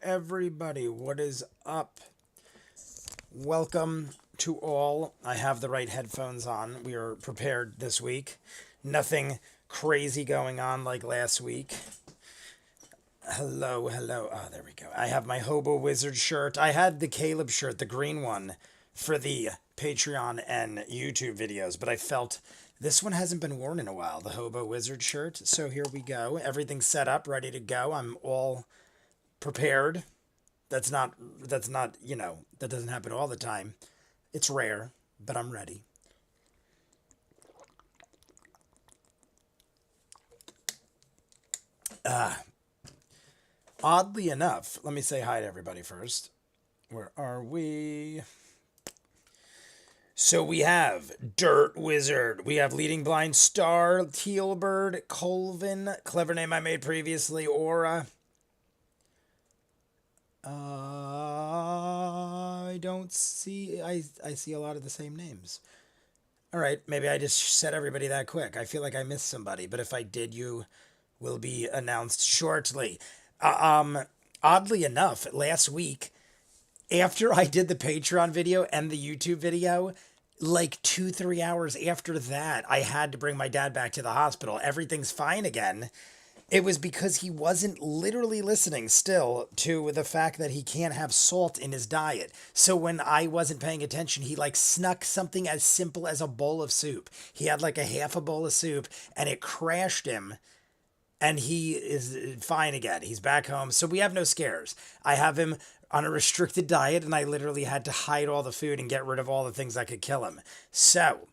everybody. What is up? Welcome to all. I have the right headphones on. We are prepared this week. Nothing crazy going on like last week. Hello. Oh, there we go. I have my Hobo Wizard shirt. I had the Caleb shirt, the green one, for the Patreon and YouTube videos, but I felt this one hasn't been worn in a while, the Hobo Wizard shirt. So here we go. Everything's set up, ready to go. I'm all prepared. That's not, that doesn't happen all the time. It's rare, but I'm ready. Oddly enough, let me say hi to everybody first. Where are we? So we have Dirt Wizard. We have Leading Blind Star, Tealbird, Colvin, clever name I made previously, Aura. I don't see, I see a lot of the same names. All right, maybe I just said everybody that quick. I feel like I missed somebody, but if I did, you will be announced shortly. Oddly enough, last week, after I did the Patreon video and the YouTube video, like 2-3 hours after that, I had to bring my dad back to the hospital. Everything's fine again. It was because he wasn't literally listening still to the fact that he can't have salt in his diet. So when I wasn't paying attention, he like snuck something as simple as a bowl of soup. He had like a half a bowl of soup and it crashed him. And he is fine again. He's back home. So we have no scares. I have him on a restricted diet and I literally had to hide all the food and get rid of all the things that could kill him. So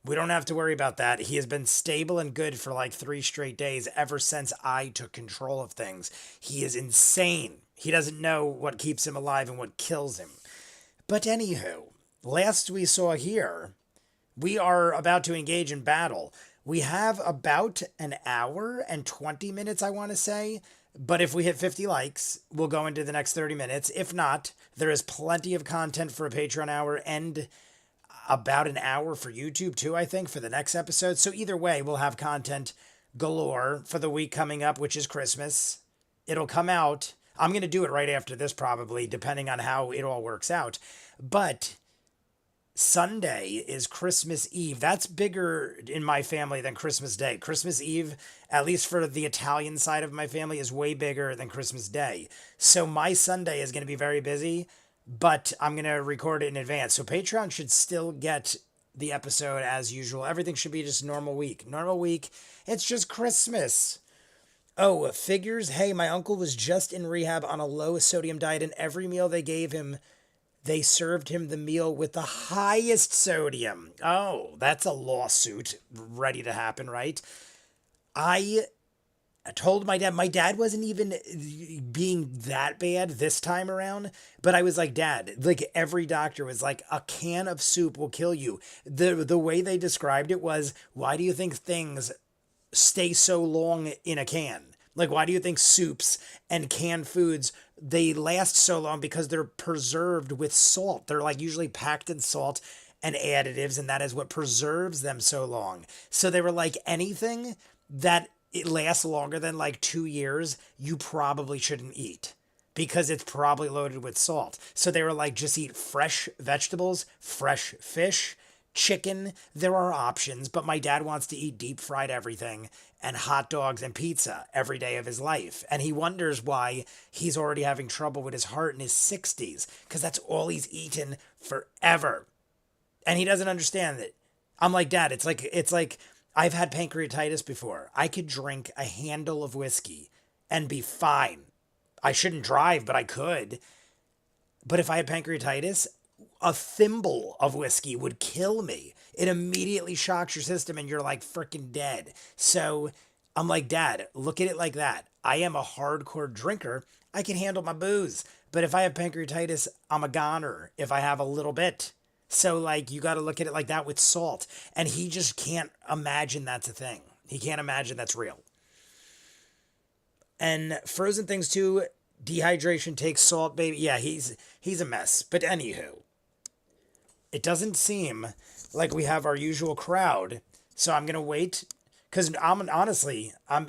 we don't have to worry about that. He has been stable and good for like 3 straight days ever since I took control of things. He is insane. He doesn't know what keeps him alive and what kills him. But anywho, last we saw here, we are about to engage in battle. We have about an hour and 20 minutes, I want to say. But if we hit 50 likes, we'll go into the next 30 minutes. If not, there is plenty of content for a Patreon hour and about an hour for YouTube too, I think, for the next episode. So either way, we'll have content galore for the week coming up, which is Christmas. It'll come out. I'm going to do it right after this probably, depending on how it all works out. But Sunday is Christmas Eve. That's bigger in my family than Christmas Day. Christmas Eve, at least for the Italian side of my family, is way bigger than Christmas Day. So my Sunday is going to be very busy, but I'm going to record it in advance. So Patreon should still get the episode as usual. Everything should be just normal week. Normal week. It's just Christmas. Oh, figures. Hey, my uncle was just in rehab on a low sodium diet, and every meal they gave him, they served him the meal with the highest sodium. Oh, that's a lawsuit ready to happen, right? I told my dad wasn't even being that bad this time around, but I was like, Dad, like every doctor was like, a can of soup will kill you. The way they described it was, why do you think things stay so long in a can? Like, why do you think soups and canned foods, they last so long? Because they're preserved with salt. They're like usually packed in salt and additives, and that is what preserves them so long. So they were like, anything that it lasts longer than like 2 years, you probably shouldn't eat because it's probably loaded with salt. So they were like, just eat fresh vegetables, fresh fish, chicken. There are options, but my dad wants to eat deep fried everything and hot dogs and pizza every day of his life. And he wonders why he's already having trouble with his heart in his 60s, because that's all he's eaten forever. And he doesn't understand it. I'm like, Dad, it's like I've had pancreatitis before. I could drink a handle of whiskey and be fine. I shouldn't drive, but I could. But if I had pancreatitis, a thimble of whiskey would kill me. It immediately shocks your system and you're like freaking dead. So I'm like, Dad, look at it like that. I am a hardcore drinker. I can handle my booze. But if I have pancreatitis, I'm a goner if I have a little bit. So like, you got to look at it like that with salt. And he just can't imagine that's a thing. He can't imagine that's real. And frozen things too. Dehydration takes salt, baby. Yeah, he's a mess. But anywho, it doesn't seem like we have our usual crowd. So I'm going to wait because I'm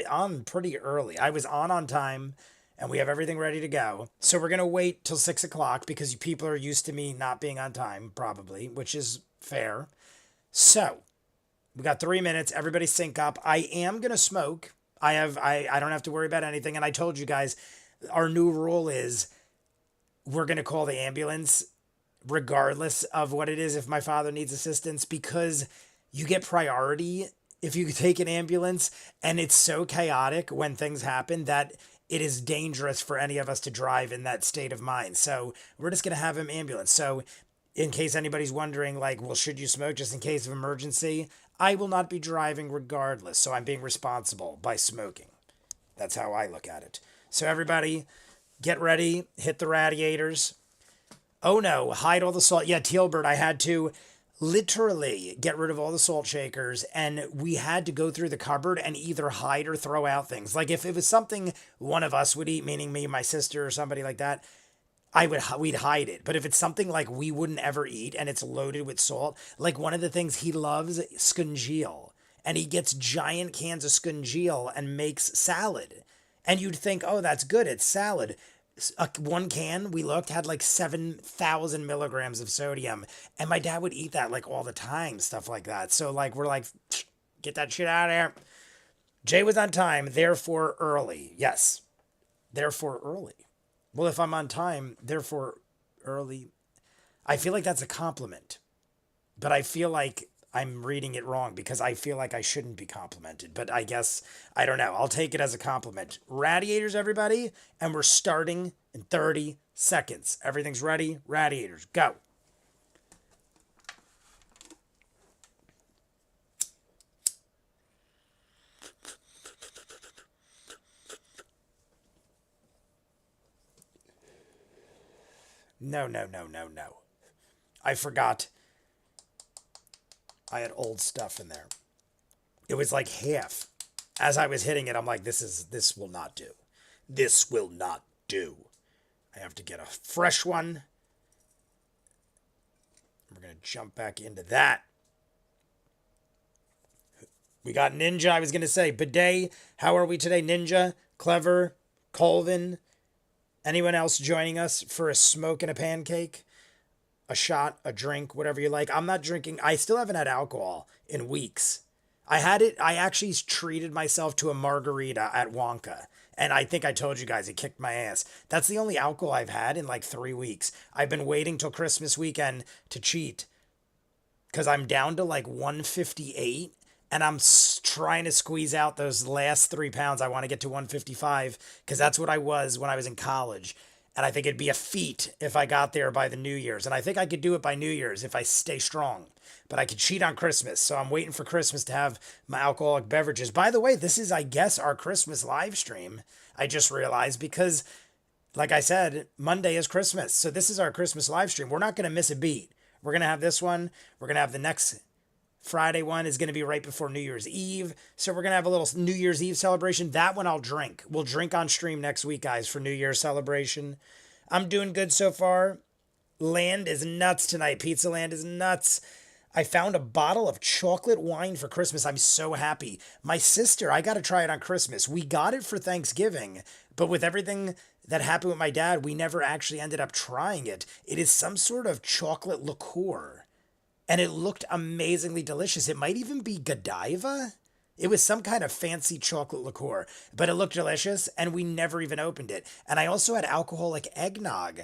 on pretty early. I was on time and we have everything ready to go. So we're going to wait till 6 o'clock because people are used to me not being on time, probably, which is fair. So we got 3 minutes. Everybody sync up. I am going to smoke. I don't have to worry about anything. And I told you guys, our new rule is we're going to call the ambulance regardless of what it is if my father needs assistance, because you get priority if you take an ambulance, and it's so chaotic when things happen that it is dangerous for any of us to drive in that state of mind. So we're just going to have him ambulance. So in case anybody's wondering, like, well, should you smoke just in case of emergency? I will not be driving regardless. So I'm being responsible by smoking. That's how I look at it. So everybody get ready, hit the radiators. Oh no, hide all the salt. Yeah, Tealbird, I had to literally get rid of all the salt shakers, and we had to go through the cupboard and either hide or throw out things. Like if it was something one of us would eat, meaning me, my sister, or somebody like that, we'd hide it. But if it's something like we wouldn't ever eat and it's loaded with salt, like one of the things he loves, scungeel, and he gets giant cans of scungeel and makes salad. And you'd think, oh, that's good, it's salad. One can, we looked, had like 7,000 milligrams of sodium, and my dad would eat that like all the time, stuff like that. So like we're like, get that shit out of here. Jay was on time, therefore early. Yes, therefore early. Well, if I'm on time, therefore early, I feel like that's a compliment, but I feel like I'm reading it wrong because I feel like I shouldn't be complimented, but I guess, I don't know. I'll take it as a compliment. Radiators, everybody, and we're starting in 30 seconds. Everything's ready. Radiators, go. No, no, no, no, no. I forgot. I had old stuff in there. It was like half. As I was hitting it, I'm like, this will not do. This will not do. I have to get a fresh one. We're going to jump back into that. We got Ninja, I was going to say. Bidet, how are we today? Ninja, Clever, Colvin. Anyone else joining us for a smoke and a pancake? A shot, a drink, whatever you like. I'm not drinking. I still haven't had alcohol in weeks. I actually treated myself to a margarita at Wonka. And I think I told you guys it kicked my ass. That's the only alcohol I've had in like 3 weeks. I've been waiting till Christmas weekend to cheat because I'm down to like 158, and I'm trying to squeeze out those last 3 pounds. I want to get to 155 because that's what I was when I was in college. And I think it'd be a feat if I got there by the New Year's. And I think I could do it by New Year's if I stay strong. But I could cheat on Christmas. So I'm waiting for Christmas to have my alcoholic beverages. By the way, this is, I guess, our Christmas live stream. I just realized because, like I said, Monday is Christmas. So this is our Christmas live stream. We're not going to miss a beat. We're going to have this one. We're going to have the next Friday one is going to be right before New Year's Eve. So we're going to have a little New Year's Eve celebration. That one I'll drink. We'll drink on stream next week, guys, for New Year's celebration. I'm doing good so far. Land is nuts tonight. Pizza Land is nuts. I found a bottle of chocolate wine for Christmas. I'm so happy. My sister, I got to try it on Christmas. We got it for Thanksgiving, but with everything that happened with my dad, we never actually ended up trying it. It is some sort of chocolate liqueur. And it looked amazingly delicious. It might even be Godiva. It was some kind of fancy chocolate liqueur, but it looked delicious, and we never even opened it. And I also had alcoholic eggnog.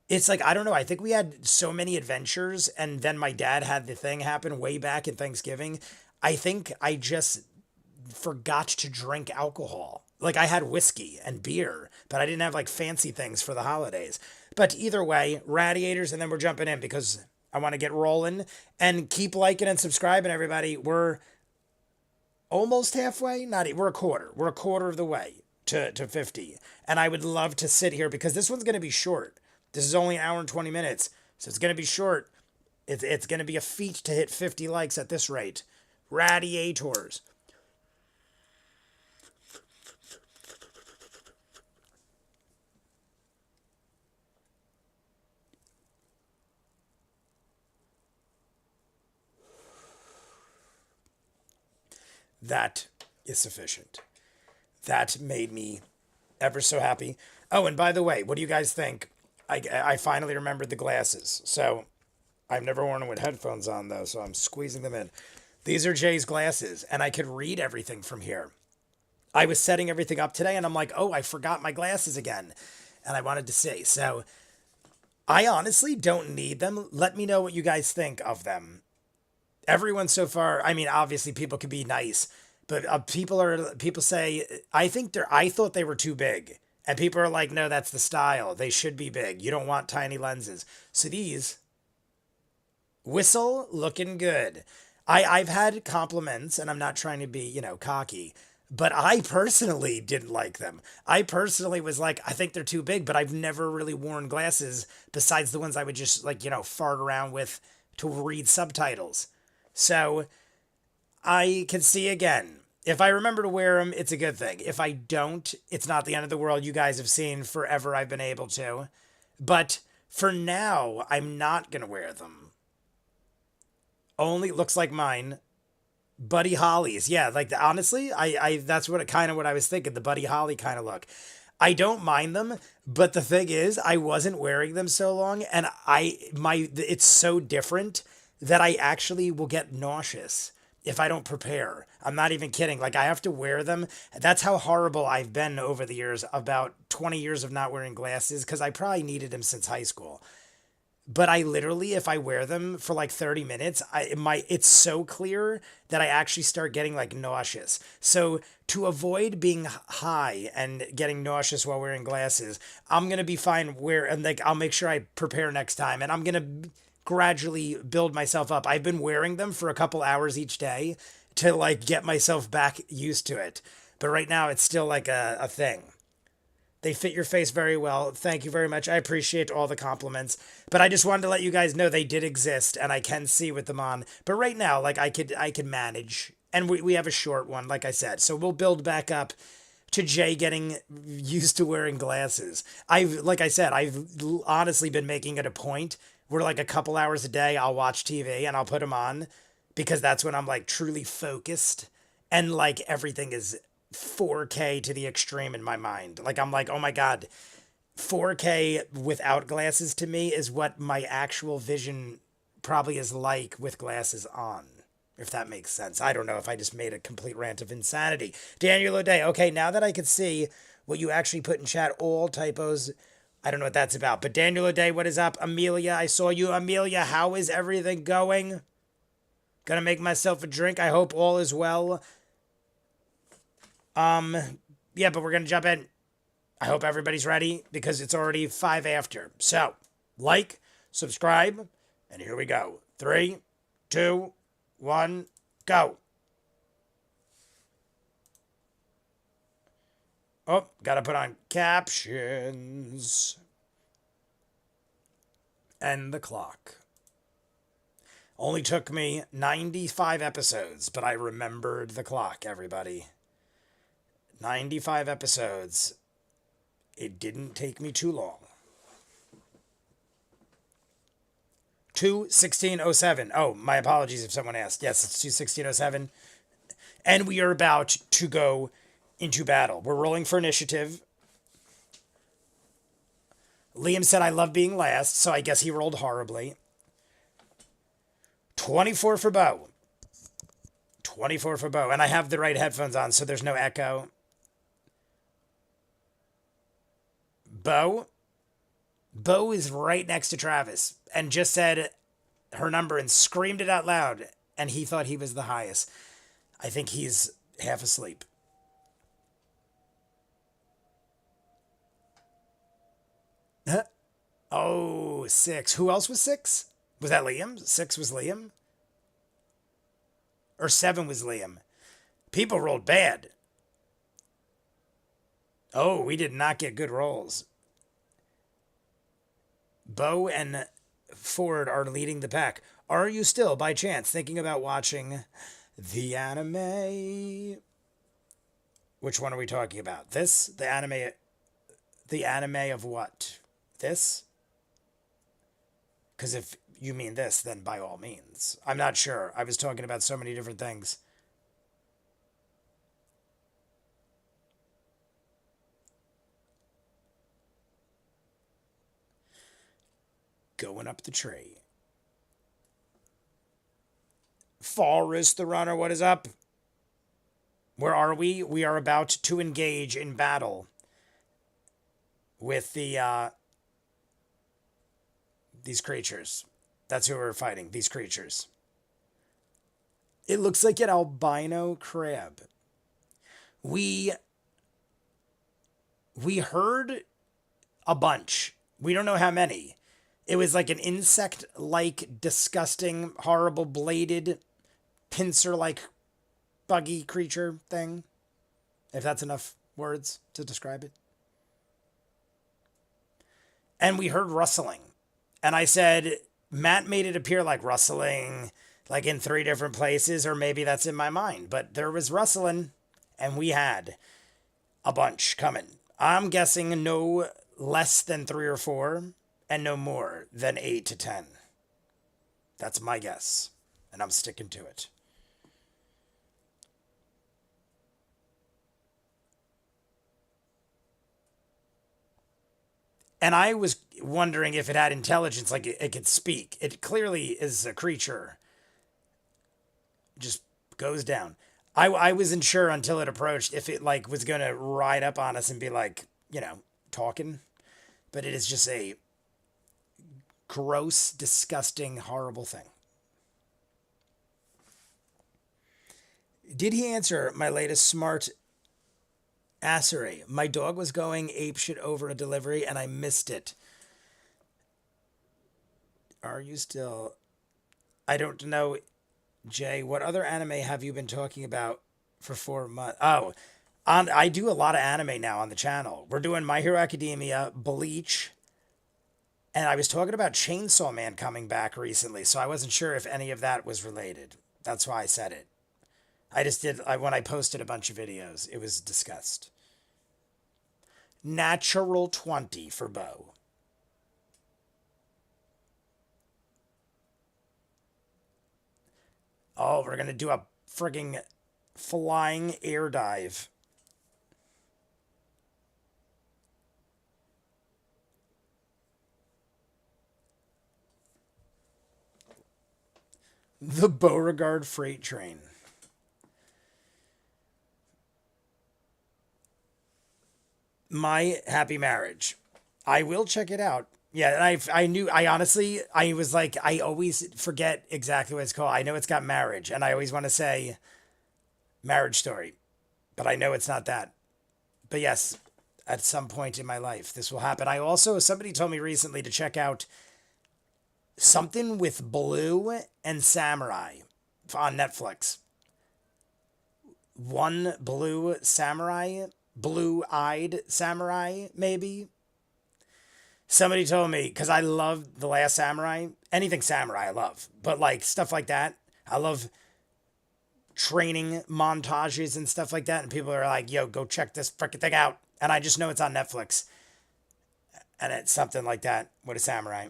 It's like, I don't know, I think we had so many adventures, and then my dad had the thing happen way back in Thanksgiving. I think I just forgot to drink alcohol. Like I had whiskey and beer, but I didn't have like fancy things for the holidays. But either way, radiators, and then we're jumping in because I want to get rolling. And keep liking and subscribing, everybody. We're almost halfway. We're a quarter. We're a quarter of the way to 50. And I would love to sit here because this one's going to be short. This is only an hour and 20 minutes. So it's going to be short. It's going to be a feat to hit 50 likes at this rate. Radiators. That is sufficient. That made me Ever so happy. Oh, and by the way, what do you guys think? I finally remembered the glasses. So I've never worn them with headphones on though, so I'm squeezing them in. These are Jay's glasses, and I could read everything from here. I was setting everything up today, and I'm like, oh, I forgot my glasses again, and I wanted to see. So I honestly don't need them. Let me know what you guys think of them. Everyone so far, I mean, obviously people could be nice, but people say I thought they were too big. And people are like, no, that's the style. They should be big. You don't want tiny lenses. So these whistle looking good. I've had compliments, and I'm not trying to be, cocky, but I personally didn't like them. I personally was like, I think they're too big, but I've never really worn glasses besides the ones I would just like, fart around with to read subtitles. So I can see again. If I remember to wear them, it's a good thing. If I don't, it's not the end of the world. You guys have seen forever I've been able to. But for now, I'm not going to wear them. Only looks like mine. Buddy Holly's. Yeah, like honestly, I that's what kind of what I was thinking, the Buddy Holly kind of look. I don't mind them, but the thing is, I wasn't wearing them so long, and it's so different that I actually will get nauseous if I don't prepare. I'm not even kidding. Like I have to wear them. That's how horrible I've been over the years, about 20 years of not wearing glasses, because I probably needed them since high school. But I literally, if I wear them for like 30 minutes, it's so clear that I actually start getting like nauseous. So to avoid being high and getting nauseous while wearing glasses, I'm gonna be fine and like I'll make sure I prepare next time, and I'm gonna gradually build myself up. I've been wearing them for a couple hours each day to like get myself back used to it. But right now it's still like a thing. They fit your face very well. Thank you very much. I appreciate all the compliments. But I just wanted to let you guys know they did exist, and I can see with them on. But right now, like I could manage. And we have a short one, like I said. So we'll build back up to Jay getting used to wearing glasses. Like I said, I've honestly been making it a point where like a couple hours a day I'll watch TV and I'll put them on because that's when I'm like truly focused and like everything is 4K to the extreme in my mind. Like I'm like, oh my God, 4K without glasses to me is what my actual vision probably is like with glasses on. If that makes sense. I don't know if I just made a complete rant of insanity. Daniel O'Day, okay, now that I can see what you actually put in chat, all typos, I don't know what that's about. But Daniel O'Day, what is up? Amelia, I saw you. Amelia, how is everything going? Gonna make myself a drink. I hope all is well. Yeah, but we're gonna jump in. I hope everybody's ready because it's already 5 after. So, like, subscribe, and here we go. 3, 2, 1, go. Oh, gotta put on captions. And the clock. Only took me 95 episodes, but I remembered the clock, everybody. 95 episodes. It didn't take me too long. 2:16:07. Oh, my apologies if someone asked. Yes, it's 2:16:07. And we are about to go into battle. We're rolling for initiative. Liam said I love being last, so I guess he rolled horribly. 24 for Bo. 24 for Bo. And I have the right headphones on, so there's no echo. Bo is right next to Travis and just said her number and screamed it out loud, and he thought he was the highest. I think he's half asleep. Huh? Oh, 6. Who else was 6? Was that Liam? 6 was Liam? Or 7 was Liam? People rolled bad. Oh, we did not get good rolls. Bo and Ford are leading the pack. Are you still, by chance, thinking about watching the anime? Which one are we talking about? This? The anime? The anime of what? This? Because if you mean this, then by all means. I'm not sure. I was talking about so many different things. Going up the tree. Forrest the Runner, what is up? Where are we? We are about to engage in battle with these creatures. That's who we're fighting, these creatures. It looks like an albino crab. We heard a bunch. We don't know how many. It was like an insect-like, disgusting, horrible, bladed, pincer-like, buggy creature thing. If that's enough words to describe it. And we heard rustling. And I said, Matt made it appear like rustling, like in 3 different places, or maybe that's in my mind. But there was rustling, and we had a bunch coming. I'm guessing no less than 3 or 4, and no more than 8 to 10. That's my guess, and I'm sticking to it. And I was wondering if it had intelligence, like it could speak. It clearly is a creature. Just goes down. I wasn't sure until it approached if it like was going to ride up on us and be like, you know, talking. But it is just a gross, disgusting, horrible thing. Did he answer my latest smart assery? My dog was going apeshit over a delivery and I missed it. Are you still... I don't know, Jay. What other anime have you been talking about for 4 months? Oh, I do a lot of anime now on the channel. We're doing My Hero Academia, Bleach, and I was talking about Chainsaw Man coming back recently, so I wasn't sure if any of that was related. That's why I said it. When I posted a bunch of videos, it was discussed. Natural 20 for Bo. Oh, we're going to do a frigging flying air dive. The Beauregard Freight Train. My Happy Marriage. I will check it out. Yeah, and I was like, I always forget exactly what it's called. I know it's got marriage, and I always want to say Marriage Story, but I know it's not that. But yes, at some point in my life, this will happen. Somebody told me recently to check out something with Blue and Samurai on Netflix. One Blue Samurai, Blue-Eyed Samurai, maybe. Somebody told me, because I love The Last Samurai. Anything samurai I love. But like stuff like that. I love training montages and stuff like that. And people are like, yo, go check this freaking thing out. And I just know it's on Netflix. And it's something like that with a samurai.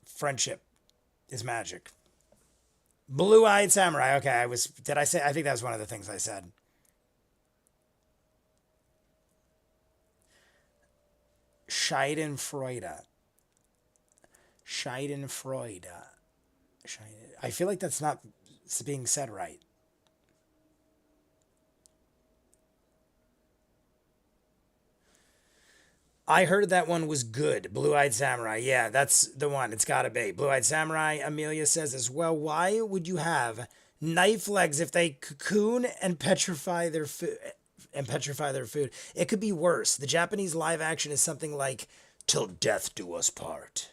Friendship is magic. Blue-Eyed Samurai. Okay, I think that was one of the things I said. Schadenfreude. I feel like that's not being said right. I heard that one was good. Blue-Eyed Samurai. Yeah, that's the one. It's gotta be. Blue-Eyed Samurai, Amelia says as well. Why would you have knife legs if they cocoon and petrify their food? It could be worse. The Japanese live action is something like "Till death do us part."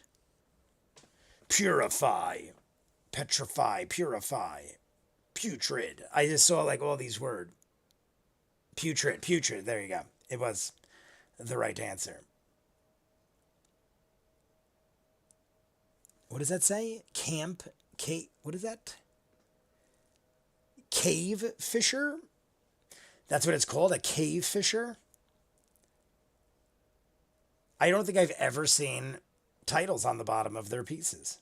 Purify, petrify, purify, putrid. I just saw like all these words. Putrid. There you go. It was the right answer. What does that say? What is that? Cave fisher? That's what it's called, a cave fisher? I don't think I've ever seen titles on the bottom of their pieces.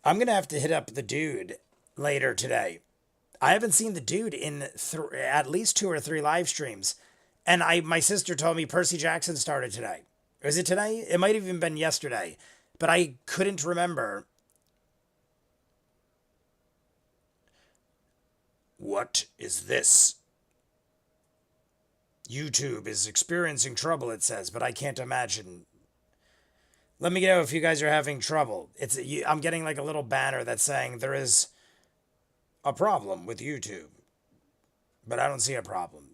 I'm going to have to hit up the dude later today. I haven't seen the dude in at least 2 or 3 live streams. And my sister told me Percy Jackson started today. Is it today? It might have even been yesterday, but I couldn't remember. What is this? YouTube is experiencing trouble, it says, but I can't imagine. Let me know if you guys are having trouble. I'm getting like a little banner that's saying there is a problem with YouTube, but I don't see a problem.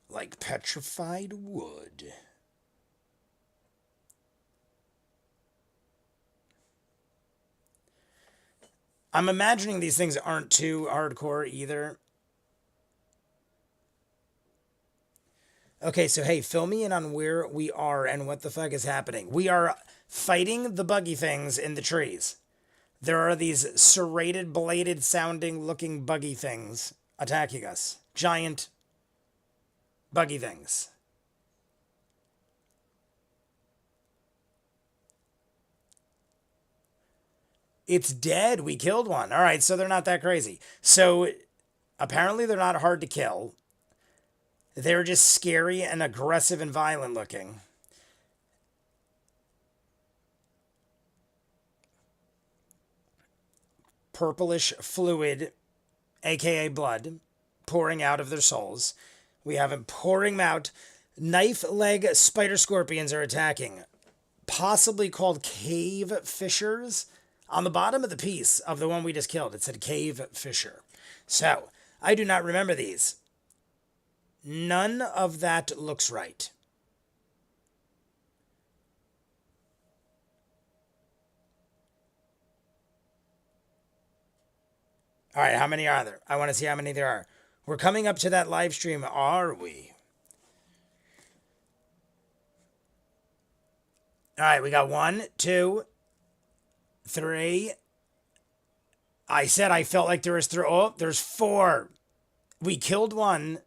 Like petrified wood. I'm imagining these things aren't too hardcore either. Okay, so hey, fill me in on where we are and what the fuck is happening. We are fighting the buggy things in the trees. There are these serrated, bladed sounding looking buggy things attacking us. Giant buggy things. It's dead. We killed one. All right, so they're not that crazy. So apparently they're not hard to kill. They're just scary and aggressive and violent looking. Purplish fluid, aka blood, pouring out of their souls. We have them pouring out. Knife leg spider scorpions are attacking. Possibly called cave fishers. On the bottom of the piece of the one we just killed, it said cave fisher. So, I do not remember these. None of that looks right. All right, how many are there? I want to see how many there are. We're coming up to that live stream, are we? All right, we got 1, 2, 3. I said I felt like there was 3. Oh, there's 4. We killed one.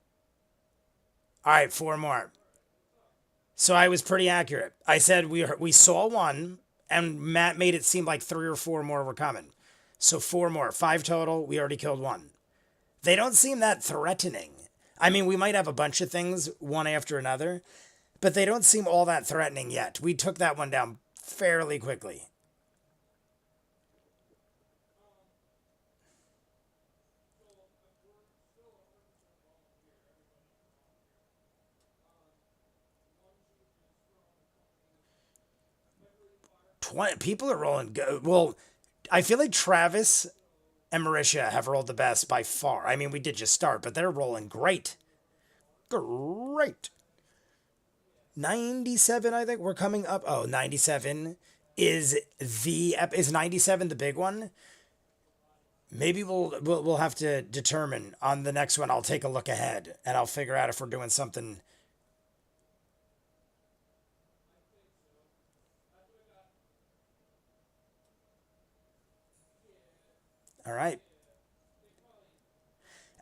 All right, 4 more. So I was pretty accurate. I said we saw one, and Matt made it seem like 3 or 4 more were coming. So 4 more. 5 total. We already killed one. They don't seem that threatening. I mean, we might have a bunch of things one after another, but they don't seem all that threatening yet. We took that one down fairly quickly. People are rolling good. Well, I feel like Travis and Marisha have rolled the best by far. I mean, we did just start, but they're rolling great. Great. 97, I think. We're coming up. Oh, 97 is 97 the big one? Maybe we'll have to determine on the next one. I'll take a look ahead and I'll figure out if we're doing something. All right.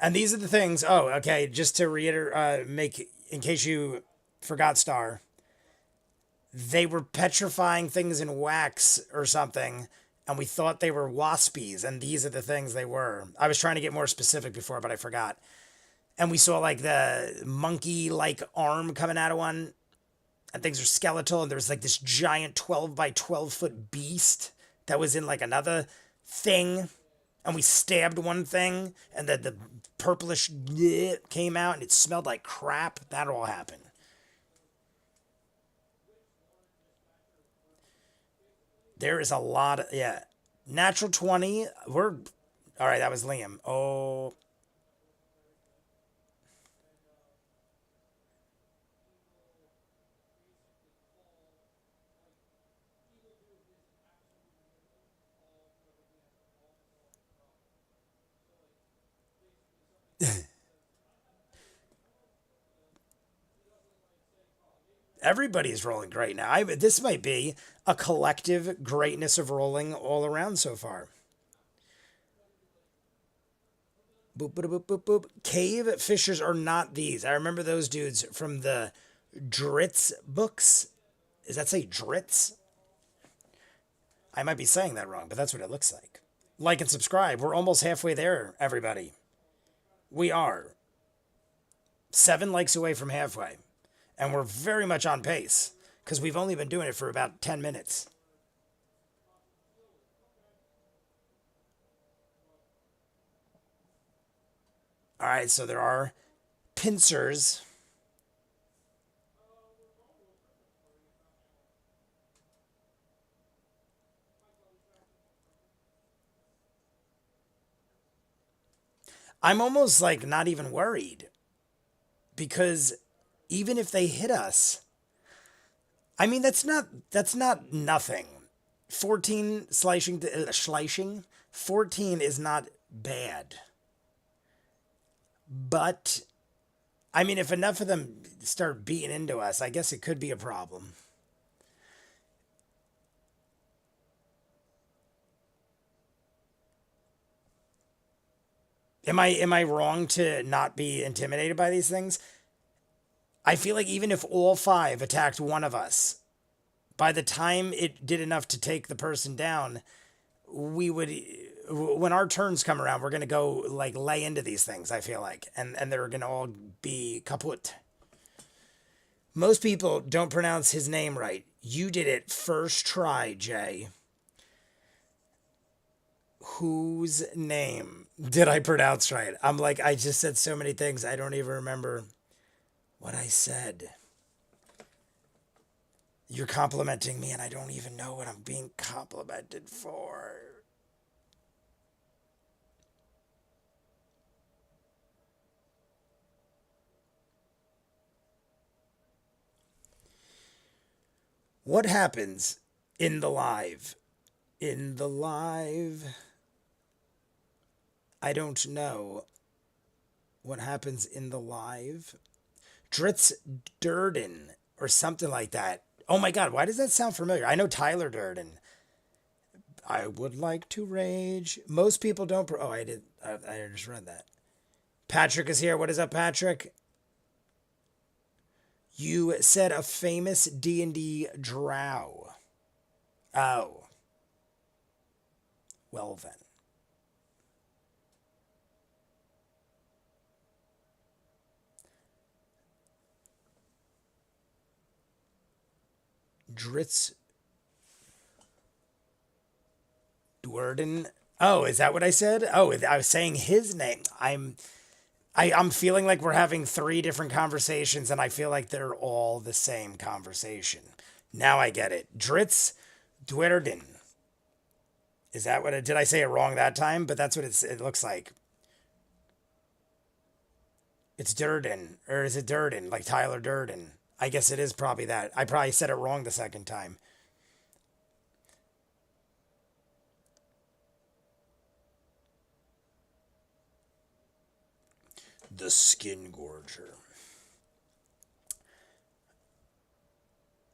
And these are the things. Oh, okay. Just to reiterate, in case you forgot, Star, they were petrifying things in wax or something, and we thought they were waspies, and these are the things they were. I was trying to get more specific before, but I forgot. And we saw like the monkey-like arm coming out of one, and things are skeletal, and there was like this giant 12 by 12 foot beast that was in like another thing, and we stabbed one thing, and then the purplish came out, and it smelled like crap. That all happened. There is a lot of, yeah. Natural 20, we're, all right, that was Liam. Oh, everybody's rolling great now. This might be a collective greatness of rolling all around so far. Boop, boop, boop, boop, boop. Cave fishers are not these. I remember those dudes from the Dritz books. Does that say Dritz? I might be saying that wrong, but that's what it looks like. Like and subscribe. We're almost halfway there, everybody. We are 7 likes away from halfway. And we're very much on pace because we've only been doing it for about 10 minutes. All right, so there are pincers. I'm almost like not even worried because even if they hit us, I mean that's not nothing. 14 slicing 14 is not bad. But I mean if enough of them start beating into us, I guess it could be a problem. Am I wrong to not be intimidated by these things? I feel like even if all 5 attacked one of us, by the time it did enough to take the person down, we would, when our turns come around, we're going to go like lay into these things, I feel like, and they're going to all be kaput. Most people don't pronounce his name right. You did it first try, Jay. Whose name did I pronounce right? I'm like, I just said so many things, I don't even remember what I said. You're complimenting me and I don't even know what I'm being complimented for. What happens in the live? In the live, I don't know what happens in the live. Dritz Durden or something like that. Oh my god, why does that sound familiar? I know Tyler Durden. I would like to rage. Most people don't. Oh, I did. I just read that. Patrick is here. What is up, Patrick? You said a famous D&D drow. Oh. Well then. Dritz Dwarden. Oh, is that what I said? Oh, I was saying his name. I'm feeling like we're having 3 different conversations and I feel like they're all the same conversation. Now I get it. Dritz Dwarden. Is that what did I say it wrong that time? But that's what it looks like. It's Durden. Or is it Durden? Like Tyler Durden. I guess it is probably that. I probably said it wrong the second time. The Skin Gorger.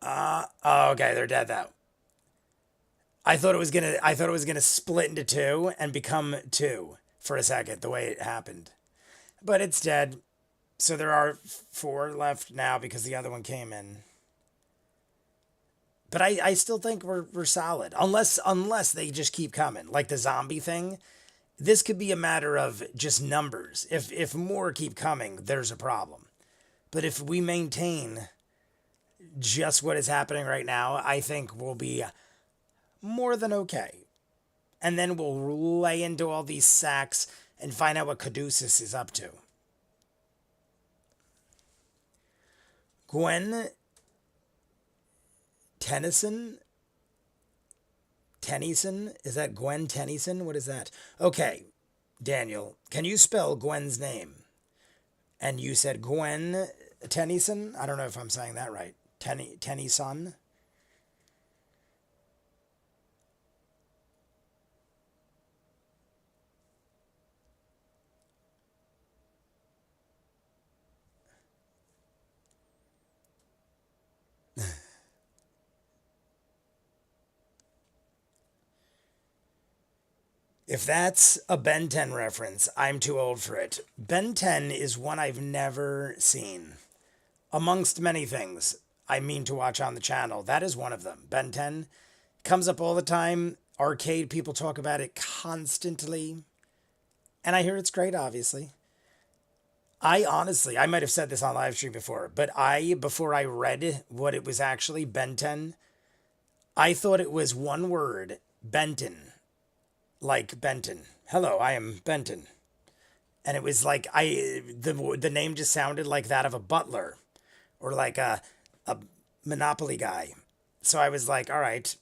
Oh, okay, they're dead though. I thought it was gonna split into 2 and become 2 for a second, the way it happened. But it's dead. So there are 4 left now because the other one came in. But I still think we're solid. Unless they just keep coming. Like the zombie thing. This could be a matter of just numbers. If more keep coming, there's a problem. But if we maintain just what is happening right now, I think we'll be more than okay. And then we'll lay into all these sacks and find out what Caduceus is up to. Gwen Tennyson? Tennyson? Is that Gwen Tennyson? What is that? Okay, Daniel, can you spell Gwen's name? And you said Gwen Tennyson? I don't know if I'm saying that right. Tennyson? If that's a Ben 10 reference, I'm too old for it. Ben 10 is one I've never seen. Amongst many things I mean to watch on the channel, that is one of them. Ben 10 Comes up all the time. Arcade people talk about it constantly. And I hear it's great, obviously. I honestly, I might have said this on live stream before, but before I read what it was actually, Benton, I thought it was one word, Benton, like Benton. Hello, I am Benton. And it was like, the name just sounded like that of a butler or like a Monopoly guy. So I was like, all right.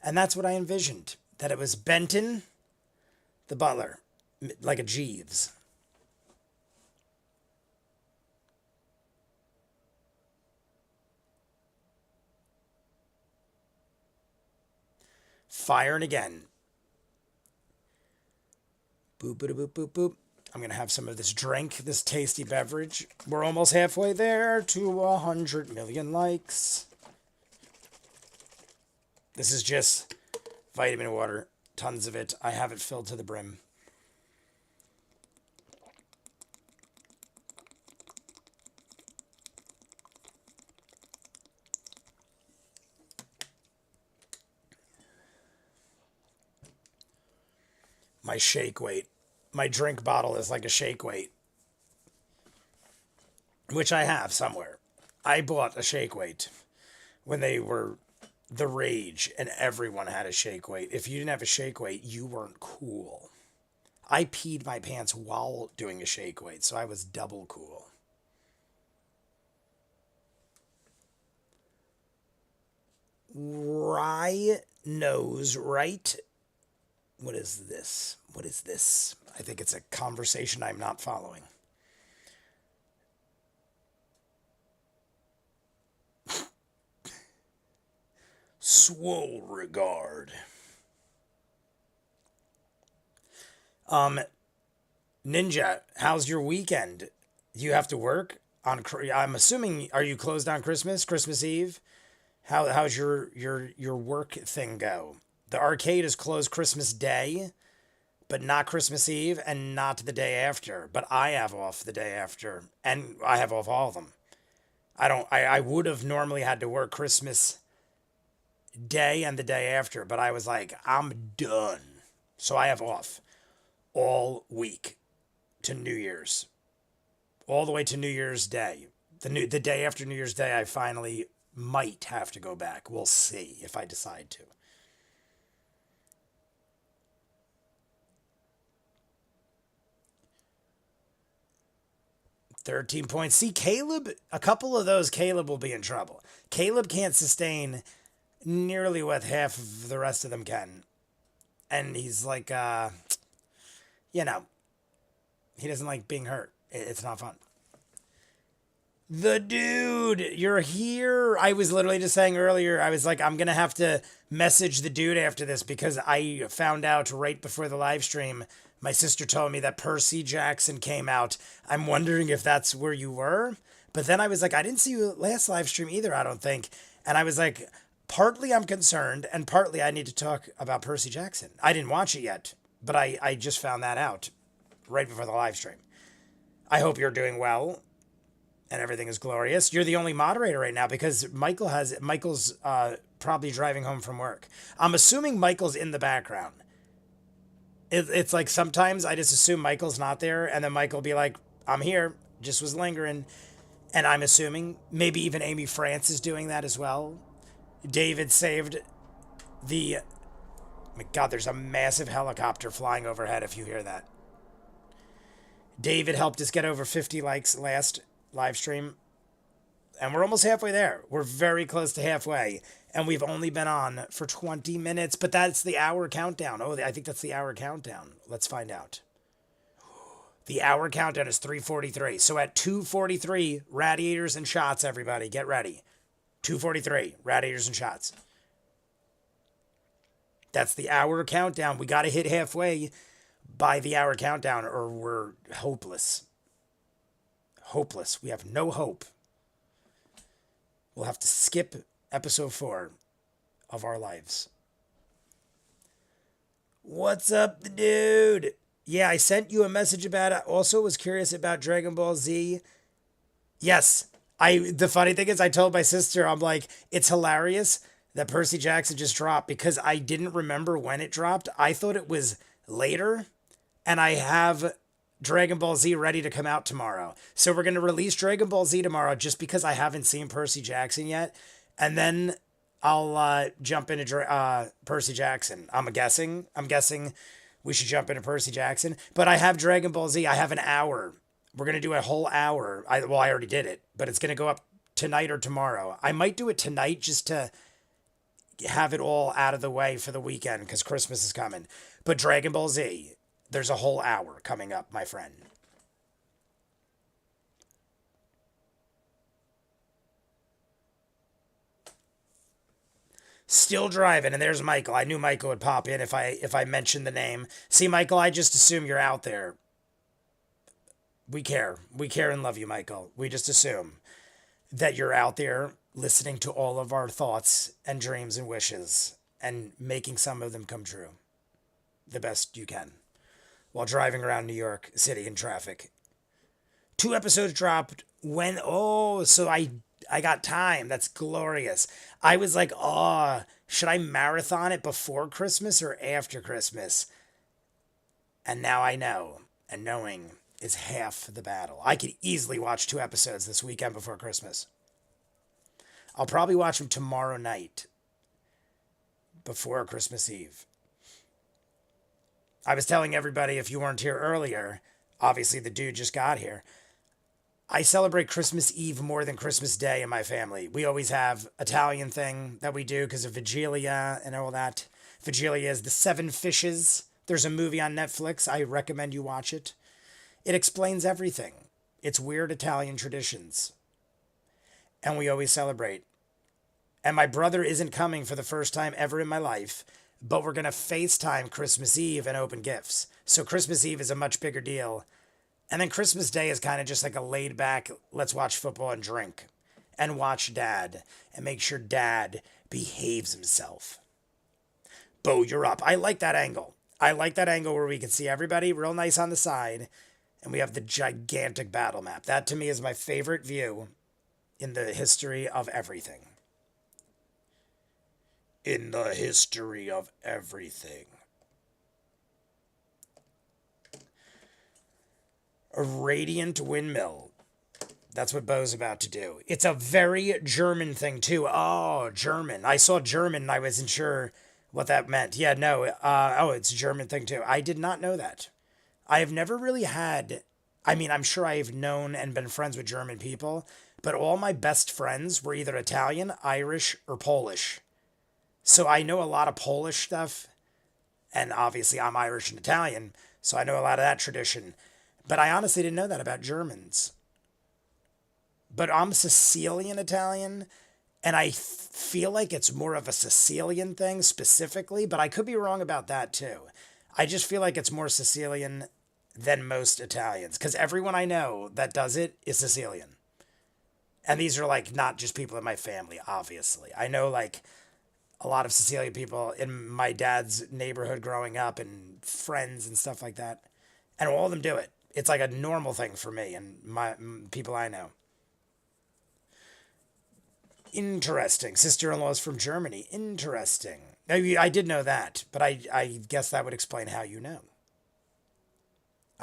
And that's what I envisioned, that it was Benton, the butler, like a Jeeves. Firing again. Boop, boop, boop, boop, boop. I'm going to have some of this drink, this tasty beverage. We're almost halfway there to 100 million likes. This is just vitamin water. Tons of it. I have it filled to the brim. My shake weight. My drink bottle is like a shake weight, which I have somewhere. I bought a shake weight when they were the rage and everyone had a shake weight. If you didn't have a shake weight, you weren't cool. I peed my pants while doing a shake weight, so I was double cool. Rye knows, right? What is this? What is this? I think it's a conversation I'm not following. Swole regard. Ninja, how's your weekend? Do you have to work on? I'm assuming, are you closed on Christmas Eve? How's your work thing go? The arcade is closed Christmas Day, but not Christmas Eve and not the day after. But I have off the day after, and I have off all of them. I would have normally had to work Christmas Day and the day after, but I was like, I'm done. So I have off all week to New Year's, all the way to New Year's Day. The day after New Year's Day, I finally might have to go back. We'll see if I decide to. 13 points. See, Caleb, a couple of those, Caleb will be in trouble. Caleb can't sustain nearly what half of the rest of them can. And he's like, he doesn't like being hurt. It's not fun. The dude, you're here. I was literally just saying earlier, I was like, I'm going to have to message the dude after this because I found out right before the live stream. My sister told me that Percy Jackson came out. I'm wondering if that's where you were. But then I was like, I didn't see you last live stream either, I don't think. And I was like, partly I'm concerned and partly I need to talk about Percy Jackson. I didn't watch it yet, but I just found that out right before the live stream. I hope you're doing well and everything is glorious. You're the only moderator right now because Michael's probably driving home from work. I'm assuming Michael's in the background. It's like sometimes I just assume Michael's not there, and then Michael will be like, I'm here, just was lingering. And I'm assuming maybe even Amy France is doing that as well. David saved the... Oh my God, there's a massive helicopter flying overhead if you hear that. David helped us get over 50 likes last live stream. And we're almost halfway there. We're very close to halfway. And we've only been on for 20 minutes, but that's the hour countdown. Oh, I think that's the hour countdown. Let's find out. The hour countdown is 3:43. So at 2:43, radiators and shots, everybody. Get ready. 2:43, radiators and shots. That's the hour countdown. We got to hit halfway by the hour countdown or we're hopeless. Hopeless. We have no hope. We'll have to skip episode 4 of our lives. What's up, the dude? Yeah, I sent you a message about it. Also was curious about Dragon Ball Z. Yes. The funny thing is I told my sister, I'm like, it's hilarious that Percy Jackson just dropped because I didn't remember when it dropped. I thought it was later, and I have Dragon Ball Z ready to come out tomorrow. So we're going to release Dragon Ball Z tomorrow just because I haven't seen Percy Jackson yet. And then I'll jump into Percy Jackson. I'm guessing we should jump into Percy Jackson. But I have Dragon Ball Z. I have an hour. We're going to do a whole hour. I already did it, but it's going to go up tonight or tomorrow. I might do it tonight just to have it all out of the way for the weekend because Christmas is coming. But Dragon Ball Z, there's a whole hour coming up, my friend. Still driving, and there's Michael. I knew Michael would pop in if I mentioned the name. See, Michael, I just assume you're out there. We care. We care and love you, Michael. We just assume that you're out there listening to all of our thoughts and dreams and wishes and making some of them come true the best you can while driving around New York City in traffic. 2 episodes dropped when, so I got time. That's glorious. I was like, should I marathon it before Christmas or after Christmas? And now I know. And knowing is half the battle. I could easily watch 2 episodes this weekend before Christmas. I'll probably watch them tomorrow night before Christmas Eve. I was telling everybody, if you weren't here earlier, obviously the dude just got here, I celebrate Christmas Eve more than Christmas Day in my family. We always have Italian thing that we do because of Vigilia and all that. Vigilia is the 7 fishes. There's a movie on Netflix. I recommend you watch it. It explains everything. It's weird Italian traditions. And we always celebrate. And my brother isn't coming for the first time ever in my life, but we're going to FaceTime Christmas Eve and open gifts. So Christmas Eve is a much bigger deal. And then Christmas Day is kind of just like a laid back, let's watch football and drink and watch Dad and make sure Dad behaves himself. Bo, you're up. I like that angle. I like that angle where we can see everybody real nice on the side and we have the gigantic battle map. That to me is my favorite view in the history of everything. In the history of everything. A radiant windmill. That's what Bo's about to do. It's a very German thing, too. Oh, German. I saw German and I wasn't sure what that meant. Yeah, no. It's a German thing, too. I did not know that. I have never really had... I mean, I'm sure I've known and been friends with German people, but all my best friends were either Italian, Irish, or Polish. So I know a lot of Polish stuff, and obviously I'm Irish and Italian, so I know a lot of that tradition. But I honestly didn't know that about Germans. But I'm Sicilian Italian, and I feel like it's more of a Sicilian thing specifically, but I could be wrong about that too. I just feel like it's more Sicilian than most Italians, because everyone I know that does it is Sicilian. And these are like not just people in my family, obviously. I know like a lot of Sicilian people in my dad's neighborhood growing up and friends and stuff like that. And all of them do it. It's like a normal thing for me and my people I know. Interesting. Sister-in-law's from Germany. Interesting. I did know that, but I guess that would explain how you know.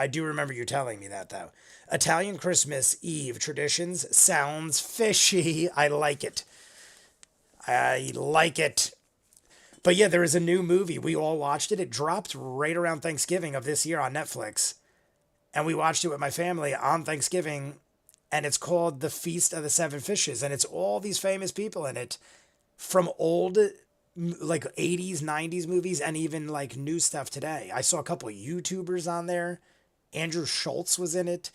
I do remember you telling me that, though. Italian Christmas Eve traditions sounds fishy. I like it. I like it. But yeah, there is a new movie. We all watched it. It dropped right around Thanksgiving of this year on Netflix. And we watched it with my family on Thanksgiving. And it's called The Feast of the 7 Fishes. And it's all these famous people in it from old, like 80s, 90s movies and even like new stuff today. I saw a couple of YouTubers on there. Andrew Schultz was in it.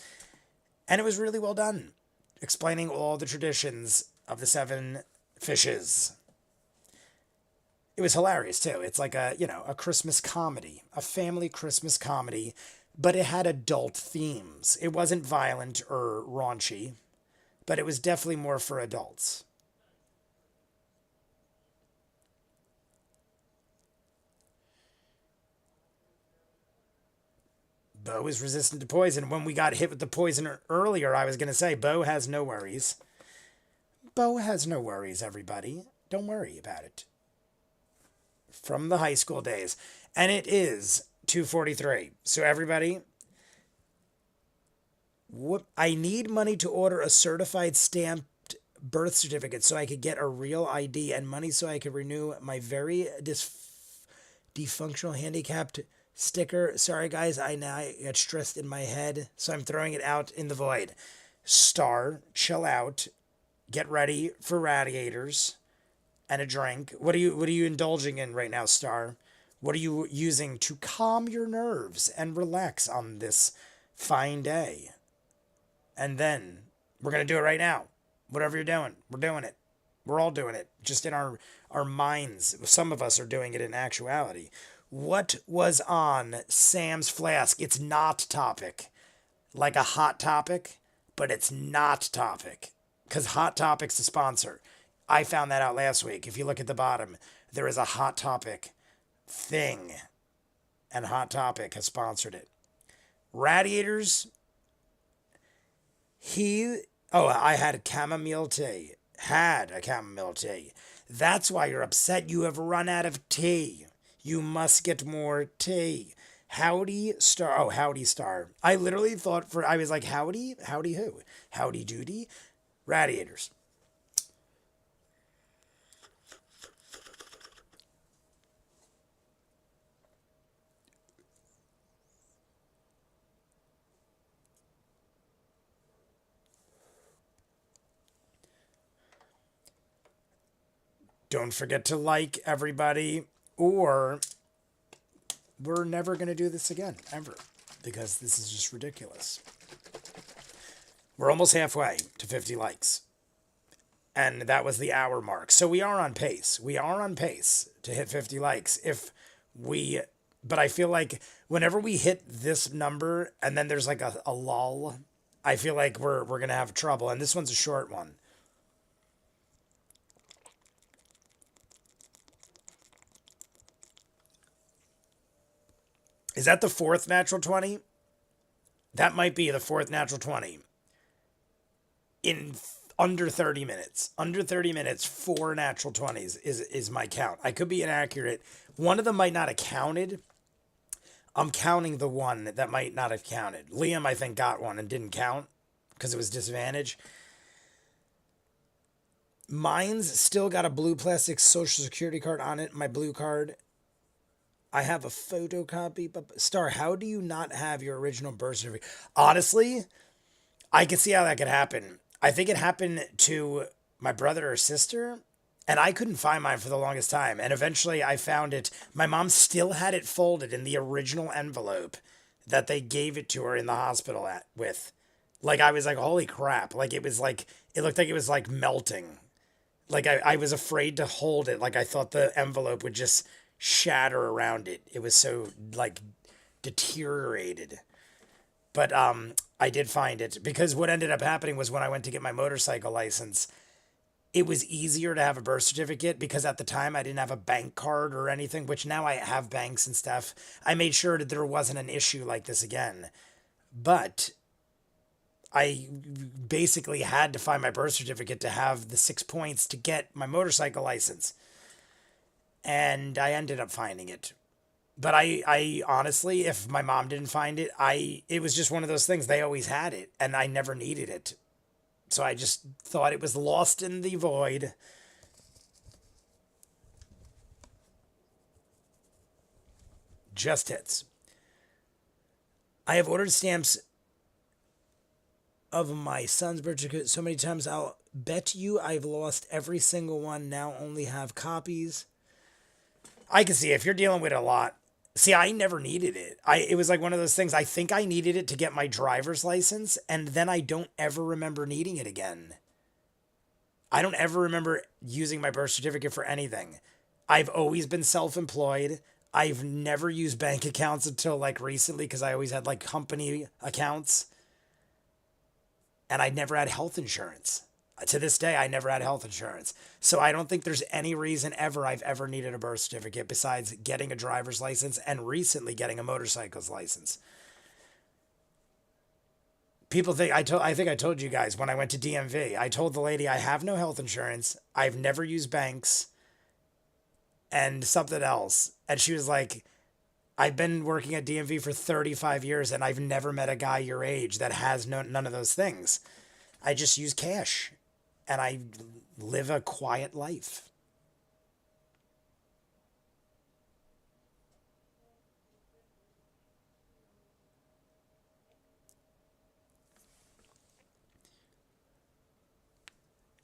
And it was really well done. Explaining all the traditions of the 7 fishes. It was hilarious too. It's like a Christmas comedy, a family Christmas comedy, but it had adult themes. It wasn't violent or raunchy, but it was definitely more for adults. Bo is resistant to poison. When we got hit with the poison earlier, I was going to say, Bo has no worries. Bo has no worries, everybody. Don't worry about it. From the high school days. And it is 2:43. So everybody, I need money to order a certified stamped birth certificate so I could get a real ID, and money so I could renew my very defunctional handicapped sticker. Sorry guys, I now get stressed in my head, so I'm throwing it out in the void. Star, chill out. Get ready for radiators and a drink. What are you indulging in right now, Star? What are you using to calm your nerves and relax on this fine day? And then we're going to do it right now. Whatever you're doing, we're doing it. We're all doing it, just in our minds. Some of us are doing it in actuality. What was on Sam's flask? It's not topic. Like a hot topic, but it's not topic. Because Hot Topic's the sponsor. I found that out last week. If you look at the bottom, there is a Hot Topic thing. And Hot Topic has sponsored it. Radiators. I had a chamomile tea. Had a chamomile tea. That's why you're upset. You have run out of tea. You must get more tea. Howdy Star. Oh, Howdy Star. I literally thought I was like, howdy? Howdy who? Howdy doody? Radiators. Don't forget to like, everybody, or we're never going to do this again, ever, because this is just ridiculous. We're almost halfway to 50 likes, and that was the hour mark. So we are on pace. We are on pace to hit 50 likes. But I feel like whenever we hit this number and then there's like a lull, I feel like we're going to have trouble. And this one's a short one. Is that the fourth natural 20? That might be the fourth natural 20. In under 30 minutes. Under 30 minutes, 4 natural 20s is my count. I could be inaccurate. One of them might not have counted. I'm counting the one that might not have counted. Liam, I think, got one and didn't count because it was disadvantage. Mine's still got a blue plastic social security card on it, my blue card. I have a photocopy, but Star, how do you not have your original birth certificate? Honestly, I can see how that could happen. I think it happened to my brother or sister, and I couldn't find mine for the longest time. And eventually I found it. My mom still had it folded in the original envelope that they gave it to her in the hospital with. Like, I was like, holy crap. Like, it looked like it was like melting. Like, I was afraid to hold it. Like, I thought the envelope would just shatter around it. It was so like deteriorated. But I did find it, because what ended up happening was when I went to get my motorcycle license, it was easier to have a birth certificate because at the time I didn't have a bank card or anything, which now I have banks and stuff. I made sure that there wasn't an issue like this again. But I basically had to find my birth certificate to have the 6 points to get my motorcycle license. And I ended up finding it. But I honestly, if my mom didn't find it, it was just one of those things. They always had it, and I never needed it. So I just thought it was lost in the void. Just hits. I have ordered stamps of my son's birth certificate so many times, I'll bet you I've lost every single one. Now only have copies. I can see if you're dealing with it a lot. See, I never needed it. It was like one of those things. I think I needed it to get my driver's license, and then I don't ever remember needing it again. I don't ever remember using my birth certificate for anything. I've always been self-employed. I've never used bank accounts until like recently, because I always had like company accounts. And I never had health insurance. To this day, I never had health insurance. So I don't think there's any reason I've ever needed a birth certificate besides getting a driver's license and recently getting a motorcycle's license. People think I think I told you guys when I went to DMV, I told the lady I have no health insurance, I've never used banks, and something else. And she was like, I've been working at DMV for 35 years and I've never met a guy your age that has none of those things. I just use cash and I live a quiet life.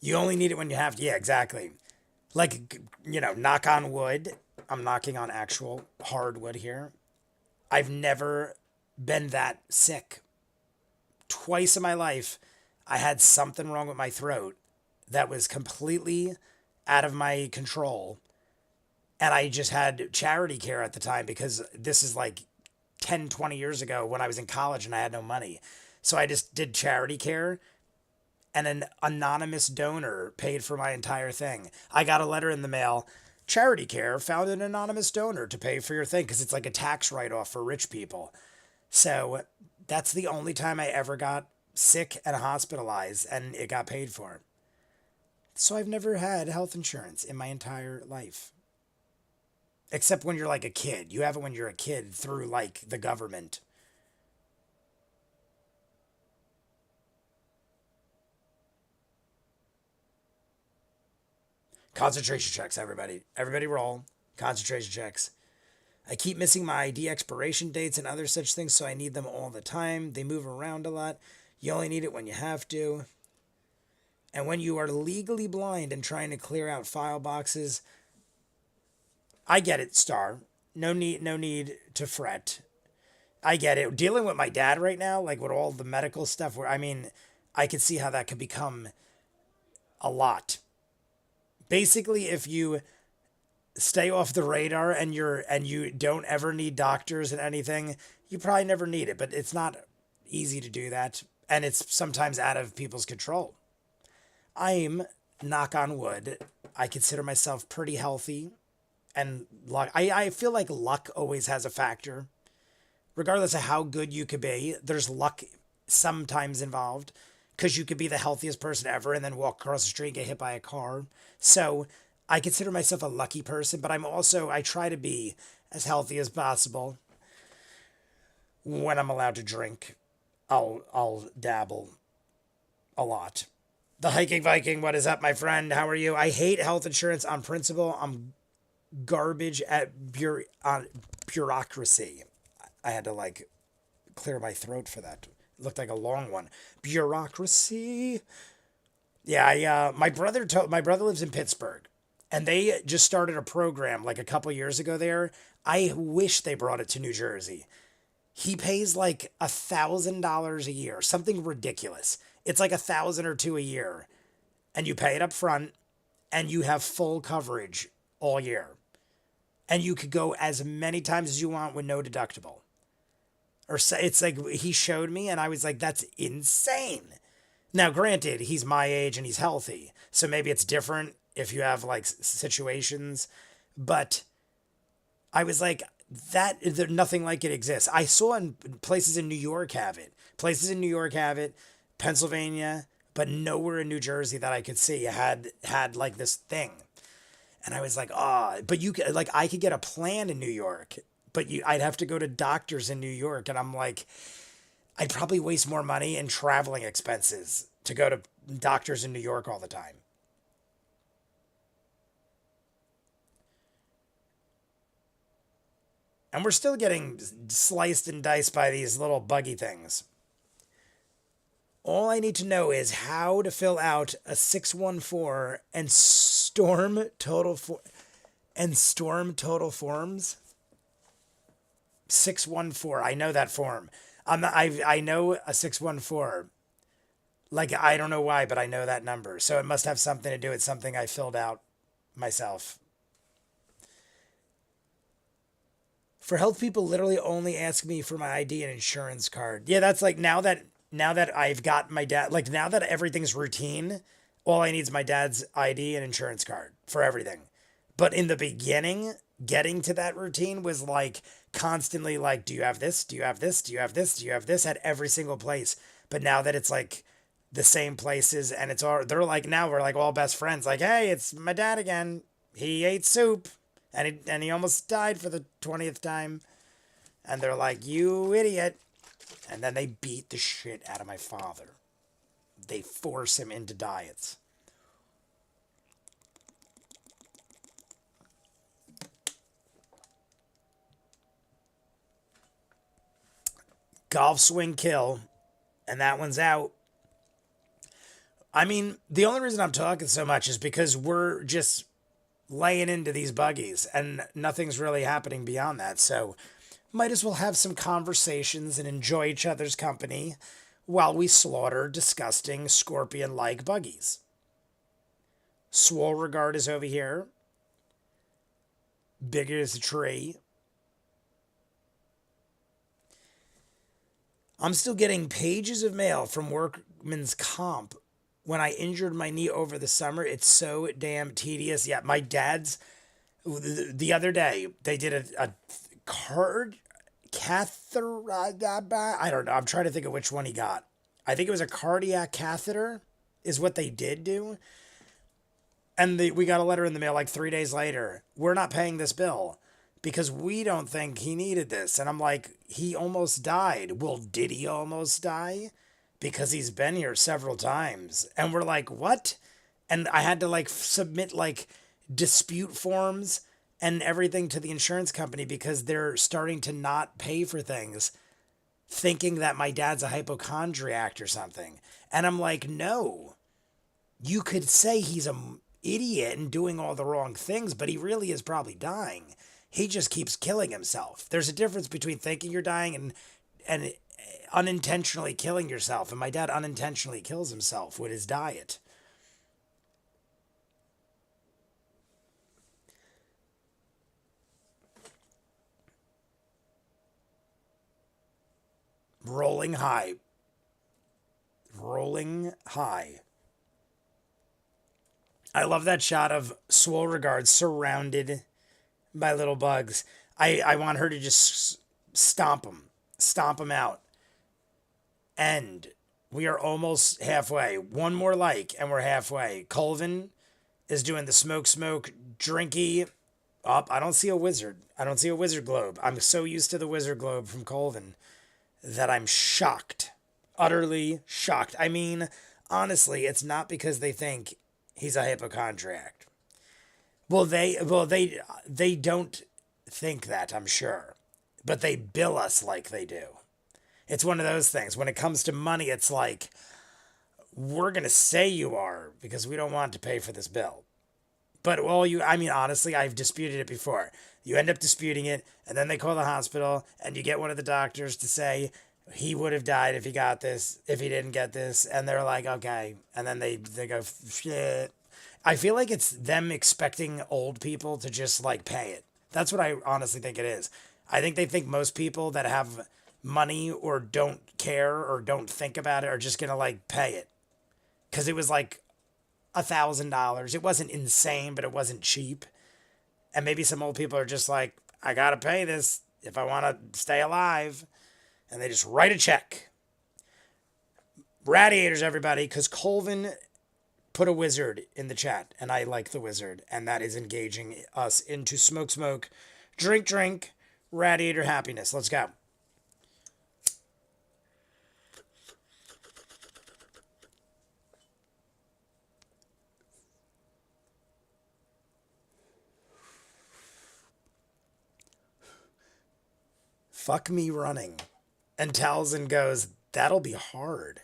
You only need it when you have to. Yeah, exactly. Like, knock on wood. I'm knocking on actual hardwood here. I've never been that sick. Twice in my life, I had something wrong with my throat that was completely out of my control. And I just had charity care at the time because this is like 10, 20 years ago when I was in college and I had no money. So I just did charity care and an anonymous donor paid for my entire thing. I got a letter in the mail. Charity Care found an anonymous donor to pay for your thing because it's like a tax write off for rich people. So that's the only time I ever got sick and hospitalized and it got paid for. So I've never had health insurance in my entire life. Except when you're like a kid. You have it when you're a kid through like the government. Concentration checks, everybody. Everybody roll. Concentration checks. I keep missing my ID expiration dates and other such things, so I need them all the time. They move around a lot. You only need it when you have to. And when you are legally blind and trying to clear out file boxes, I get it, Star. No need to fret. I get it. Dealing with my dad right now, like with all the medical stuff, I could see how that could become a lot. Basically, if you stay off the radar and you don't ever need doctors and anything, you probably never need it, but it's not easy to do that, and it's sometimes out of people's control. I'm, knock on wood, I consider myself pretty healthy, and luck. I feel like luck always has a factor. Regardless of how good you could be, there's luck sometimes involved because you could be the healthiest person ever and then walk across the street and get hit by a car. So I consider myself a lucky person, but I try to be as healthy as possible. When I'm allowed to drink, I'll dabble a lot. The Hiking Viking, what is up, my friend? How are you? I hate health insurance on principle. I'm garbage at bureaucracy. I had to like clear my throat for that. It looked like a long one. Bureaucracy. Yeah, my brother lives in Pittsburgh, and they just started a program like a couple years ago there. I wish they brought it to New Jersey. He pays like $1,000 a year, something ridiculous. It's like 1,000 or two a year, and you pay it up front, and you have full coverage all year, and you could go as many times as you want with no deductible. Or it's like he showed me, and I was like, that's insane. Now, granted, he's my age and he's healthy, so maybe it's different if you have like situations, but I was like, nothing like it exists. I saw in places in New York have it. Places in New York have it, Pennsylvania, but nowhere in New Jersey that I could see had like this thing. And I was like, but you could, like, I could get a plan in New York, but I'd have to go to doctors in New York. And I'm like, I'd probably waste more money in traveling expenses to go to doctors in New York all the time. And we're still getting sliced and diced by these little buggy things. All I need to know is how to fill out a 614 and storm total forms. 614. I know that form. I know a 614. Like, I don't know why, but I know that number. So it must have something to do with something I filled out myself. For health people, literally only ask me for my ID and insurance card. Yeah, that's like now that I've got my dad, like now that everything's routine, all I need is my dad's ID and insurance card for everything. But in the beginning, getting to that routine was like constantly like, do you have this? Do you have this? Do you have this? Do you have this? At every single place. But now that it's like the same places and it's all, they're like, now we're like all best friends. Like, hey, it's my dad again. He ate soup and he almost died for the 20th time. And they're like, you idiot. And then they beat the shit out of my father. They force him into diets. Golf swing kill. And that one's out. I mean, the only reason I'm talking so much is because we're just laying into these buggies and nothing's really happening beyond that. So might as well have some conversations and enjoy each other's company while we slaughter disgusting scorpion-like buggies. Swole Regard is over here. Big as a tree. I'm still getting pages of mail from workman's comp. When I injured my knee over the summer, it's so damn tedious. Yeah, my dad's, the other day, they did a card catheter. I don't know. I'm trying to think of which one he got. I think it was a cardiac catheter is what they did do. And we got a letter in the mail like 3 days later. We're not paying this bill because we don't think he needed this. And I'm like, he almost died. Well, did he almost die? Because he's been here several times. And we're like, what? And I had to like submit like dispute forms and everything to the insurance company because they're starting to not pay for things, thinking that my dad's a hypochondriac or something. And I'm like, no, you could say he's an idiot and doing all the wrong things, but he really is probably dying. He just keeps killing himself. There's a difference between thinking you're dying and unintentionally killing yourself. And my dad unintentionally kills himself with his diet. Rolling high. Rolling high. I love that shot of Swole Regard surrounded by little bugs. I want her to just stomp them out. And we are almost halfway. One more like, and we're halfway. Colvin is doing the smoke, drinky. Up. I don't see a wizard. I don't see a wizard globe. I'm so used to the wizard globe from Colvin that I'm shocked. Utterly shocked. I mean, honestly, it's not because they think he's a hypochondriac. They don't think that, I'm sure. But they bill us like they do. It's one of those things. When it comes to money, it's like, we're going to say you are because we don't want to pay for this bill. But honestly, I've disputed it before. You end up disputing it, and then they call the hospital, and you get one of the doctors to say he would have died if he got this, if he didn't get this, and they're like, okay. And then they go, shit. I feel like it's them expecting old people to just, like, pay it. That's what I honestly think it is. I think they think most people that have money or don't care or don't think about it are just going to, like, pay it. Because it was, like, $1,000. It wasn't insane, but it wasn't cheap. And maybe some old people are just like, I gotta pay this if I want to stay alive. And they just write a check. Radiators, everybody, because Colvin put a wizard in the chat, and I like the wizard, and that is engaging us into smoke, drink, radiator happiness. Let's go. Fuck me running. And Talzin goes, that'll be hard.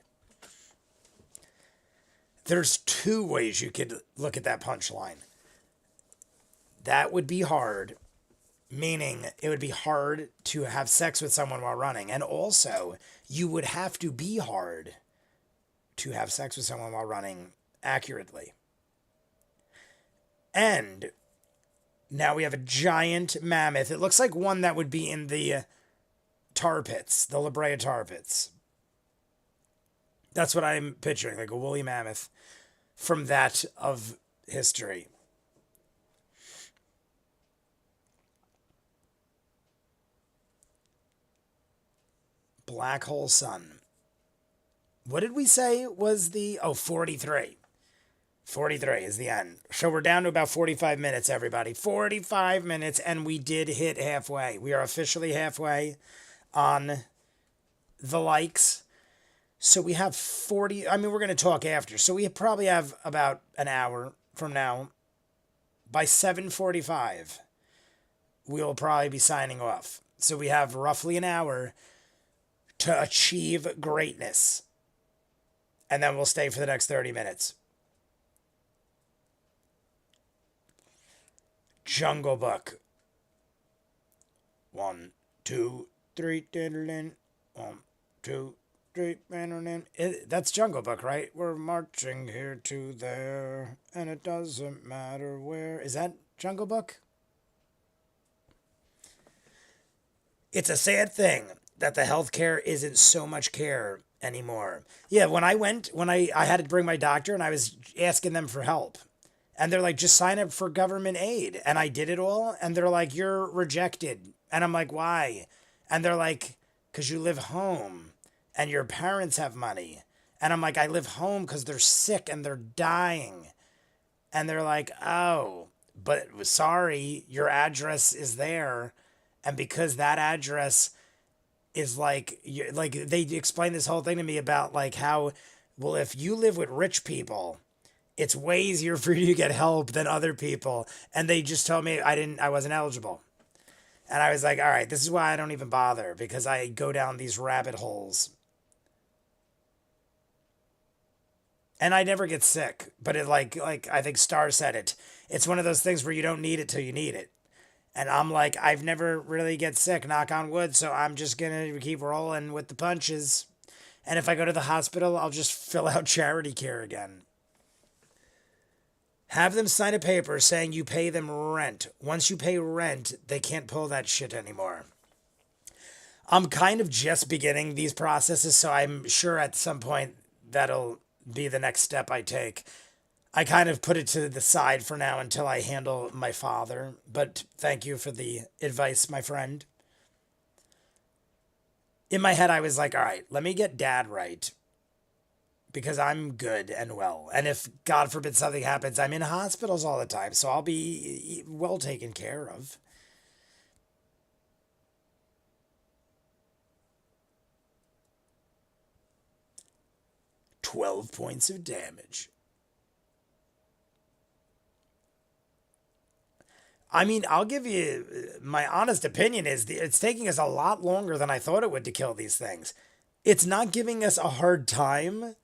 There's two ways you could look at that punchline. That would be hard, meaning it would be hard to have sex with someone while running. And also, you would have to be hard to have sex with someone while running accurately. And now we have a giant mammoth. It looks like one that would be in the tar pits, the La Brea tar pits. That's what I'm picturing, like a woolly mammoth from that of history. Black hole sun. What did we say was the... Oh, 43. 43 is the end. So we're down to about 45 minutes, everybody. 45 minutes, and we did hit halfway. We are officially halfway on the likes. So we have 40... I mean, we're going to talk after. So we probably have about an hour from now. By 7:45, we'll probably be signing off. So we have roughly an hour to achieve greatness. And then we'll stay for the next 30 minutes. Jungle Book. 1, 2, 3. 1, 2, 3. That's Jungle Book, right? We're marching here to there, and it doesn't matter where. Is that Jungle Book? It's a sad thing that the healthcare isn't so much care anymore. Yeah, when I had to bring my doctor and I was asking them for help. And they're like, just sign up for government aid. And I did it all. And they're like, you're rejected. And I'm like, why? And they're like, because you live home and your parents have money. And I'm like, I live home because they're sick and they're dying. And they're like, oh, but sorry, your address is there. And because that address is like they explained this whole thing to me about like how, well, if you live with rich people, it's way easier for you to get help than other people. And they just told me I wasn't eligible. And I was like, all right, this is why I don't even bother, because I go down these rabbit holes. And I never get sick, but it like I think Star said it. It's one of those things where you don't need it till you need it. And I'm like, I've never really get sick, knock on wood, so I'm just going to keep rolling with the punches. And if I go to the hospital, I'll just fill out charity care again. Have them sign a paper saying you pay them rent. Once you pay rent, they can't pull that shit anymore. I'm kind of just beginning these processes, so I'm sure at some point that'll be the next step I take. I kind of put it to the side for now until I handle my father, but thank you for the advice, my friend. In my head, I was like, all right, let me get dad right, because I'm good and well. And if, God forbid, something happens, I'm in hospitals all the time, so I'll be well taken care of. "12 points of damage." I mean, I'll give you my honest opinion is it's taking us a lot longer than I thought it would to kill these things. It's not giving us a hard time,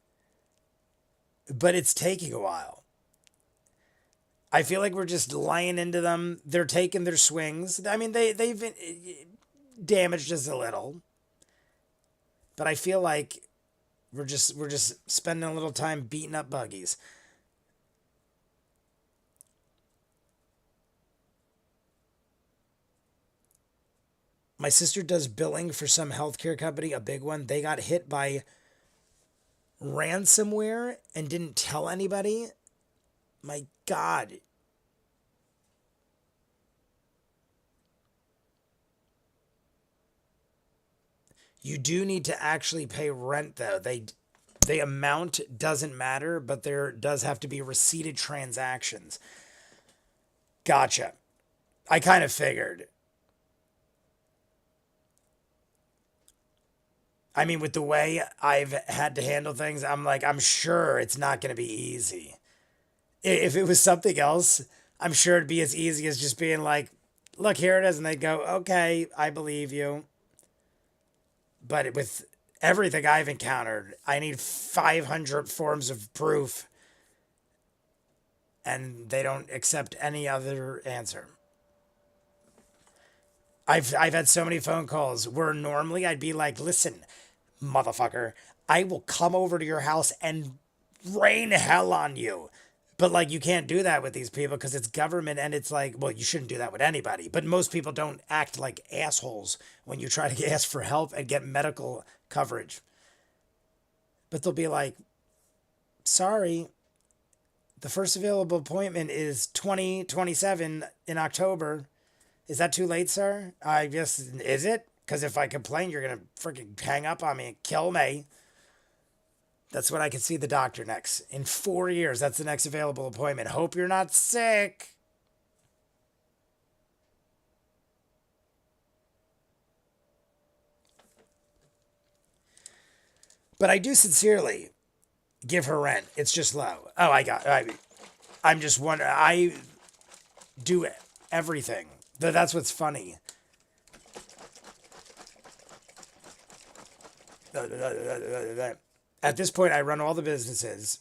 but it's taking a while. I feel like we're just laying into them. They're taking their swings. I mean, they've damaged us a little, but I feel like we're just spending a little time beating up buggies. My sister does billing for some healthcare company, a big one. They got hit by ransomware and didn't tell anybody. My God. You do need to actually pay rent, though. The amount doesn't matter, but there does have to be receipted transactions. Gotcha. I kind of figured. I mean, with the way I've had to handle things, I'm like, I'm sure it's not going to be easy. If it was something else, I'm sure it'd be as easy as just being like, look, here it is. And they'd go, okay, I believe you. But with everything I've encountered, I need 500 forms of proof. And they don't accept any other answer. I've had so many phone calls where normally I'd be like, listen, motherfucker, I will come over to your house and rain hell on you. But like, you can't do that with these people because it's government, and it's like, well, you shouldn't do that with anybody. But most people don't act like assholes when you try to ask for help and get medical coverage. But they'll be like, sorry, the first available appointment is 2027 in October. Is that too late, sir? I guess, is it? Because if I complain, you're going to freaking hang up on me and kill me. That's when I can see the doctor next. In 4 years, that's the next available appointment. Hope you're not sick. But I do sincerely give her rent. It's just low. Oh, I'm just wondering. I do everything. That's what's funny. At this point, I run all the businesses,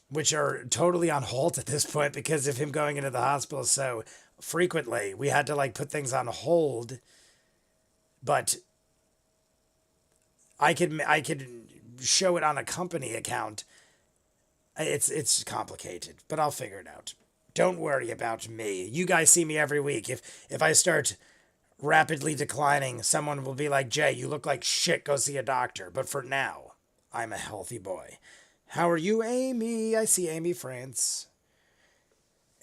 which are totally on hold at this point because of him going into the hospital so frequently. We had to like put things on hold, but I could show it on a company account. It's complicated, but I'll figure it out. Don't worry about me. You guys see me every week. If I start rapidly declining, someone will be like, Jay, you look like shit, go see a doctor. But for now, I'm a healthy boy. How are you, Amy? I see Amy France.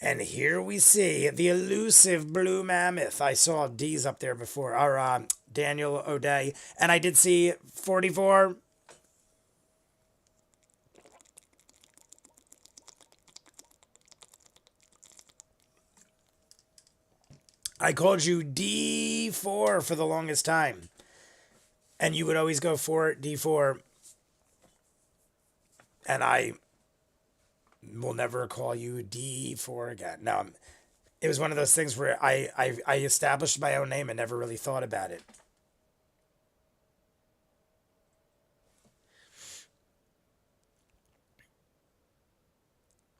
And here we see the elusive blue mammoth. I saw D's up there before, or Daniel O'Day. And I did see 44. I called you D4 for the longest time. And you would always go for it, D4. And I will never call you D4 again. No, it was one of those things where I established my own name and never really thought about it.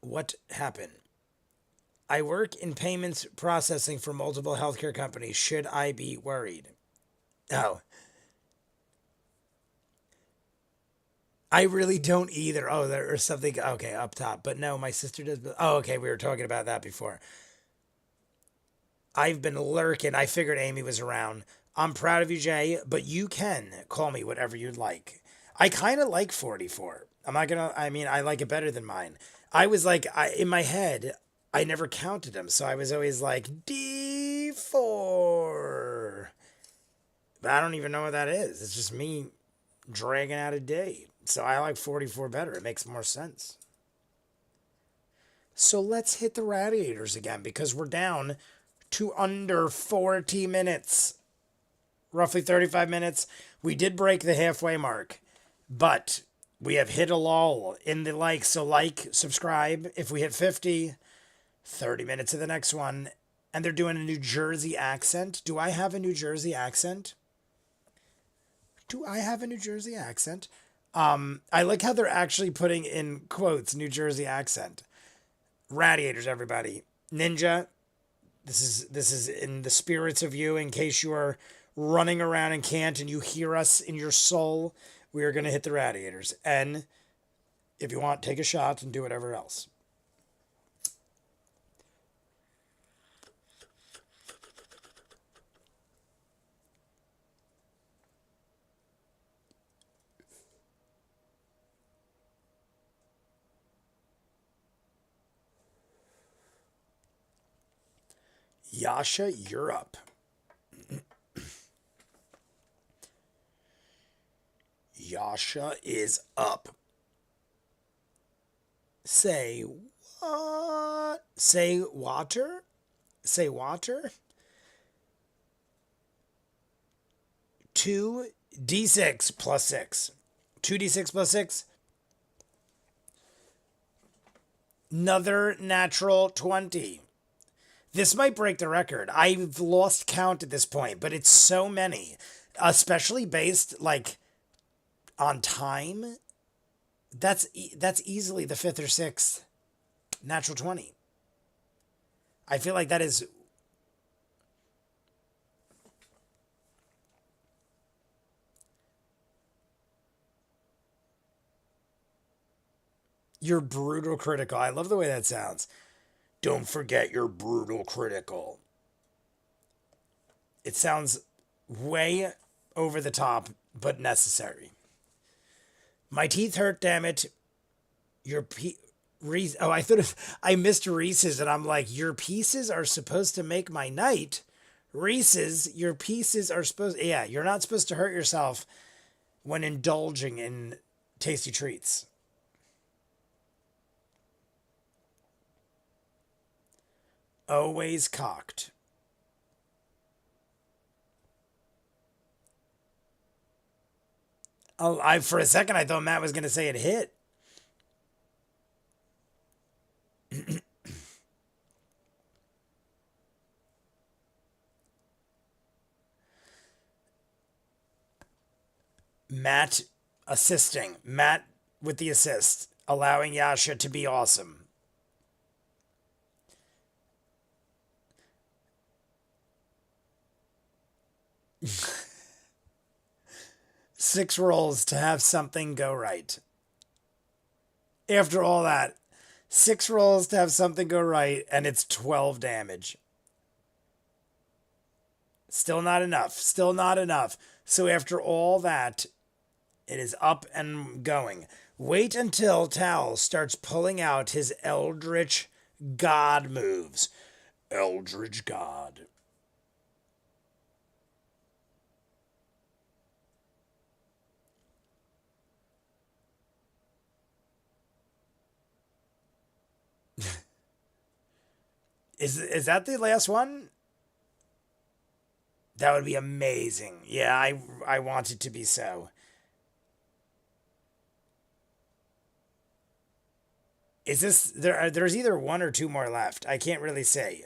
What happened? I work in payments processing for multiple healthcare companies. Should I be worried? Oh. I really don't either. Oh, there's something. Okay, up top. But no, my sister does. Oh, okay. We were talking about that before. I've been lurking. I figured Amy was around. I'm proud of you, Jay, but you can call me whatever you'd like. I kind of like 44. I'm not going to, I mean, I like it better than mine. I was like, in my head, I never counted them. So I was always like, D4. But I don't even know what that is. It's just me dragging out a D. So I like 44 better. It makes more sense. So let's hit the radiators again because we're down to under 40 minutes. Roughly 35 minutes. We did break the halfway mark, but we have hit a lull in the like. So like, subscribe. If we hit 50, 30 minutes of the next one. And they're doing a New Jersey accent. Do I have a New Jersey accent? Do I have a New Jersey accent? I like how they're actually putting in quotes, New Jersey accent. Radiators, everybody. Ninja, this is in the spirits of you in case you are running around and can't and you hear us in your soul. We are going to hit the radiators. And if you want, take a shot and do whatever else. Yasha, you're up. Yasha is up. Say what? Say water? Say water? 2d6 plus 6. 2d6 plus 6. Another natural 20. This might break the record. I've lost count at this point, but it's so many, especially based like on time. That's easily the 5th or 6th natural 20. I feel like that is your brutal critical. I love the way that sounds. Don't forget your brutal critical. It sounds way over the top, but necessary. My teeth hurt, damn it. I thought I missed Reese's, and I'm like, your pieces are supposed to make my night. Reese's, your pieces are supposed. Yeah, you're not supposed to hurt yourself when indulging in tasty treats. Always cocked. Oh, for a second I thought Matt was going to say it hit. Matt assisting. Matt with the assist, allowing Yasha to be awesome. Six rolls to have something go right. After all that, 6 rolls to have something go right, and it's 12 damage. Still not enough. Still not enough. So after all that, it is up and going. Wait until Tal starts pulling out his Eldritch God moves. Eldritch God. Is that the last one? That would be amazing. Yeah, I want it to be so. Is this there's either 1 or 2 more left. I can't really say.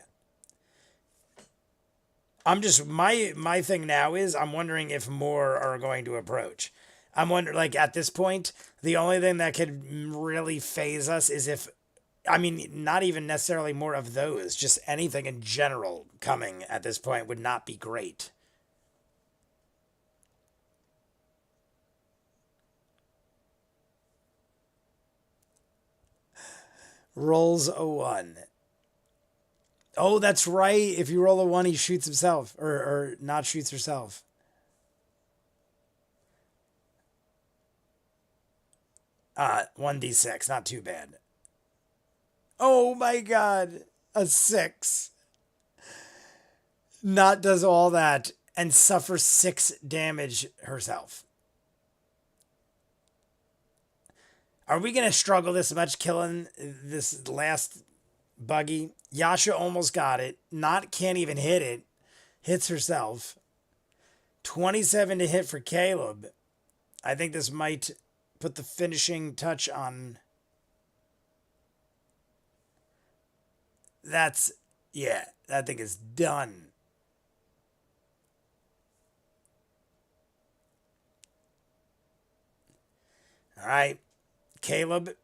I'm just my thing now is I'm wondering if more are going to approach. I'm wondering, like, at this point, the only thing that could really phase us is if, I mean, not even necessarily more of those, just anything in general coming at this point would not be great. Rolls a 1. Oh, that's right. If you roll a 1, he shoots himself, or not shoots herself. Ah, 1d6, not too bad. Oh my god, a 6. Not does all that and suffers 6 damage herself. Are we going to struggle this much killing this last buggy? Yasha almost got it. Not can't even hit it. Hits herself. 27 to hit for Caleb. I think this might put the finishing touch on. That's, yeah, that thing is done. All right, Caleb.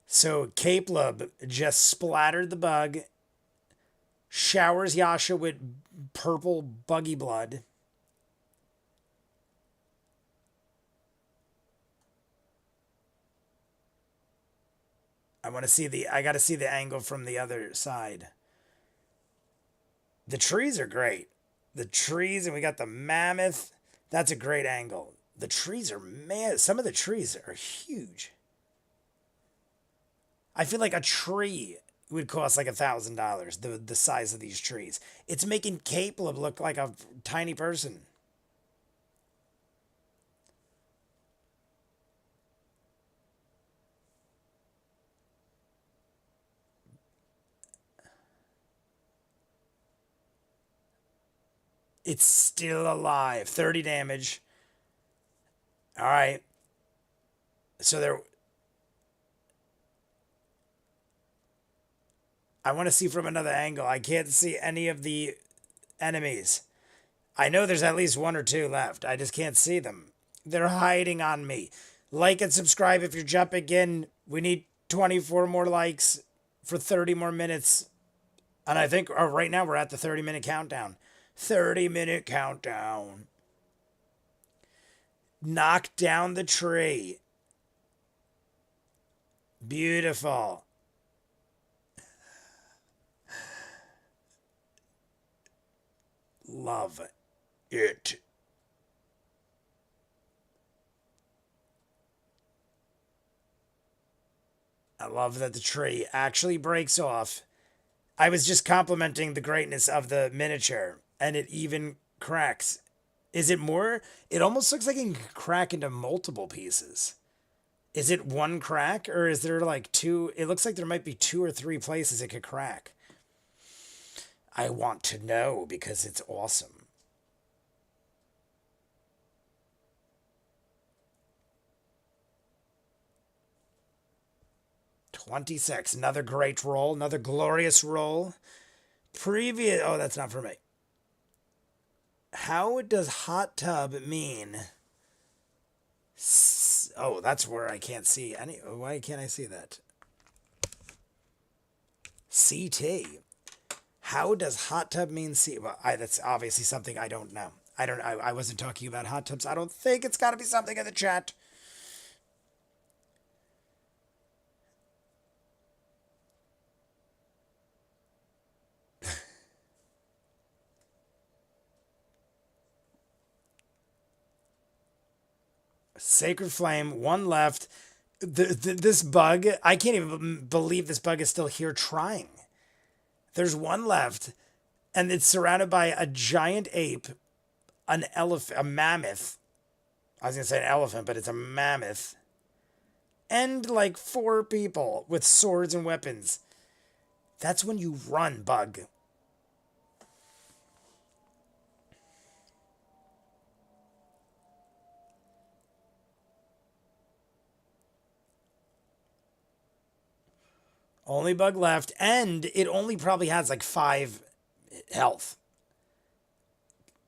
So Caleb just splattered the bug, showers Yasha with purple buggy blood. I want to see I got to see the angle from the other side. The trees are great. The trees, and we got the mammoth. That's a great angle. The trees are, man, some of the trees are huge. I feel like a tree would cost like $1,000, the size of these trees. It's making Caleb look like a tiny person. It's still alive. 30 damage. All right. So there. I want to see from another angle. I can't see any of the enemies. I know there's at least 1 or 2 left. I just can't see them. They're hiding on me. Like and subscribe if you're jumping in. We need 24 more likes for 30 more minutes. And I think right now we're at the 30-minute countdown. 30-minute countdown. Knock down the tree. Beautiful. Love it. I love that the tree actually breaks off. I was just complimenting the greatness of the miniature, and it even cracks Is it more? It almost looks like it can crack into multiple pieces. Is it one crack or is there like two? It looks like there might be 2 or 3 places it could crack. I want to know because it's awesome. $26. Another great roll. Another glorious roll. Previous. Oh, that's not for me. How does hot tub mean? Oh, that's where I can't see any. Why can't I see that? CT. How does hot tub mean C? Well, that's obviously something I don't know. I wasn't talking about hot tubs. I don't think it's got to be something in the chat. Sacred Flame, one left. This bug, I can't even believe this bug is still here trying. There's one left, and it's surrounded by a giant ape, an elephant, a mammoth. I was going to say an elephant, but it's a mammoth. And like 4 people with swords and weapons. That's when you run, bug. Only bug left, and it only probably has like 5 health.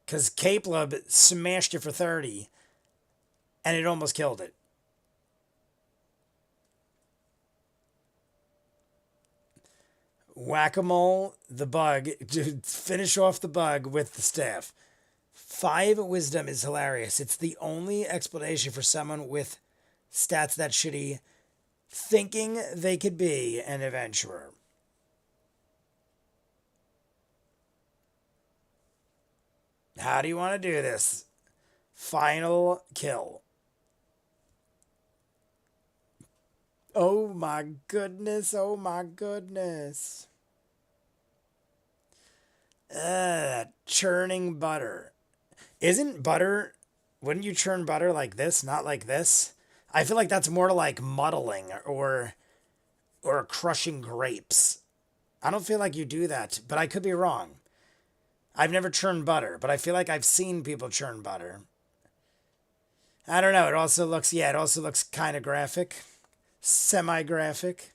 Because Caleb smashed it for 30, and it almost killed it. Whack-a-mole, the bug, to finish off the bug with the staff. 5 wisdom is hilarious. It's the only explanation for someone with stats that shitty thinking they could be an adventurer. How do you want to do this? Final kill. Oh my goodness, oh my goodness. Churning butter. Isn't butter, wouldn't you churn butter like this, not like this? I feel like that's more like muddling or crushing grapes. I don't feel like you do that, but I could be wrong. I've never churned butter, but I feel like I've seen people churn butter. I don't know. It also looks kind of graphic. Semi-graphic.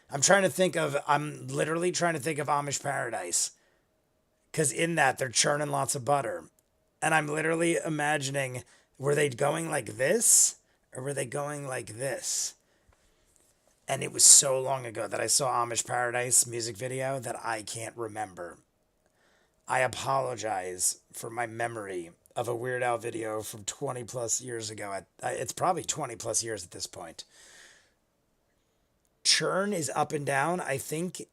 I'm literally trying to think of Amish Paradise. Because in that, they're churning lots of butter. And I'm literally imagining, were they going like this? Or were they going like this? And it was so long ago that I saw Amish Paradise music video that I can't remember. I apologize for my memory of a Weird Al video from 20 plus years ago. It's probably 20 plus years at this point. Churn is up and down. I think...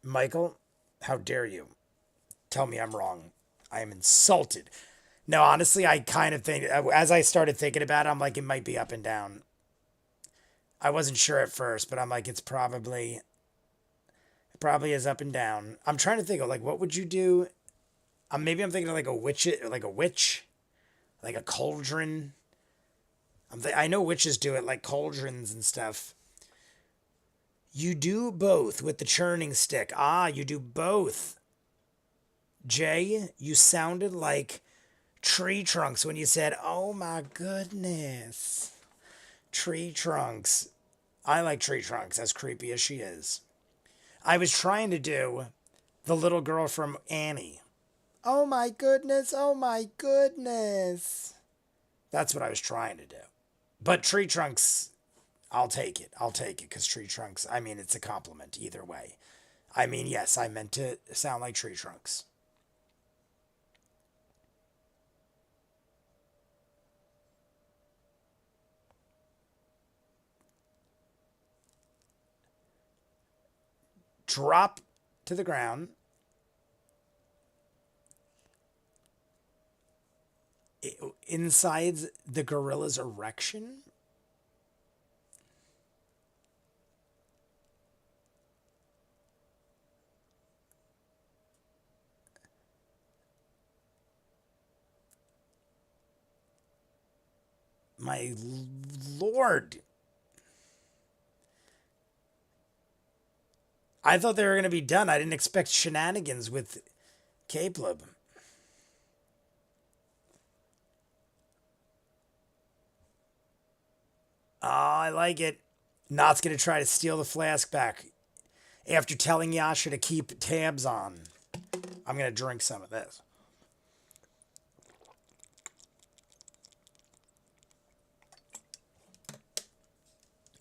Michael, how dare you? Tell me I'm wrong. I am insulted. No, honestly, I kind of think... As I started thinking about it, I'm like, it might be up and down. I wasn't sure at first, but I'm like, it probably is up and down. I'm trying to think of, like, what would you do? Maybe I'm thinking of like a witch, like a cauldron. I know witches do it, like cauldrons and stuff. You do both with the churning stick. Ah, you do both. Jay, you sounded like tree trunks when you said, oh my goodness. Tree trunks. I like tree trunks, as creepy as she is. I was trying to do the little girl from Annie. Oh my goodness, oh my goodness. That's what I was trying to do. But tree trunks, I'll take it. Because tree trunks, I mean, it's a compliment either way. I mean, yes, I meant to sound like tree trunks. Drop to the ground. Inside the gorilla's erection? My lord. I thought they were going to be done. I didn't expect shenanigans with Caleb. Oh, I like it. Not's going to try to steal the flask back after telling Yasha to keep tabs on. I'm going to drink some of this.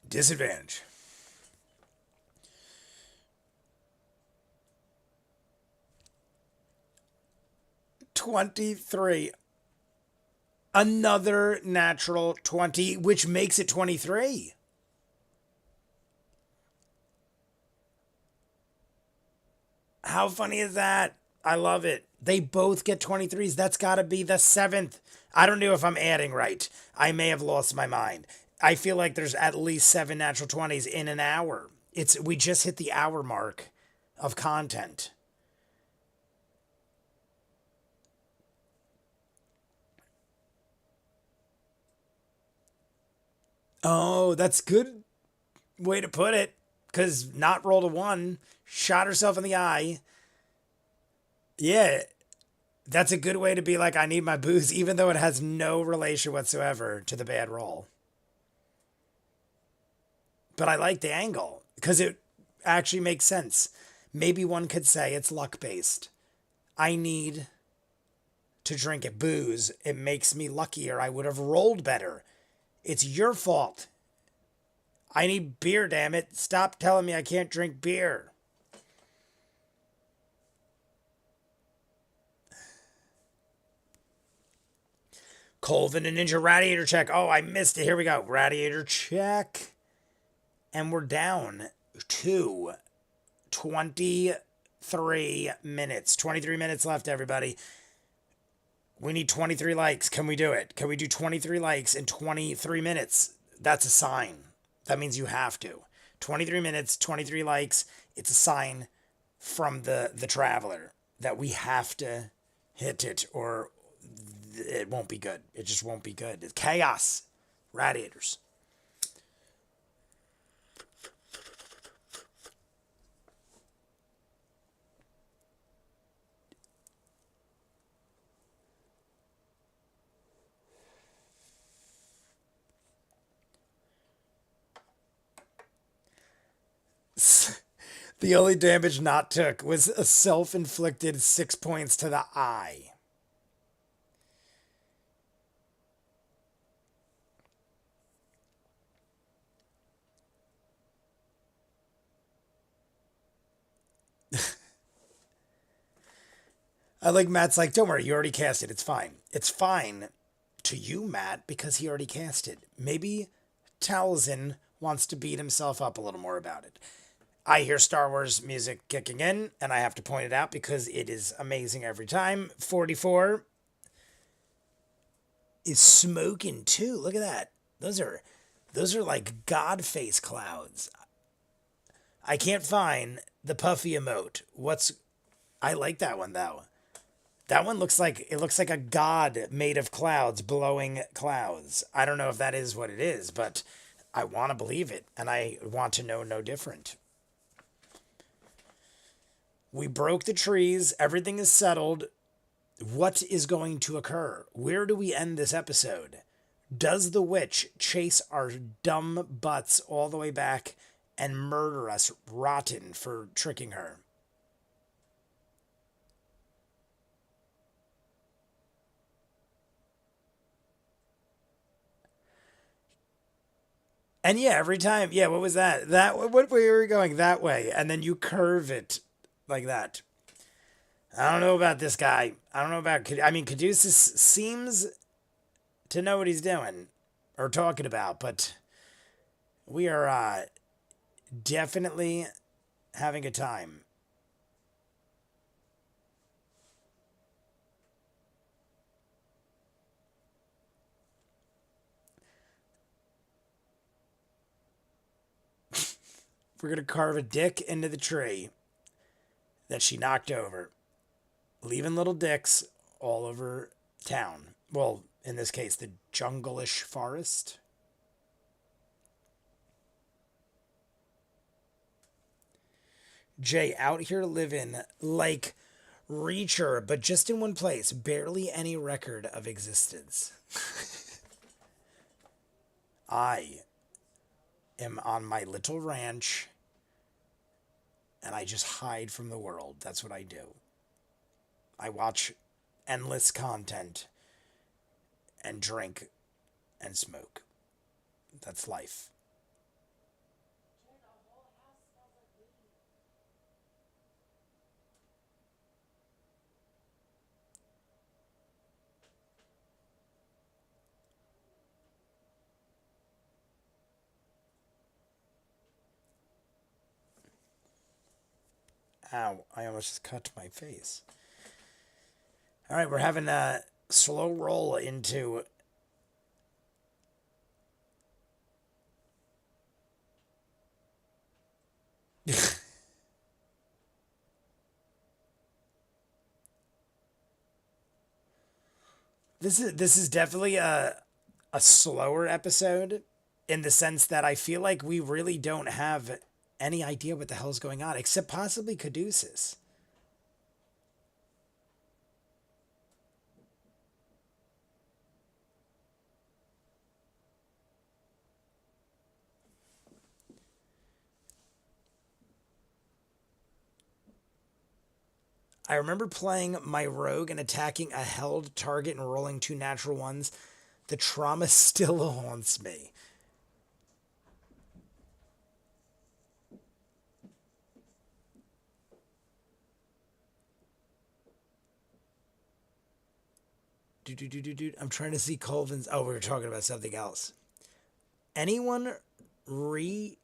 Disadvantage. $23. Another natural 20, which makes it 23. How funny is that? I love it. They both get 23s. That's got to be the 7th. I don't know if I'm adding right. I may have lost my mind. I feel like there's at least 7 natural 20s in an hour. We just hit the hour mark of content. Oh, that's good way to put it. Because not rolled a 1, shot herself in the eye. Yeah, that's a good way to be like, I need my booze, even though it has no relation whatsoever to the bad roll. But I like the angle because it actually makes sense. Maybe one could say it's luck based. I need to drink a booze. It makes me luckier. I would have rolled better. It's your fault. I need beer, damn it. Stop telling me I can't drink beer. Colvin and Ninja Radiator check. Oh, I missed it. Here we go. Radiator check. And we're down to 23 minutes. 23 minutes left, everybody. We need 23 likes. Can we do it? Can we do 23 likes in 23 minutes? That's a sign. That means you have to. 23 minutes, 23 likes. It's a sign from the traveler that we have to hit it or it won't be good. It just won't be good. It's chaos. Radiators. The only damage Not took was a self-inflicted 6 points to the eye. I like Matt's like, don't worry, you already cast it. It's fine. It's fine to you, Matt, because he already cast it. Maybe Talzin wants to beat himself up a little more about it. I hear Star Wars music kicking in, and I have to point it out because it is amazing every time. 44 is smoking too. Look at that. Those are like god face clouds. I can't find the puffy emote. I like that one though. That one looks like a god made of clouds blowing clouds. I don't know if that is what it is, but I want to believe it, and I want to know no different. We broke the trees. Everything is settled. What is going to occur? Where do we end this episode? Does the witch chase our dumb butts all the way back and murder us rotten for tricking her? And yeah, every time, yeah, what was that? What way were we going? That way. And then you curve it like that. I don't know about this guy. I don't know about, I mean, Caduceus seems to know what he's doing or talking about, but we are definitely having a time. We're going to carve a dick into the tree that she knocked over, leaving little dicks all over town. Well, In this case, the jungle-ish forest. Jay, out here living like Reacher, but just in one place. Barely any record of existence. I am on my little ranch, and I just hide from the world. That's what I do. I watch endless content and drink and smoke. That's life. Ow, I almost just cut my face. All right, we're having a slow roll into... This is definitely a slower episode in the sense that I feel like we really don't have any idea what the hell's going on, except possibly Caduceus. I remember playing my rogue and attacking a held target and rolling 2 natural ones. The trauma still haunts me. I'm trying to see Colvin's... Oh, we were talking about something else. Anyone reach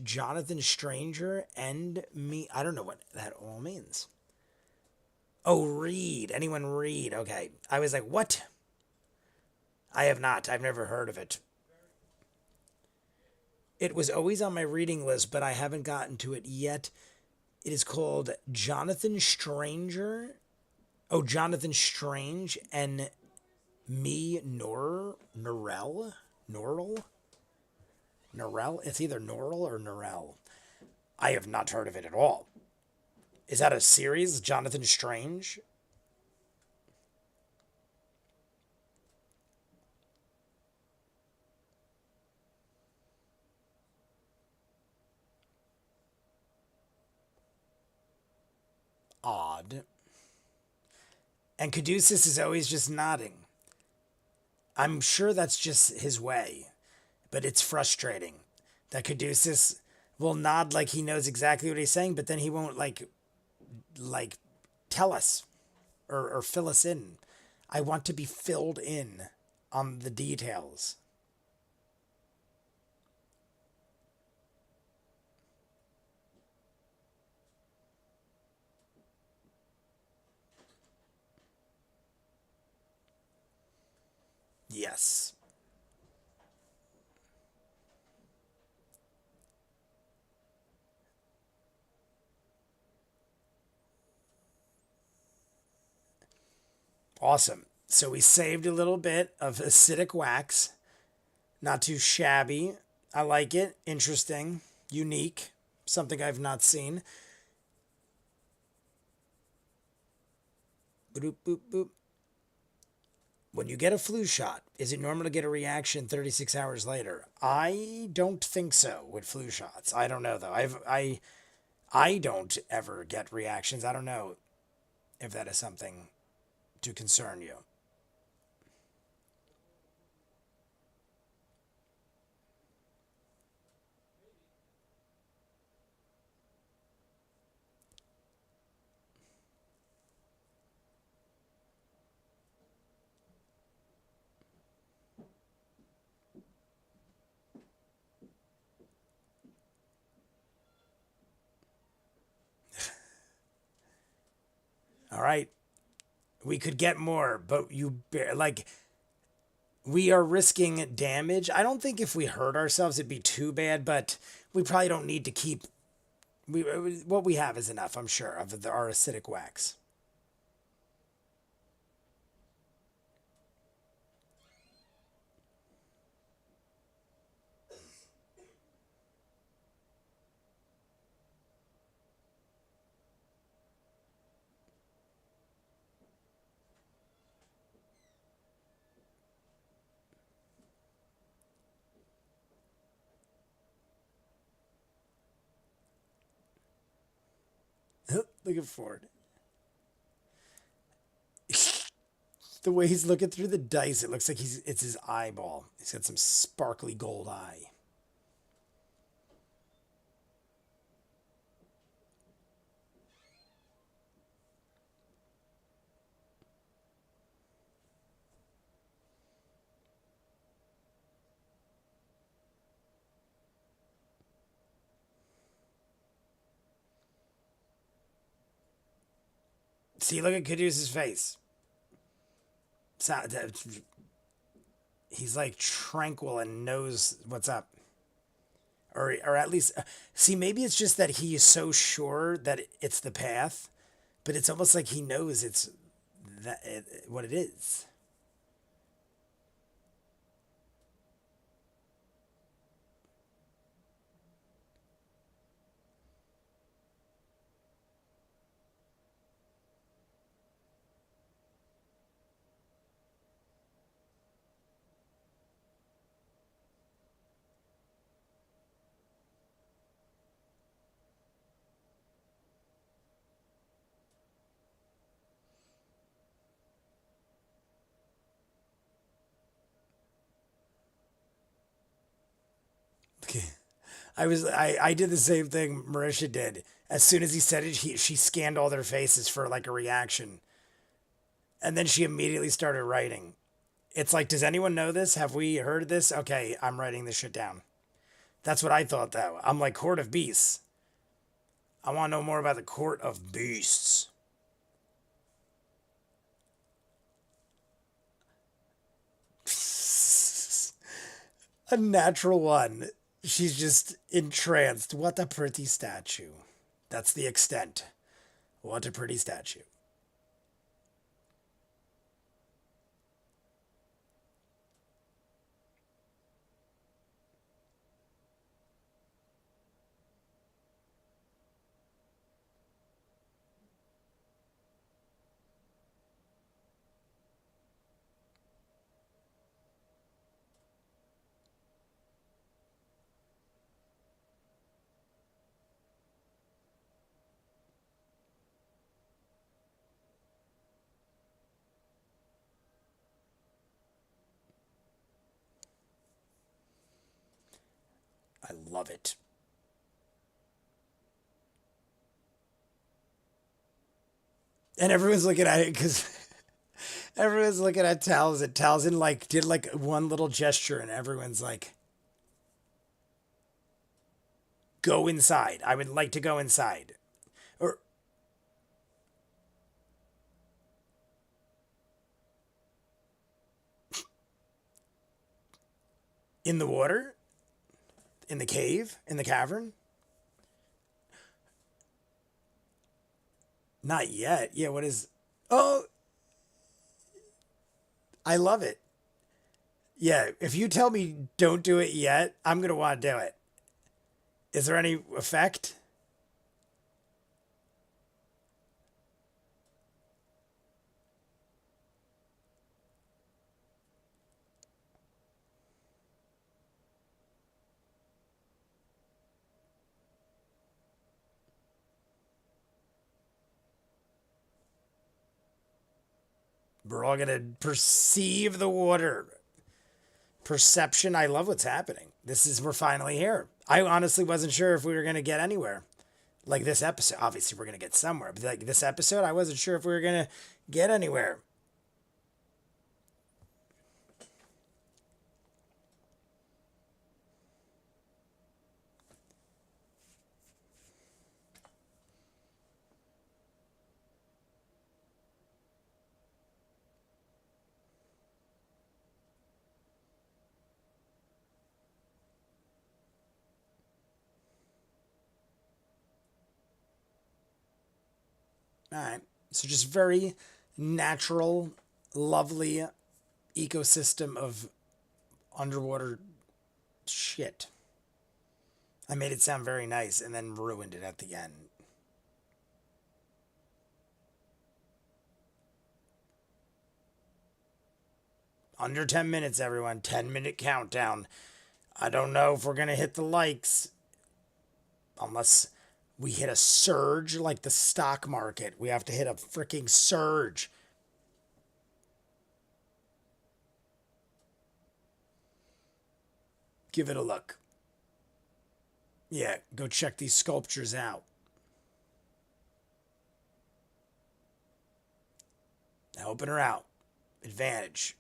Jonathan Stranger and me? I don't know what that all means. Oh, read. Anyone read? Okay. I was like, what? I have not. I've never heard of it. It was always on my reading list, but I haven't gotten to it yet. It is called Jonathan Stranger. Oh, Jonathan Strange and me, Norrell? Norrell? It's either Norrell or Norrell. I have not heard of it at all. Is that a series, Jonathan Strange? Odd. And Caduceus is always just nodding. I'm sure that's just his way, but it's frustrating that Caduceus will nod like he knows exactly what he's saying, but then he won't like tell us or fill us in. I want to be filled in on the details. Yes. Awesome. So we saved a little bit of acidic wax. Not too shabby. I like it. Interesting. Unique. Something I've not seen. Boop, boop, boop. When you get a flu shot, is it normal to get a reaction 36 hours later? I don't think so with flu shots. I don't know though. I don't ever get reactions. I don't know if that is something to concern you. All right. We could get more, but we are risking damage. I don't think if we hurt ourselves it'd be too bad, but we probably don't need to keep what we have is enough, I'm sure, of our acidic wax. Looking forward. The way he's looking through the dice, it looks like it's his eyeball. He's got some sparkly gold eye. See, look at Caduceus' face. He's like tranquil and knows what's up. Or at least, see, maybe it's just that he is so sure that it's the path, but it's almost like he knows it's what it is. Okay. I did the same thing Marisha did. As soon as he said it, she scanned all their faces for like a reaction. And then she immediately started writing. It's like, does anyone know this? Have we heard this? Okay, I'm writing this shit down. That's what I thought though. I'm like, Court of Beasts. I want to know more about the Court of Beasts. A natural one. She's just entranced. What a pretty statue. That's the extent. What a pretty statue. I love it. And everyone's looking at it because everyone's looking at Talzin. Talzin like did like one little gesture, and everyone's like, "Go inside. I would like to go inside." Or in the water, in the cave, in the cavern. Not yet. Yeah. What is? Oh, I love it. Yeah. If you tell me don't do it yet, I'm gonna want to do it. Is there any effect? We're all gonna perceive the water. Perception. I love what's happening. We're finally here. I honestly wasn't sure if we were gonna get anywhere. Like this episode, obviously we're gonna get somewhere, but like this episode, I wasn't sure if we were gonna get anywhere. All right. So just very natural, lovely ecosystem of underwater shit. I made it sound very nice and then ruined it at the end. Under 10 minutes, everyone. 10-minute countdown. I don't know if we're going to hit the likes. Unless We hit a surge like the stock market. We have to hit a freaking surge. Give it a look. Yeah, go check these sculptures out. Helping her out. Advantage.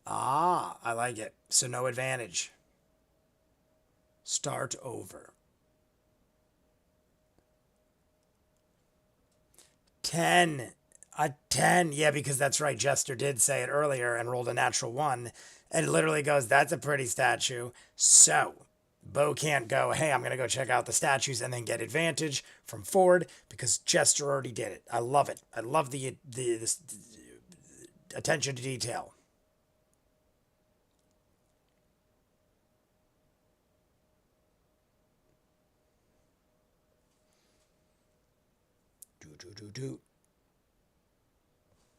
Ah, I like it. So no advantage. Start over. 10. A 10. Yeah, because that's right. Jester did say it earlier and rolled a natural 1. And literally goes, that's a pretty statue. So, Bo can't go, hey, I'm going to go check out the statues and then get advantage from Ford because Jester already did it. I love it. I love the attention to detail.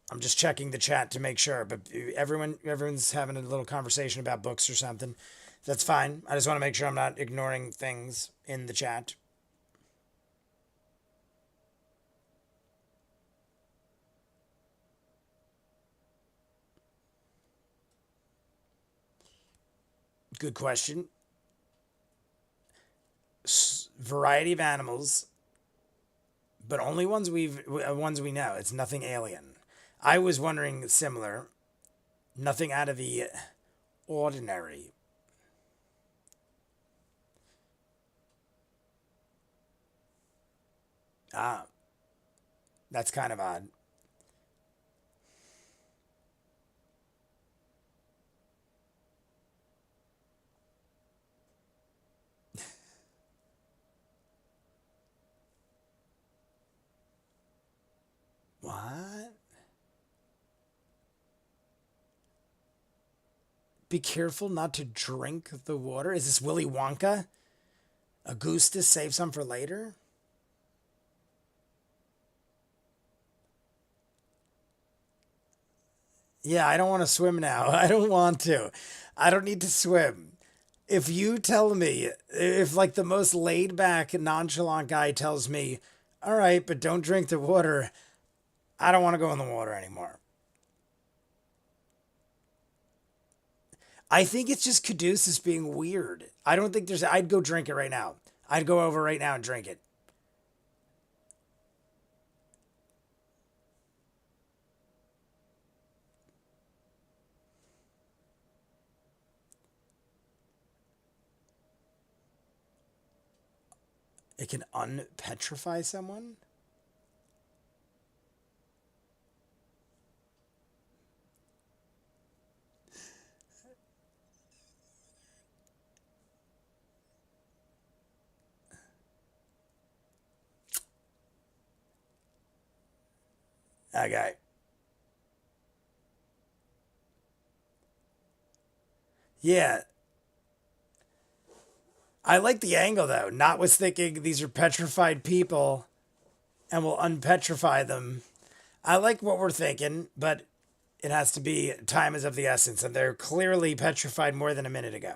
I'm just checking the chat to make sure, but everyone's having a little conversation about books or something. That's fine. I just want to make sure I'm not ignoring things in the chat. Good question. Variety of animals, but only ones we know. It's nothing alien. I was wondering similar. Nothing out of the ordinary. Ah, that's kind of odd. What? Be careful not to drink the water. Is this Willy Wonka? Augustus, save some for later? Yeah, I don't want to swim now. I don't want to. I don't need to swim. If you tell me, if like the most laid back, nonchalant guy tells me, all right, but don't drink the water, I don't want to go in the water anymore. I think it's just Caduceus being weird. I don't think there's, I'd go drink it right now. I'd go over right now and drink it. It can unpetrify someone? Okay. Yeah. I like the angle though. Not was thinking these are petrified people and we'll unpetrify them. I like what we're thinking, but it has to be time is of the essence, and they're clearly petrified more than a minute ago.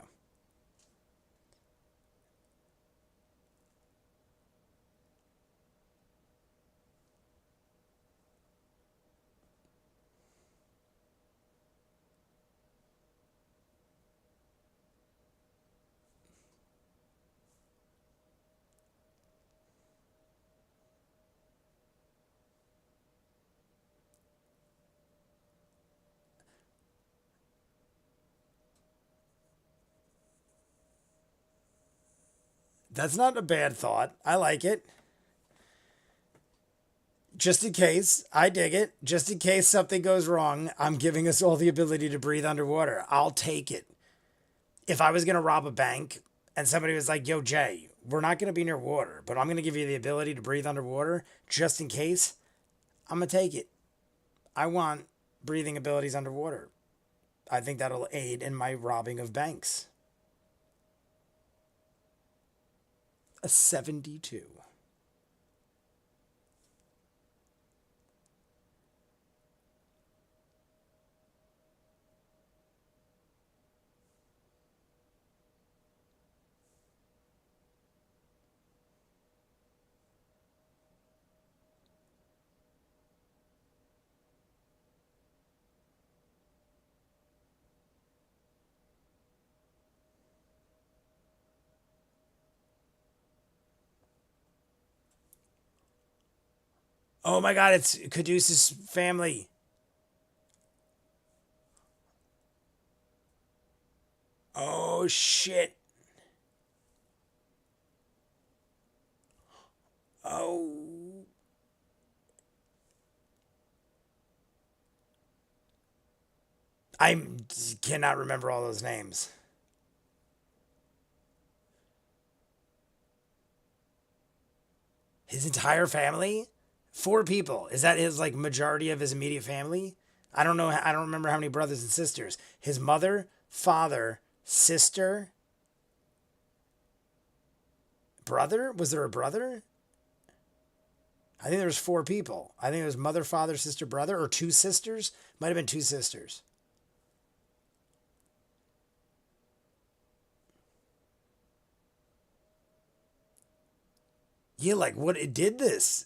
That's not a bad thought. I like it. Just in case, I dig it. Just in case something goes wrong, I'm giving us all the ability to breathe underwater. I'll take it. If I was going to rob a bank and somebody was like, yo, Jay, we're not going to be near water, but I'm going to give you the ability to breathe underwater just in case, I'm going to take it. I want breathing abilities underwater. I think that'll aid in my robbing of banks. A 72. Oh my god, it's Caduceus' family. Oh shit. Oh. I cannot remember all those names. His entire family? 4 people. Is that his like majority of his immediate family? I don't know. I don't remember how many brothers and sisters. His mother, father, sister, brother? Was there a brother? I think there was 4 people. I think it was mother, father, sister, brother, or 2 sisters. Might have been 2 sisters. Yeah, like what it did this?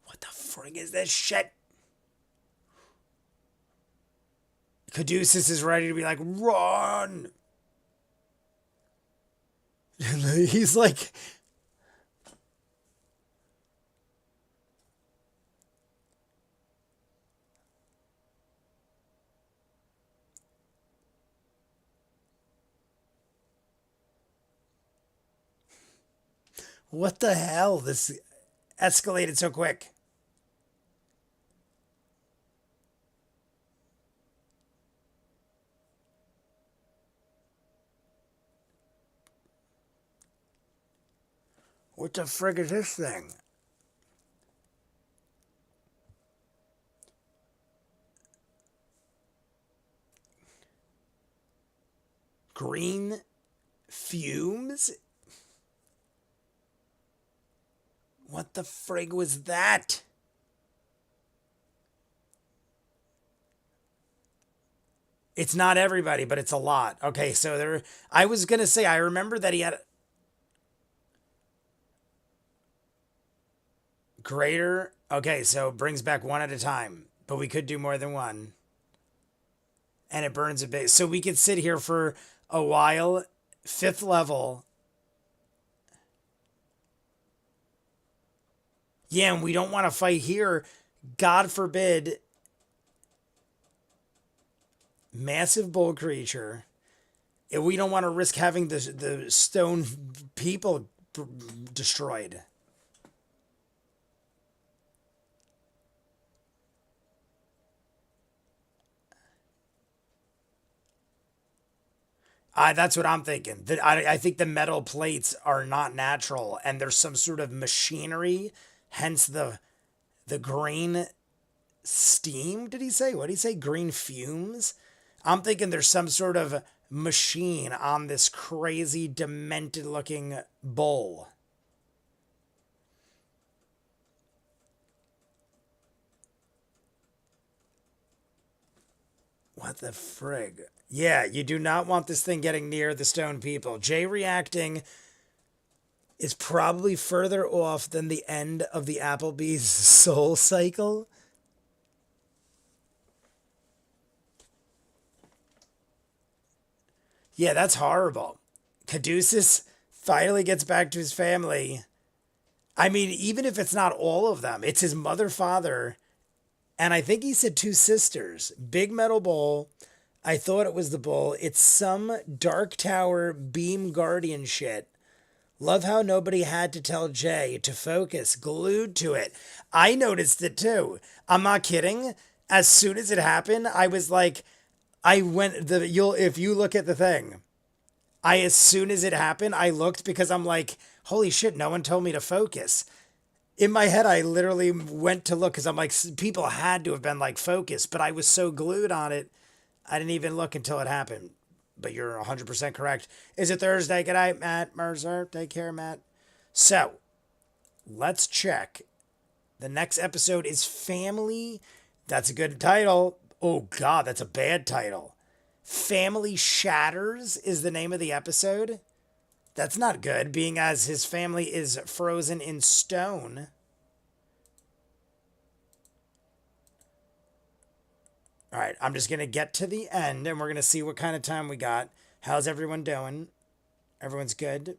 What the frig is this shit? Caduceus is ready to be like, run. He's like, what the hell? This escalated so quick. What the frig is this thing? Green fumes? What the frig was that? It's not everybody, but it's a lot. Okay, so there. I was gonna say I remember that he had greater. Okay, so brings back one at a time, but we could do more than one, and it burns a bit. So we could sit here for a while. 5th level. Yeah, and we don't want to fight here. God forbid. Massive bull creature. If we don't want to risk having the stone people destroyed. That's what I'm thinking. I think the metal plates are not natural, and there's some sort of machinery. Hence the green steam. Did he say? What did he say? Green fumes. I'm thinking there's some sort of machine on this crazy demented looking bowl. What the frig? Yeah, you do not want this thing getting near the stone people. Jay reacting is probably further off than the end of the Applebee's soul cycle. Yeah, that's horrible. Caduceus finally gets back to his family. I mean, even if it's not all of them, it's his mother, father, and I think he said 2 sisters. Big metal bowl. I thought it was the bull. It's some Dark Tower beam guardian shit. Love how nobody had to tell Jay to focus, glued to it. I noticed it too. I'm not kidding. As soon as it happened, I was like, I went the you'll if you look at the thing, I as soon as it happened, I looked because I'm like, holy shit, no one told me to focus. In my head, I literally went to look because I'm like, people had to have been like focused, but I was so glued on it, I didn't even look until it happened. But you're 100% correct. Is it Thursday? Good night, Matt Mercer. Take care, Matt. So let's check. The next episode is Family. That's a good title. Oh, God, that's a bad title. Family Shatters is the name of the episode. That's not good, being as his family is frozen in stone. All right, I'm just going to get to the end and we're going to see what kind of time we got. How's everyone doing? Everyone's good?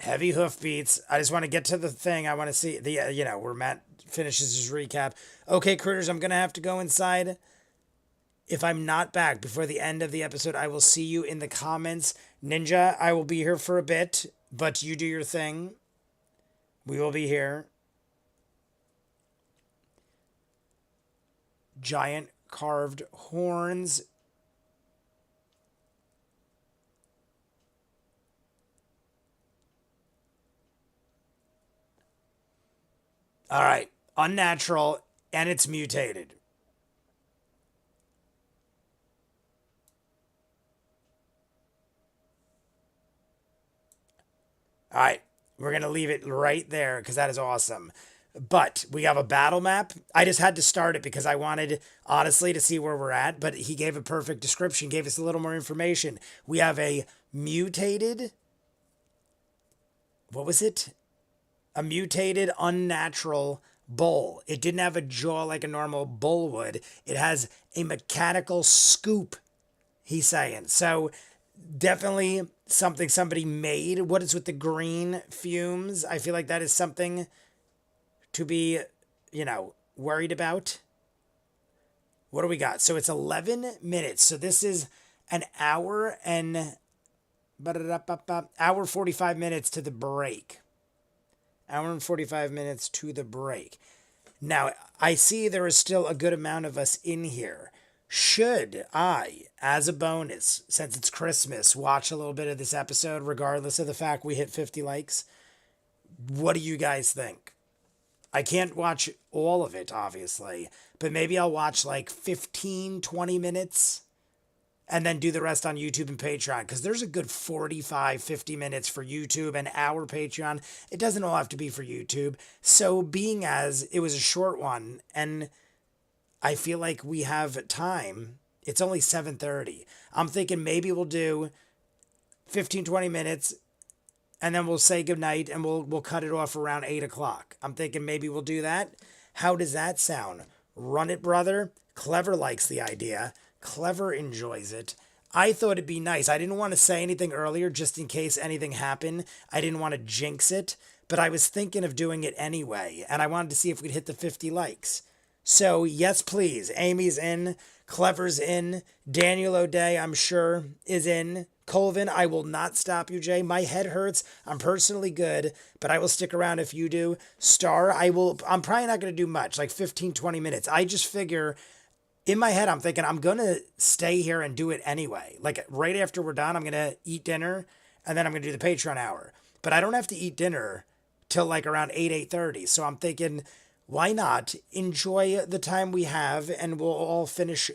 Heavy hoofbeats. I just want to get to the thing. I want to see the, where Matt finishes his recap. Okay, critters, I'm going to have to go inside. If I'm not back before the end of the episode, I will see you in the comments. Ninja, I will be here for a bit, but you do your thing. We will be here. Giant carved horns. All right. Unnatural, and it's mutated. All right. We're going to leave it right there because that is awesome. But we have a battle map. I just had to start it because I wanted, honestly, to see where we're at. But he gave a perfect description, gave us a little more information. We have a mutated. What was it? A mutated, unnatural bull. It didn't have a jaw like a normal bull would. It has a mechanical scoop, he's saying. So definitely something somebody made. What is with the green fumes? I feel like that is something to be, worried about. What do we got? So it's 11 minutes. So this is an hour and hour 45 minutes to the break. Hour and 45 minutes to the break. Now, I see there is still a good amount of us in here. Should I, as a bonus, since it's Christmas, watch a little bit of this episode, regardless of the fact we hit 50 likes? What do you guys think? I can't watch all of it, obviously, but maybe I'll watch like 15, 20 minutes and then do the rest on YouTube and Patreon, because there's a good 45, 50 minutes for YouTube and our Patreon. It doesn't all have to be for YouTube. So being as it was a short one and I feel like we have time, it's only 7:30. I'm thinking maybe we'll do 15, 20 minutes and then we'll say goodnight and we'll cut it off around 8 o'clock. I'm thinking maybe we'll do that. How does that sound? Run it, brother. Clever likes the idea. Clever enjoys it. I thought it'd be nice. I didn't want to say anything earlier just in case anything happened. I didn't want to jinx it, but I was thinking of doing it anyway, and I wanted to see if we'd hit the 50 likes. So, yes, please. Amy's in. Clever's in. Daniel O'Day, I'm sure, is in. Colvin, I will not stop you, Jay. My head hurts. I'm personally good, but I will stick around if you do. Star, I'm probably not going to do much, like 15, 20 minutes. I just figure, in my head, I'm thinking I'm going to stay here and do it anyway. Like right after we're done, I'm going to eat dinner and then I'm going to do the Patreon hour. But I don't have to eat dinner till like around 8:30. So I'm thinking, why not enjoy the time we have and we'll all finish,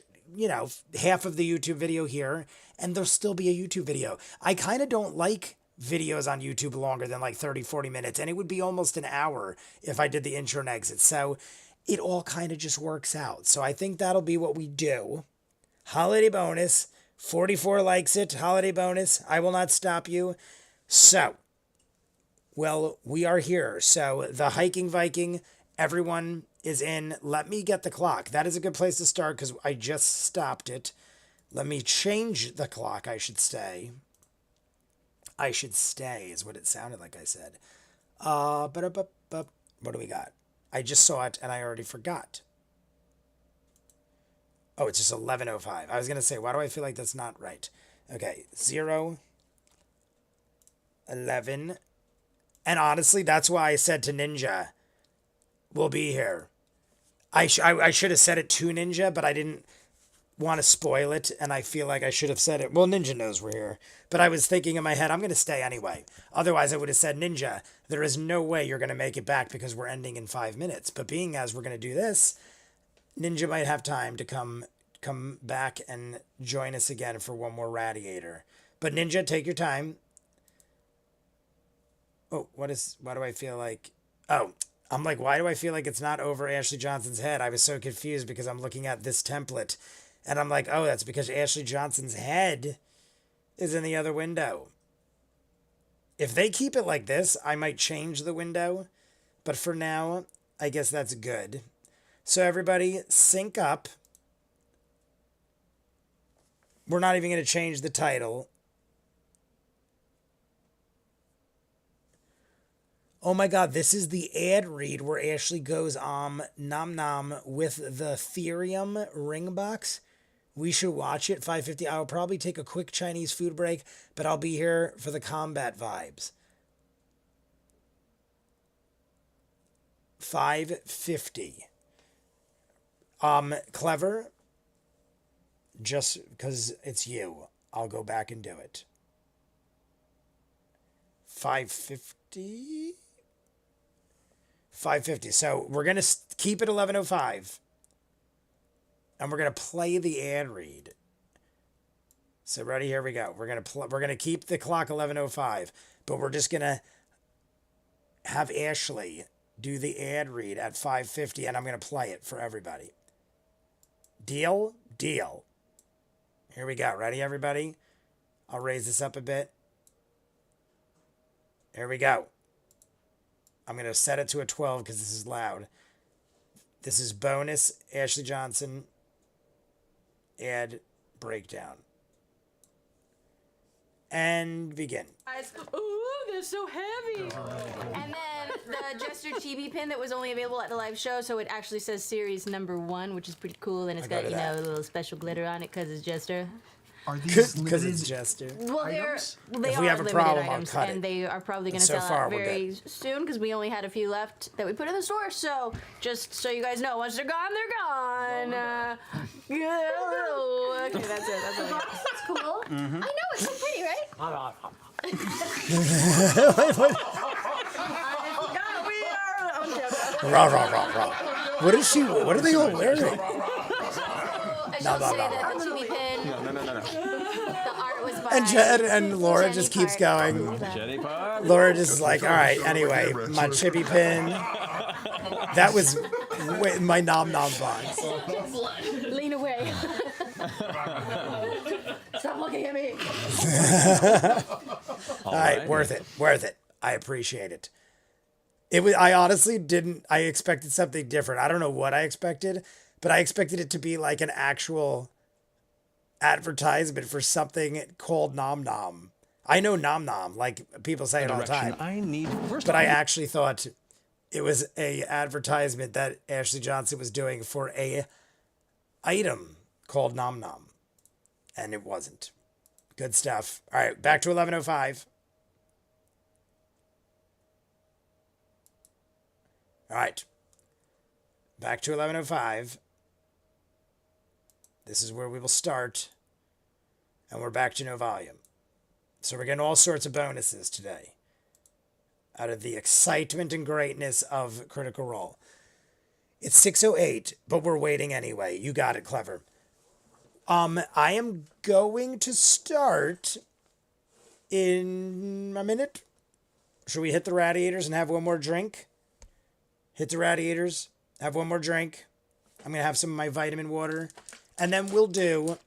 half of the YouTube video here and there'll still be a YouTube video. I kind of don't like videos on YouTube longer than like 30, 40 minutes. And it would be almost an hour if I did the intro and exit. So it all kind of just works out. So I think that'll be what we do. Holiday bonus. 44 likes it. Holiday bonus. I will not stop you. So, well, we are here. So the Hiking Viking, everyone is in. Let me get the clock. That is a good place to start because I just stopped it. Let me change the clock, I should say. I should stay is what it sounded like I said. What do we got? I just saw it and I already forgot. Oh, it's just 11:05. I was going to say, why do I feel like that's not right? Okay, 0, 11. And honestly, that's why I said to Ninja, we'll be here. I should have said it to Ninja, but I didn't want to spoil it, and I feel like I should have said it. Well, Ninja knows we're here, but I was thinking in my head, I'm going to stay anyway. Otherwise, I would have said, Ninja, there is no way you're going to make it back because we're ending in 5 minutes. But being as we're going to do this, Ninja might have time to come back and join us again for one more radiator. But Ninja, take your time. Oh, why do I feel like... Oh, I'm like, why do I feel like it's not over Ashley Johnson's head? I was so confused because I'm looking at this template. And I'm like, oh, that's because Ashley Johnson's head is in the other window. If they keep it like this, I might change the window. But for now, I guess that's good. So everybody sync up. We're not even going to change the title. Oh my God, this is the ad read where Ashley goes nom nom with the Therium ring box. We should watch it. 5:50. I'll probably take a quick Chinese food break, but I'll be here for the combat vibes. 5:50. Clever. Just because it's you, I'll go back and do it. 5:50. 5:50. So we're gonna keep it 11:05. And we're going to play the ad read. So ready, here we go. We're going to keep the clock 11:05, but we're just going to have Ashley do the ad read at 5:50 and I'm going to play it for everybody. Deal? Deal. Here we go. Ready, everybody? I'll raise this up a bit. Here we go. I'm going to set it to a 12 because this is loud. This is bonus Ashley Johnson ad breakdown. And begin. Ooh, they're so heavy. And then the Jester chibi pin that was only available at the live show, so it actually says series number 1, which is pretty cool, and it's got, a little special glitter on it because it's Jester. Are these because it's Jester? Well, they if we are have a limited problem, items, I'll cut and it. they are probably going to So sell far, out we're very soon because we only had a few left that we put in the store. So just so you guys know, once they're gone, they're gone. Okay, that's it. That's all I got. That's cool. I know, it's so pretty, right? Rah, rah, rah, rah. What is she? What are they all wearing? I shall say that the chibi pin, the art was by... And Laura just keeps going. Laura just is like, all right, anyway, my chibi pin. That was my nom nom box. Lean away. Stop looking at me. All right, worth it, worth it. I appreciate it. It was. I honestly didn't. I expected something different. I don't know what I expected, but I expected it to be like an actual advertisement for something called Nom Nom. I know Nom Nom, like people say it all the time. But I actually thought it was a advertisement that Ashley Johnson was doing for a item called Nom Nom, and it wasn't. Good stuff. All right, back to 11:05. All right, back to 11:05. This is where we will start, and we're back to no volume. So we're getting all sorts of bonuses today out of the excitement and greatness of Critical Role. It's 6:08, but we're waiting anyway. You got it, Clever. I am going to start in a minute. Should we hit the radiators and have one more drink? Hit the radiators, have one more drink. I'm going to have some of my vitamin water. And then we'll do,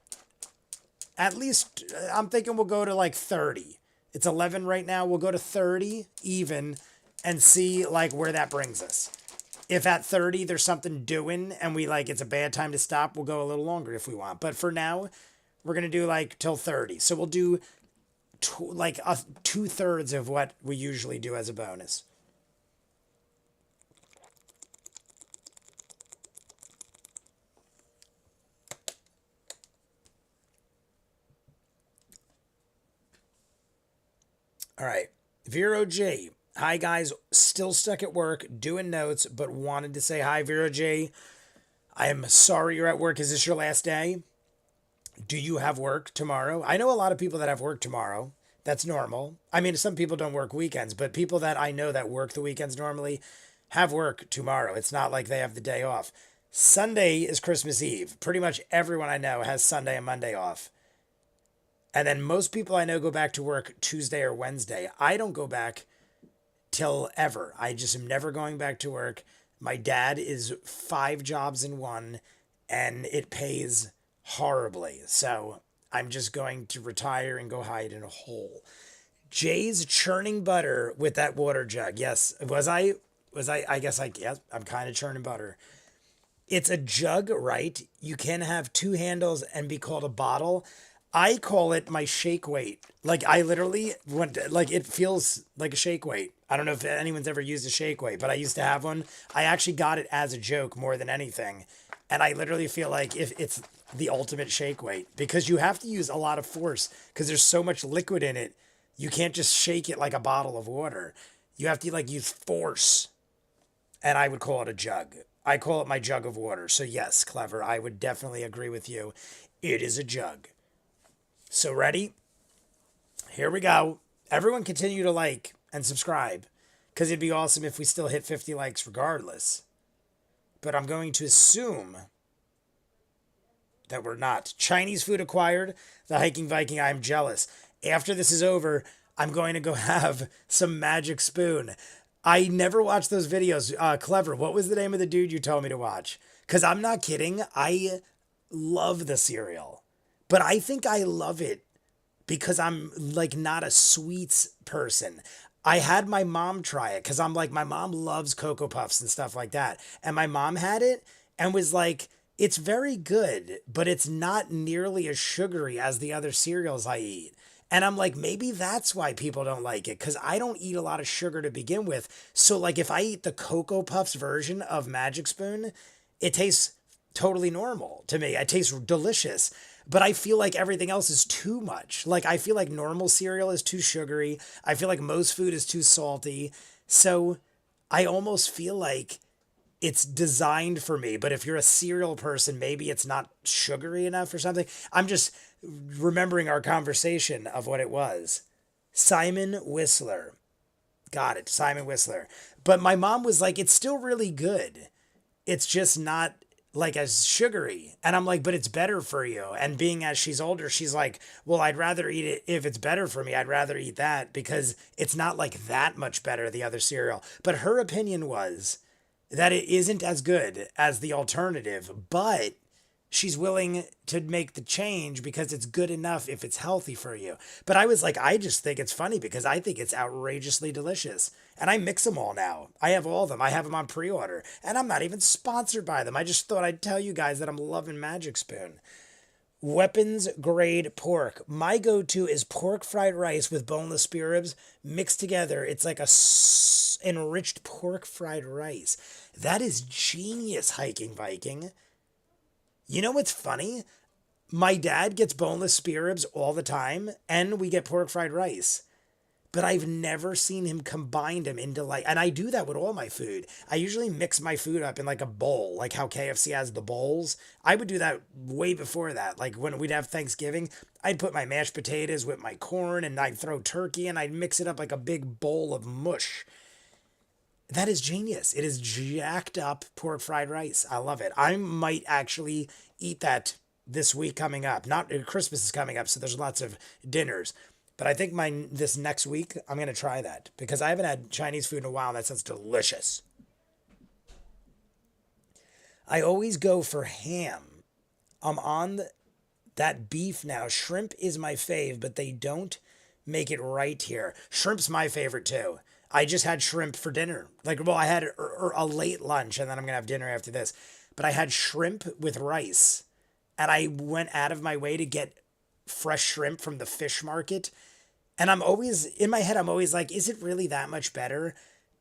at least, I'm thinking we'll go to like 30. It's 11 right now. We'll go to 30 even and see like where that brings us. If at 30 there's something doing and we like it's a bad time to stop, we'll go a little longer if we want. But for now, we're going to do like till 30. So we'll do like 2/3 of what we usually do as a bonus. All right, Vero J. Hi, guys. Still stuck at work, doing notes, but wanted to say hi, Vero J. I am sorry you're at work. Is this your last day? Do you have work tomorrow? I know a lot of people that have work tomorrow. That's normal. I mean, some people don't work weekends, but people that I know that work the weekends normally have work tomorrow. It's not like they have the day off. Sunday is Christmas Eve. Pretty much everyone I know has Sunday and Monday off. And then most people I know go back to work Tuesday or Wednesday. I don't go back till ever. I just am never going back to work. My dad is 5 jobs in one, and it pays horribly. So I'm just going to retire and go hide in a hole. Jay's churning butter with that water jug. Yes. I guess yes, I'm kind of churning butter. It's a jug, right? You can have 2 handles and be called a bottle. I call it my shake weight. Like I literally went like it feels like a shake weight. I don't know if anyone's ever used a shake weight, but I used to have one. I actually got it as a joke more than anything. And I literally feel like if it's the ultimate shake weight because you have to use a lot of force because there's so much liquid in it. You can't just shake it like a bottle of water. You have to like use force. And I would call it a jug. I call it my jug of water. So yes, Clever, I would definitely agree with you. It is a jug. So ready? Here we go. Everyone continue to like and subscribe because it'd be awesome if we still hit 50 likes regardless. But I'm going to assume that we're not. Chinese food acquired. The Hiking Viking, I'm jealous. After this is over, I'm going to go have some magic spoon. I never watched those videos. Clever, what was the name of the dude you told me to watch? Because I'm not kidding. I love the cereal. But I think I love it because I'm like not a sweets person. I had my mom try it because I'm like, my mom loves Cocoa Puffs and stuff like that. And my mom had it and was like, it's very good, but it's not nearly as sugary as the other cereals I eat. And I'm like, maybe that's why people don't like it because I don't eat a lot of sugar to begin with. So, like, if I eat the Cocoa Puffs version of Magic Spoon, it tastes totally normal to me. It tastes delicious. But I feel like everything else is too much. Like, I feel like normal cereal is too sugary. I feel like most food is too salty. So, I almost feel like it's designed for me. But if you're a cereal person, maybe it's not sugary enough or something. I'm just remembering our conversation of what it was. Simon Whistler. Got it. Simon Whistler. But my mom was like, it's still really good. It's just not like as sugary. And I'm like, but it's better for you. And being as she's older, she's like, well, I'd rather eat it if it's better for me. I'd rather eat that because it's not like that much better, the other cereal. But her opinion was that it isn't as good as the alternative, but she's willing to make the change because it's good enough if it's healthy for you. But I was like, I just think it's funny because I think it's outrageously delicious. And I mix them all now. I have all of them. I have them on pre-order. And I'm not even sponsored by them. I just thought I'd tell you guys that I'm loving Magic Spoon. Weapons grade pork. My go-to is pork fried rice with boneless spare ribs mixed together. It's like a enriched pork fried rice. That is genius, Hiking Viking. You know what's funny? My dad gets boneless spare ribs all the time, and we get pork fried rice. But I've never seen him combine them into like, and I do that with all my food. I usually mix my food up in like a bowl, like how KFC has the bowls. I would do that way before that. Like when we'd have Thanksgiving, I'd put my mashed potatoes with my corn and I'd throw turkey and I'd mix it up like a big bowl of mush. That is genius. It is jacked up pork fried rice. I love it. I might actually eat that this week coming up. Not Christmas is coming up, so there's lots of dinners. But I think this next week, I'm going to try that because I haven't had Chinese food in a while and that sounds delicious. I always go for ham. I'm on that beef now. Shrimp is my fave, but they don't make it right here. Shrimp's my favorite too. I just had shrimp for dinner. I had a late lunch and then I'm going to have dinner after this. But I had shrimp with rice. And I went out of my way to get fresh shrimp from the fish market. And I'm always, in my head, I'm always like, is it really that much better?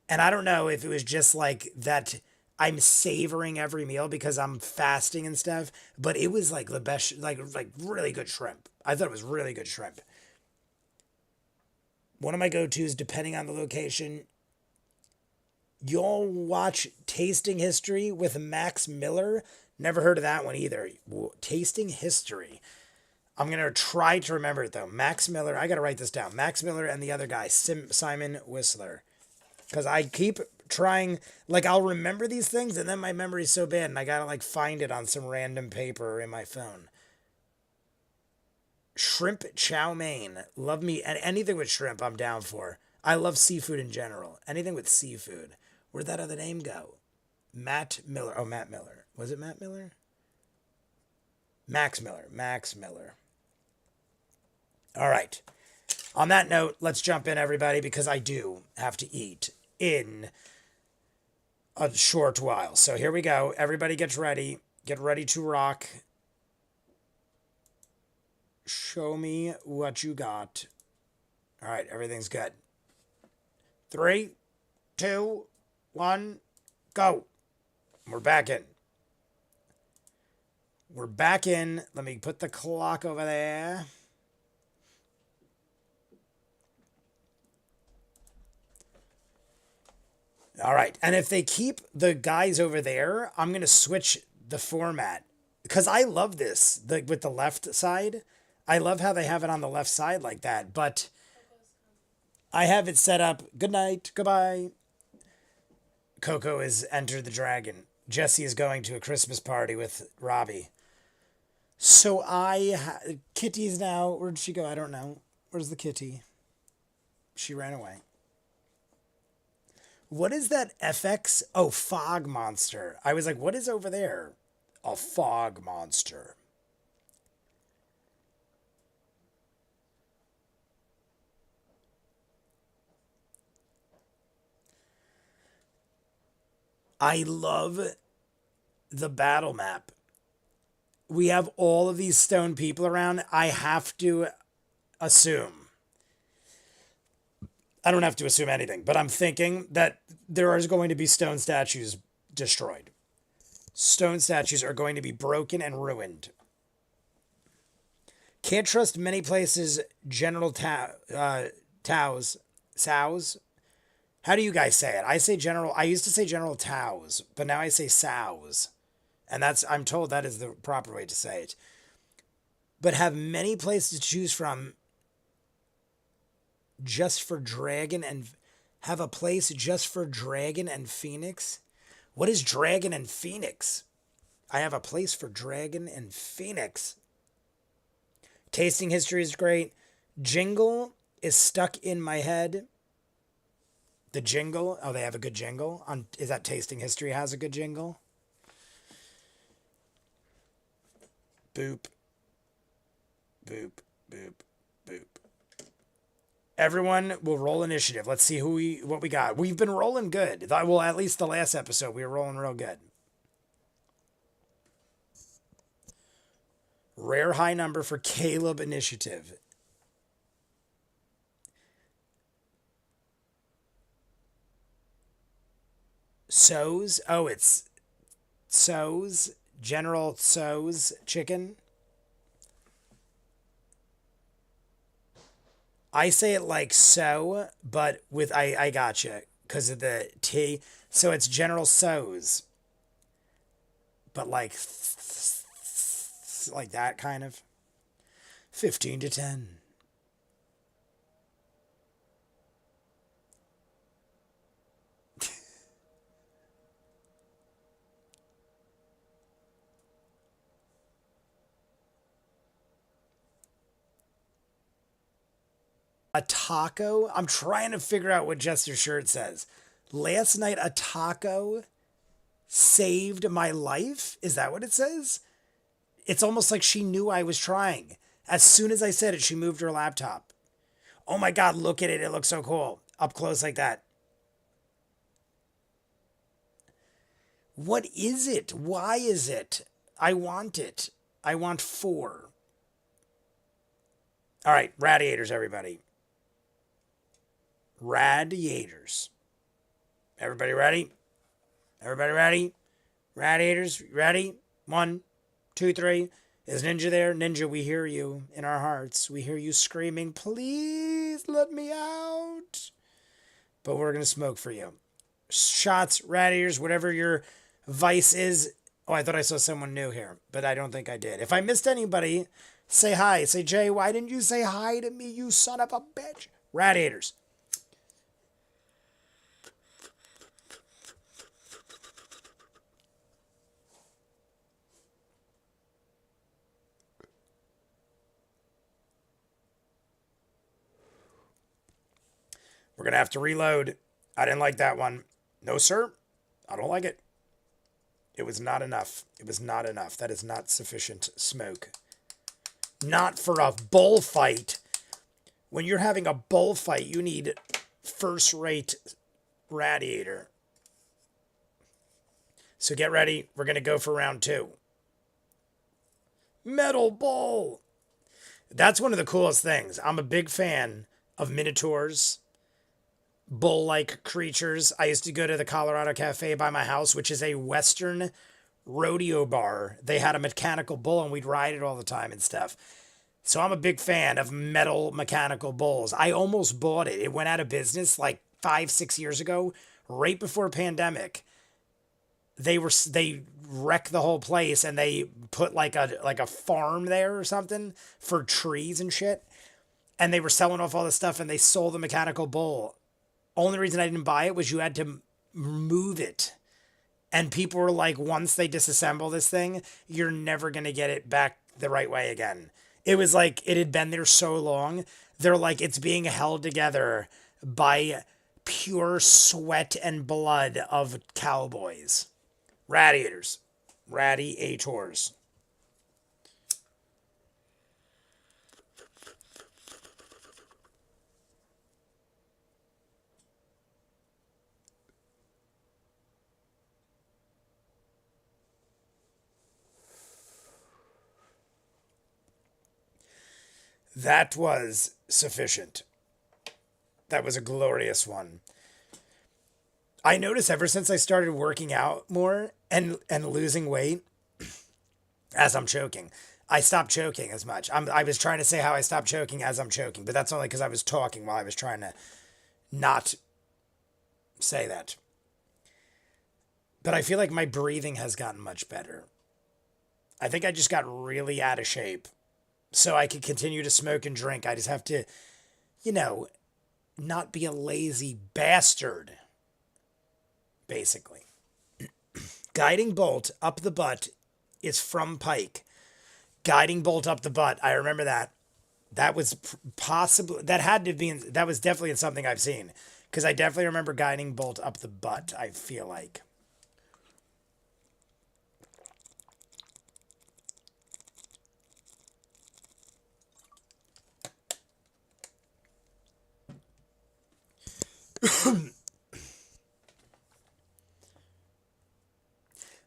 And I don't know if it was just like that I'm savoring every meal because I'm fasting and stuff. But it was like the best, like really good shrimp. I thought it was really good shrimp. One of my go-tos, depending on the location, you'll watch Tasting History with Max Miller. Never heard of that one either. Tasting History. I'm going to try to remember it, though. Max Miller. I got to write this down. Max Miller and the other guy, Simon Whistler. Because I keep trying, I'll remember these things, and then my memory's so bad, and I got to, find it on some random paper in my phone. Shrimp chow mein. Love me. And anything with shrimp, I'm down for. I love seafood in general. Anything with seafood. Where'd that other name go? Matt Miller. Oh, Matt Miller. Was it Matt Miller? Max Miller. Max Miller. All right. On that note, let's jump in, everybody, because I do have to eat in a short while. So here we go. Everybody gets ready. Get ready to rock. Show me what you got. All right, everything's good. 3, 2, 1, go. We're back in. We're back in. Let me put the clock over there. All right. And if they keep the guys over there, I'm going to switch the format. Because I love this with the left side. I love how they have it on the left side like that. But I have it set up. Good night. Goodbye. Coco has entered the dragon. Jesse is going to a Christmas party with Robbie. So Kitty's now. Where'd she go? I don't know. Where's the kitty? She ran away. What is that FX? Oh, fog monster. I was like, what is over there? A fog monster. I love the battle map. We have all of these stone people around. I have to assume. I don't have to assume anything, but I'm thinking that there is going to be stone statues destroyed. Stone statues are going to be broken and ruined. Can't trust many places. General Taos. Sows. How do you guys say it? I say General. I used to say General Taos, but now I say Sows. And I'm told that is the proper way to say it. But have many places to choose from just for Dragon and have a place just for Dragon and Phoenix? What is Dragon and Phoenix? I have a place for Dragon and Phoenix. Tasting history is great. Jingle is stuck in my head. The jingle. Oh, they have a good jingle. Is that Tasting History has a good jingle? Boop. Boop. Boop. Boop. Everyone will roll initiative. Let's see what we got. We've been rolling good. Well, at least the last episode, we were rolling real good. Rare high number for Caleb initiative. So's. Oh, it's So's. General So's chicken. I say it like so, but with I gotcha because of the T. So it's General So's, but like that kind of. 15 to 10. A taco? I'm trying to figure out what Jester's shirt says. Last night, a taco saved my life? Is that what it says? It's almost like she knew I was trying. As soon as I said it, she moved her laptop. Oh my God, look at it. It looks so cool. Up close like that. What is it? Why is it? I want it. I want 4. All right, radiators, everybody. Radiators. Everybody ready? Everybody ready? Radiators, ready? 1, 2, 3. Is Ninja there? Ninja, we hear you in our hearts. We hear you screaming, please let me out. But we're going to smoke for you. Shots, radiators, whatever your vice is. Oh, I thought I saw someone new here, but I don't think I did. If I missed anybody, say hi. Say, Jay, why didn't you say hi to me, you son of a bitch? Radiators. We're going to have to reload. I didn't like that one. No, sir. I don't like it. It was not enough. It was not enough. That is not sufficient smoke. Not for a bullfight. When you're having a bullfight, you need first-rate radiator. So get ready. We're going to go for round 2. Metal Bull. That's one of the coolest things. I'm a big fan of minotaurs, bull-like creatures. I used to go to the Colorado Cafe by my house, which is a Western rodeo bar. They had a mechanical bull and we'd ride it all the time and stuff. So I'm a big fan of metal mechanical bulls. I almost bought it. It went out of business like 5-6 years ago, right before pandemic. They wrecked the whole place and they put like a farm there or something for trees and shit. And they were selling off all this stuff and they sold the mechanical bull. Only reason I didn't buy it was you had to move it. And people were like, once they disassemble this thing, you're never going to get it back the right way again. It was like it had been there so long. They're like, it's being held together by pure sweat and blood of cowboys. Radiators. Radiators. That was sufficient. That was a glorious one. I noticed ever since I started working out more and losing weight, as I'm choking, I stopped choking as much. I was trying to say how I stopped choking as I'm choking, but that's only because I was talking while I was trying to not say that. But I feel like my breathing has gotten much better. I think I just got really out of shape. So I could continue to smoke and drink. I just have to, not be a lazy bastard. Basically. Guiding bolt up the butt is from Pike. Guiding bolt up the butt. I remember that. That was possibly, that was definitely in something I've seen. Because I definitely remember guiding bolt up the butt, I feel like.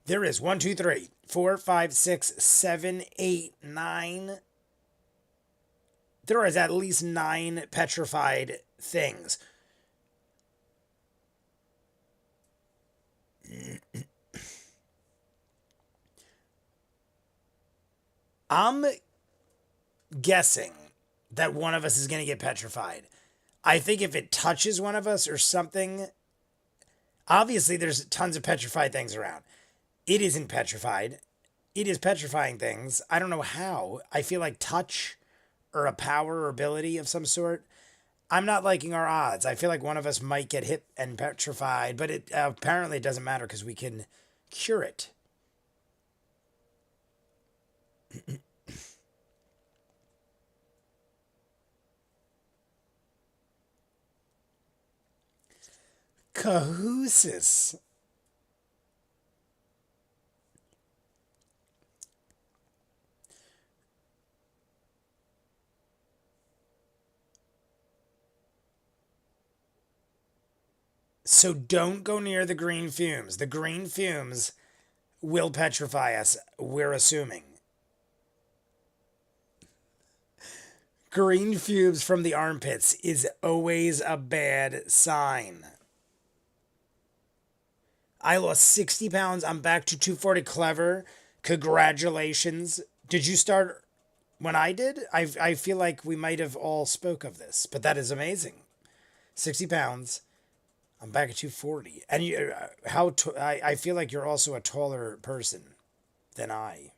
There is 1, 2, 3, 4, 5, 6, 7, 8, 9. There is at least 9 petrified things. I'm guessing that one of us is going to get petrified. I think if it touches one of us or something, obviously there's tons of petrified things around. It isn't petrified. It is petrifying things. I don't know how. I feel like touch or a power or ability of some sort. I'm not liking our odds. I feel like one of us might get hit and petrified, but it apparently it doesn't matter because we can cure it. Cahusis. So don't go near the green fumes. The green fumes will petrify us, we're assuming. Green fumes from the armpits is always a bad sign. I lost 60 pounds. I'm back to 240. Clever. Congratulations. Did you start when I did? I feel like we might have all spoke of this, but that is amazing. 60 pounds. I'm back at 240. And I feel like you're also a taller person than I.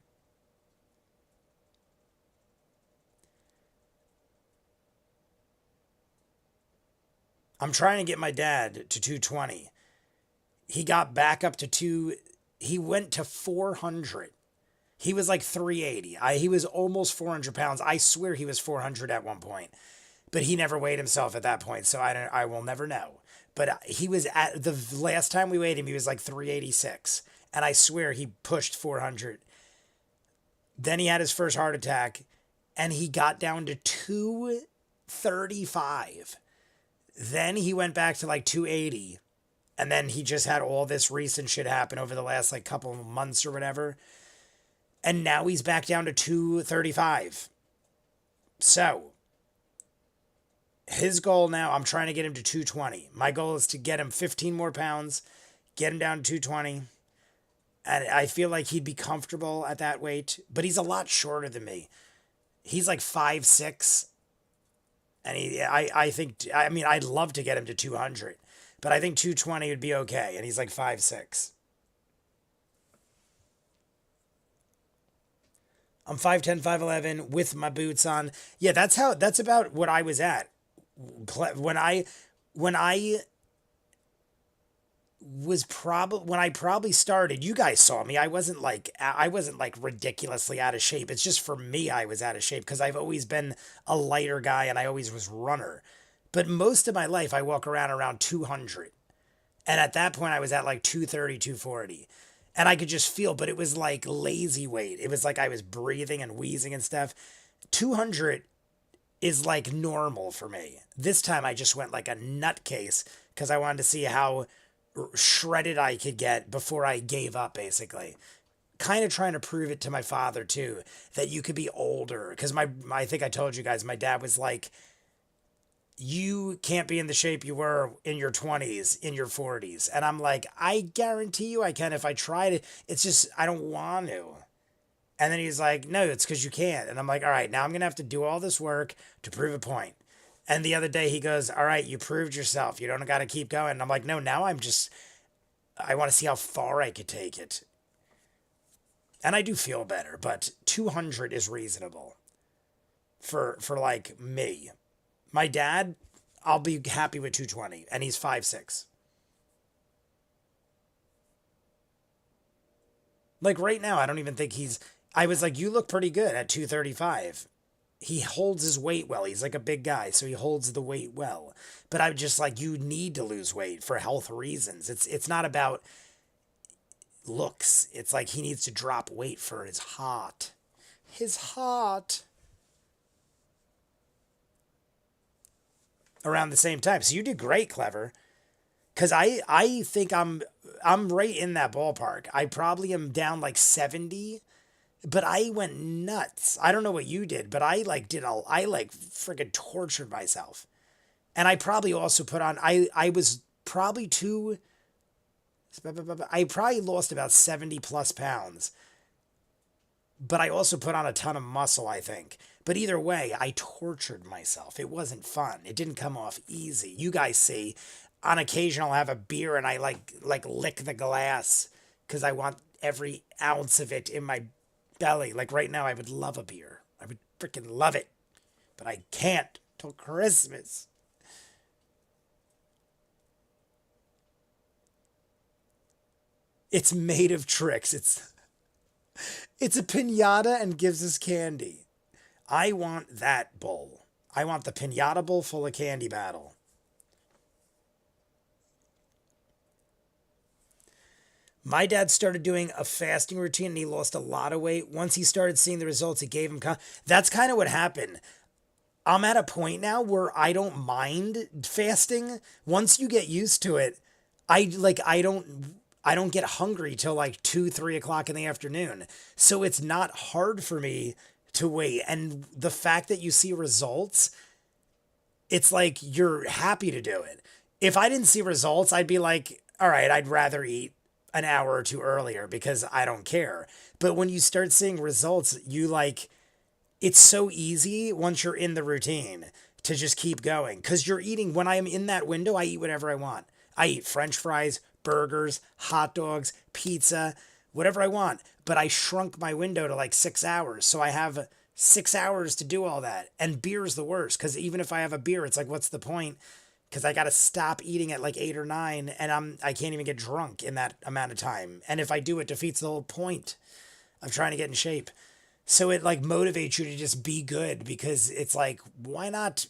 I'm trying to get my dad to 220. He got back up to he went to 400. He was like 380. He was almost 400 pounds. I swear he was 400 at one point, but he never weighed himself at that point. So I will never know. But he was at the last time we weighed him, he was like 386. And I swear he pushed 400. Then he had his first heart attack and he got down to 235. Then he went back to like 280. And then he just had all this recent shit happen over the last like couple of months or whatever. And now he's back down to 235. So his goal now, I'm trying to get him to 220. My goal is to get him 15 more pounds, get him down to 220. And I feel like he'd be comfortable at that weight, but he's a lot shorter than me. He's like 5'6". And I think, I mean, I'd love to get him to 200, but I think 220 would be okay. And he's like 5'6". I'm 5'10", 5'11" with my boots on. Yeah, that's about what I was at. When I probably started, you guys saw me. I wasn't like ridiculously out of shape. It's just for me, I was out of shape because I've always been a lighter guy and I always was runner. But most of my life, I walk around 200. And at that point, I was at like 230, 240. And I could just feel, but it was like lazy weight. It was like I was breathing and wheezing and stuff. 200 is like normal for me. This time I just went like a nutcase because I wanted to see how shredded I could get before I gave up, basically. Kind of trying to prove it to my father too, that you could be older. Because I think I told you guys, my dad was like, you can't be in the shape you were in your 20s, in your 40s. And I'm like, I guarantee you I can if I tried it. It's just, I don't want to. And then he's like, no, it's because you can't. And I'm like, all right, now I'm going to have to do all this work to prove a point. And the other day he goes, all right, you proved yourself. You don't got to keep going. And I'm like, no, now I want to see how far I could take it. And I do feel better, but 200 is reasonable for like me. My dad, I'll be happy with 220, and he's 5'6". Like right now, I don't even think I was like, you look pretty good at 235. He holds his weight well. He's like a big guy, so he holds the weight well. But I'm just like, you need to lose weight for health reasons. It's not about looks. It's like he needs to drop weight for his heart. His heart. Around the same time. So you did great, Clever. Because I think I'm right in that ballpark. I probably am down like 70, but I went nuts. I don't know what you did, but I freaking tortured myself. And I probably also put on, I was probably I probably lost about 70 plus pounds. But I also put on a ton of muscle, I think. But either way, I tortured myself. It wasn't fun. It didn't come off easy. You guys see, on occasion I'll have a beer and I like lick the glass because I want every ounce of it in my belly. Like right now, I would love a beer. I would freaking love it. But I can't till Christmas. It's made of tricks. It's a piñata and gives us candy. I want that bowl. I want the piñata bowl full of candy battle. My dad started doing a fasting routine and he lost a lot of weight. Once he started seeing the results, it gave him... That's kind of what happened. I'm at a point now where I don't mind fasting. Once you get used to it, I don't get hungry till like 2, 3 o'clock in the afternoon. So it's not hard for me to wait. And the fact that you see results, it's like you're happy to do it. If I didn't see results, I'd be like, all right, I'd rather eat an hour or two earlier because I don't care. But when you start seeing results, it's so easy once you're in the routine to just keep going. Because you're eating, when I am in that window, I eat whatever I want. I eat French fries, burgers, hot dogs, pizza, whatever I want. But I shrunk my window to like 6 hours. So I have 6 hours to do all that. And beer's the worst. Because even if I have a beer, it's like, what's the point? Because I got to stop eating at like 8 or 9. And I can't even get drunk in that amount of time. And if I do, it defeats the whole point of trying to get in shape. So it like motivates you to just be good. Because it's like, why not?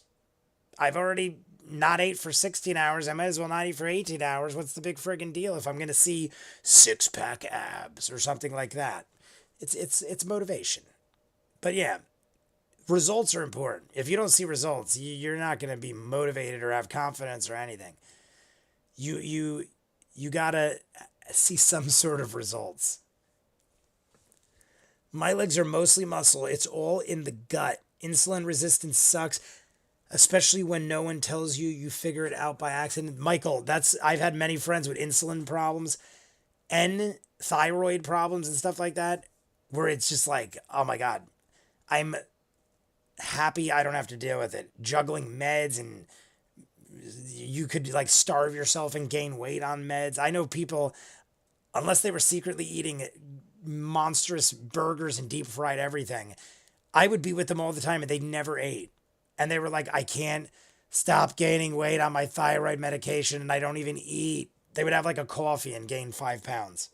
I've already not ate for 16 hours. I might as well not eat for 18 hours. What's the big friggin' deal if I'm going to see 6-pack abs or something like that? It's motivation. But yeah, results are important. If you don't see results, you're not going to be motivated or have confidence or anything. You You gotta see some sort of results. My legs are mostly muscle. It's all in the gut. Insulin resistance sucks, especially when no one tells you. You figure it out by accident. Michael, I've had many friends with insulin problems and thyroid problems and stuff like that, where it's just like, oh my God, I'm happy I don't have to deal with it. Juggling meds, and you could like starve yourself and gain weight on meds. I know people, unless they were secretly eating monstrous burgers and deep fried everything, I would be with them all the time and they never ate. And they were like, I can't stop gaining weight on my thyroid medication and I don't even eat. They would have like a coffee and gain 5 pounds.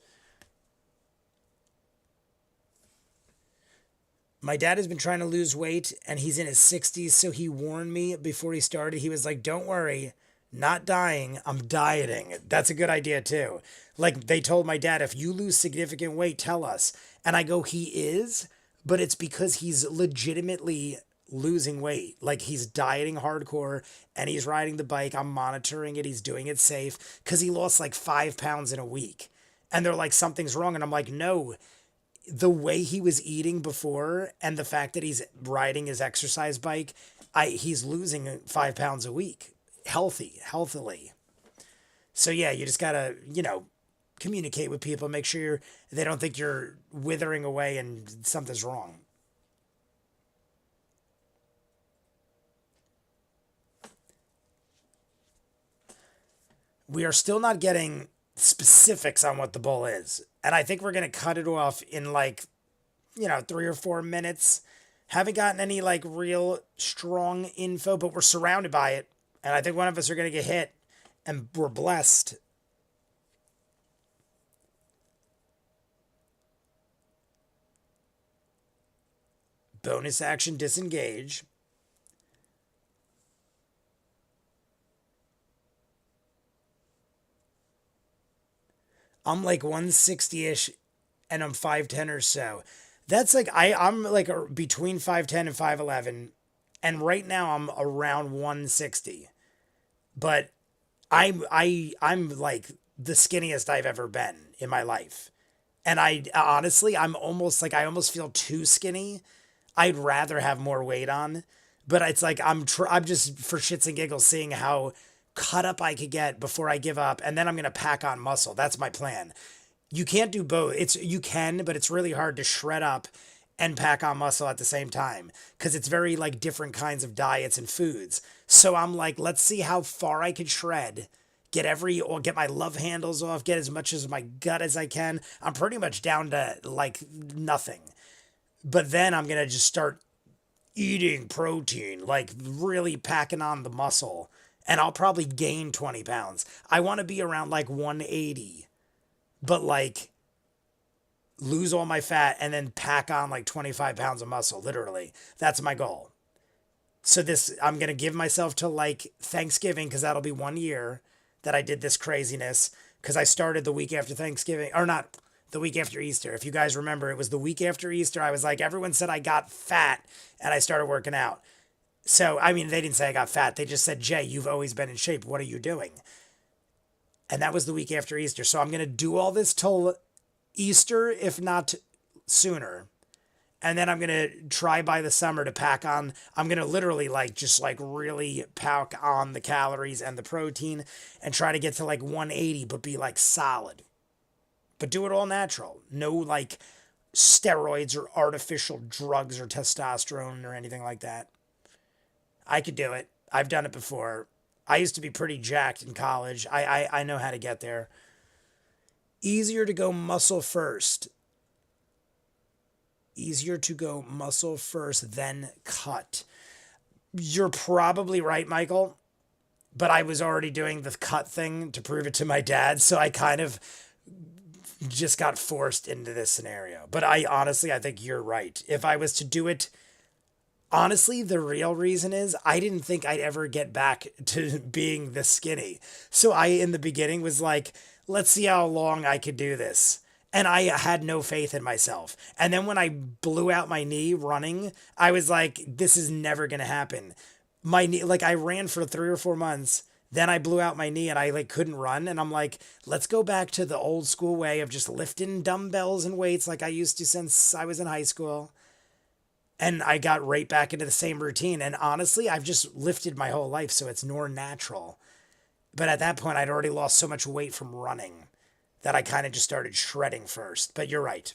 My dad has been trying to lose weight and he's in his 60s. So he warned me before he started. He was like, don't worry, not dying, I'm dieting. That's a good idea too. Like they told my dad, if you lose significant weight, tell us. And I go, he is, but it's because he's legitimately losing weight. Like he's dieting hardcore and he's riding the bike. I'm monitoring it. He's doing it safe because he lost like 5 pounds in a week. And they're like, something's wrong. And I'm like, no, the way he was eating before and the fact that he's riding his exercise bike, he's losing 5 pounds a week. Healthily. So yeah, you just gotta, communicate with people, make sure they don't think you're withering away and something's wrong. We are still not getting specifics on what the bull is. And I think we're going to cut it off in 3 or 4 minutes. Haven't gotten any real strong info, but we're surrounded by it. And I think one of us are going to get hit, and we're blessed. Bonus action, disengage. I'm 160-ish and I'm 5'10 or so. That's I'm between 5'10 and 5'11. And right now I'm around 160. But I'm the skinniest I've ever been in my life. And honestly, I'm almost I almost feel too skinny. I'd rather have more weight on. But it's I'm just for shits and giggles seeing how cut up I could get before I give up, and then I'm going to pack on muscle. That's my plan. You can't do both. You can, but it's really hard to shred up and pack on muscle at the same time because it's very different kinds of diets and foods. So I'm let's see how far I could shred, get my love handles off, get as much as my gut as I can. I'm pretty much down to nothing. But then I'm going to just start eating protein, really packing on the muscle. And I'll probably gain 20 pounds. I want to be around 180, but lose all my fat and then pack on 25 pounds of muscle, literally. That's my goal. So I'm going to give myself to Thanksgiving, because that'll be 1 year that I did this craziness, because I started the week after Thanksgiving, or not the week after Easter. If you guys remember, it was the week after Easter. I was everyone said I got fat and I started working out. So, they didn't say I got fat. They just said, Jay, you've always been in shape. What are you doing? And that was the week after Easter. So I'm going to do all this till Easter, if not sooner. And then I'm going to try by the summer to pack on. I'm going to literally really pack on the calories and the protein and try to get to 180, but be solid. But do it all natural. No steroids or artificial drugs or testosterone or anything like that. I could do it. I've done it before. I used to be pretty jacked in college. I know how to get there. Easier to go muscle first. Easier to go muscle first, then cut. You're probably right, Michael. But I was already doing the cut thing to prove it to my dad. So I kind of just got forced into this scenario. But I think you're right. If I was to do it, honestly, the real reason is I didn't think I'd ever get back to being this skinny. So I, in the beginning, was let's see how long I could do this. And I had no faith in myself. And then when I blew out my knee running, I was this is never going to happen. My knee, I ran for 3 or 4 months. Then I blew out my knee and I like couldn't run. And I'm like, let's go back to the old school way of just lifting dumbbells and weights like I used to since I was in high school. And I got right back into the same routine. And honestly, I've just lifted my whole life, so it's more natural. But at that point, I'd already lost so much weight from running that I kind of just started shredding first. But you're right.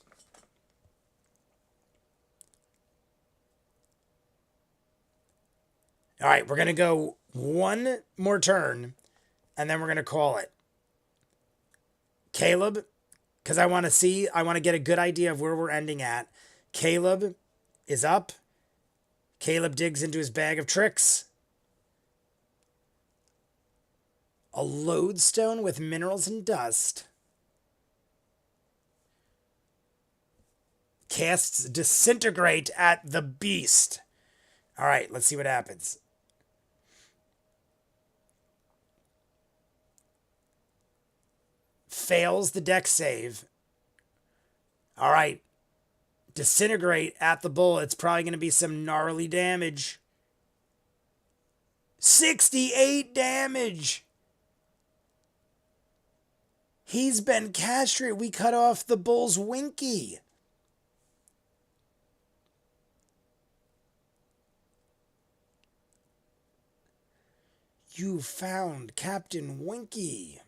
All right, we're going to go one more turn, and then we're going to call it. Caleb, because I want to get a good idea of where we're ending at. Caleb is up. Caleb digs into his bag of tricks. A lodestone with minerals and dust. Casts Disintegrate at the beast. All right, let's see what happens. Fails the deck save. All right. Disintegrate at the bull. It's probably going to be some gnarly damage. 68 damage. He's been castrated. We cut off the bull's winky. You found Captain Winky.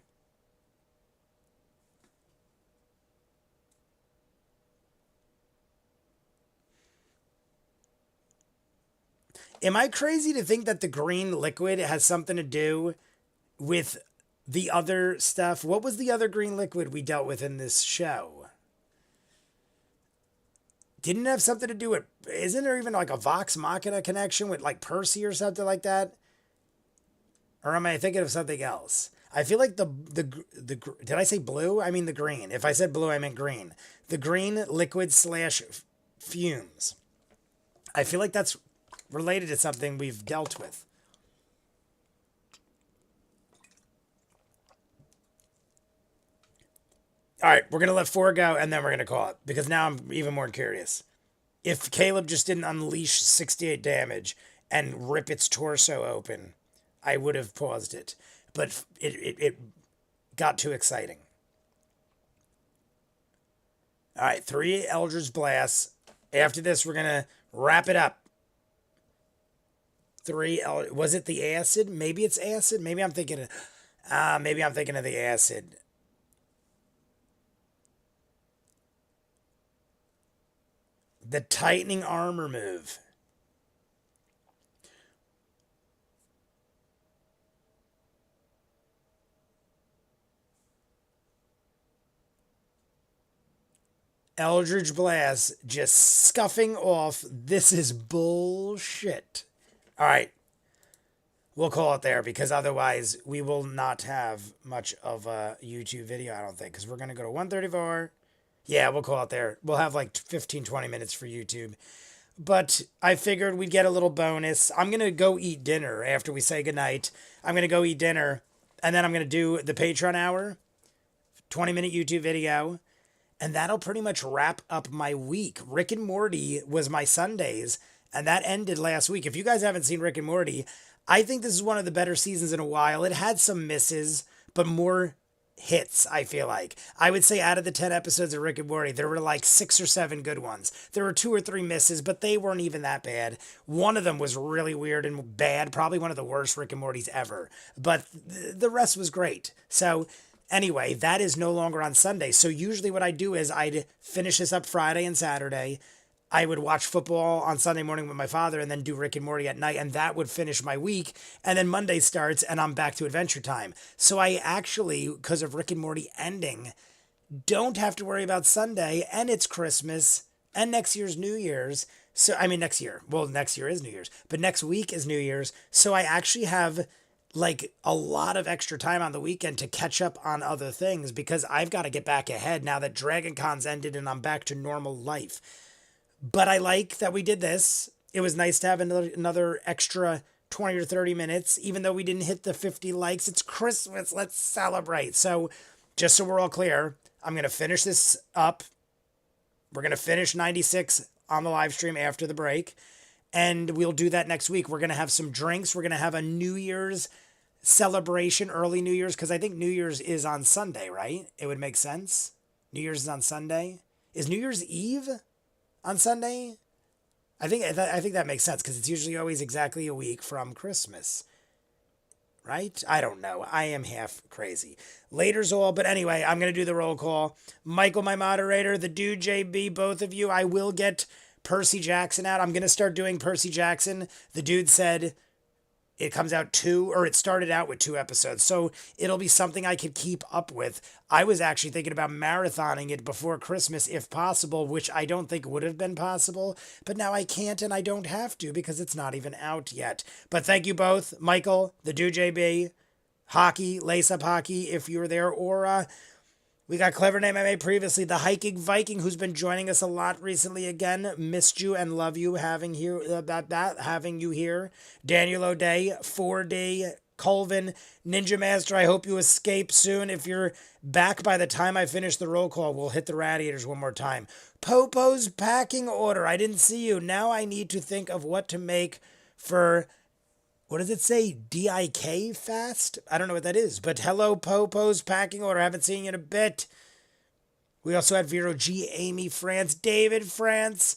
Am I crazy to think that the green liquid has something to do with the other stuff? What was the other green liquid we dealt with in this show? Didn't it have something to do with... Isn't there even like a Vox Machina connection with like Percy or something like that? Or am I thinking of something else? I feel like the did I say blue? I mean the green. If I said blue, I meant green. The green liquid / fumes. I feel like that's related to something we've dealt with. All right, we're going to let 4 go, and then we're going to call it, because now I'm even more curious. If Caleb just didn't unleash 68 damage and rip its torso open, I would have paused it. But it got too exciting. All right, 3 Eldritch Blasts. After this, we're going to wrap it up. 3, was it the acid? Maybe it's acid. Maybe I'm thinking of the acid. The tightening armor move. Eldritch Blast just scuffing off. This is bullshit. All right. We'll call it there because otherwise we will not have much of a YouTube video, I don't think, because we're going to go to 134. Yeah, we'll call it there. We'll have like 15, 20 minutes for YouTube. But I figured we'd get a little bonus. I'm going to go eat dinner after we say goodnight. I'm going to go eat dinner, and then I'm going to do the Patreon hour, 20-minute YouTube video, and that'll pretty much wrap up my week. Rick and Morty was my Sundays, and that ended last week. If you guys haven't seen Rick and Morty, I think this is one of the better seasons in a while. It had some misses, but more hits, I feel like. I would say out of the 10 episodes of Rick and Morty, there were like 6 or 7 good ones. There were 2 or 3 misses, but they weren't even that bad. One of them was really weird and bad, probably one of the worst Rick and Mortys ever. But the rest was great. So anyway, that is no longer on Sunday. So usually what I do is I'd finish this up Friday and Saturday. I would watch football on Sunday morning with my father and then do Rick and Morty at night, and that would finish my week. And then Monday starts and I'm back to Adventure Time. So I actually, because of Rick and Morty ending, don't have to worry about Sunday, and it's Christmas and next year's New Year's. So, I mean, next year. Well, next year is New Year's, but next week is New Year's. So I actually have like a lot of extra time on the weekend to catch up on other things because I've got to get back ahead now that Dragon Con's ended and I'm back to normal life. But I like that we did this. It was nice to have another extra 20 or 30 minutes, even though we didn't hit the 50 likes. It's Christmas. Let's celebrate. So just so we're all clear, I'm going to finish this up. We're going to finish 96 on the live stream after the break. And we'll do that next week. We're going to have some drinks. We're going to have a New Year's celebration early New Year's? Because I think New Year's is on Sunday, right? It would make sense. New Year's is on Sunday. Is New Year's Eve on Sunday? I think that makes sense because it's usually always exactly a week from Christmas. Right? I don't know. I am half crazy. Later's all, but anyway, I'm going to do the roll call. Michael, my moderator, the dude, JB, both of you, I will get Percy Jackson out. I'm going to start doing Percy Jackson. The dude said it comes out it started out with 2 episodes. So it'll be something I could keep up with. I was actually thinking about marathoning it before Christmas if possible, which I don't think would have been possible. But now I can't and I don't have to because it's not even out yet. But thank you both, Michael, the dude JB, Hockey, Lace Up Hockey, if you're there, or we got Clever Name I made previously, the Hiking Viking, who's been joining us a lot recently again. Missed you and love you having you here. Daniel O'Day, 4D, Colvin, Ninja Master. I hope you escape soon. If you're back by the time I finish the roll call, we'll hit the radiators one more time. Popo's packing order. I didn't see you. Now I need to think of what to make for. What does it say? DIK fast? I don't know what that is. But hello, Popo's packing order. Haven't seen you in a bit. We also had Vero G, Amy France, David France.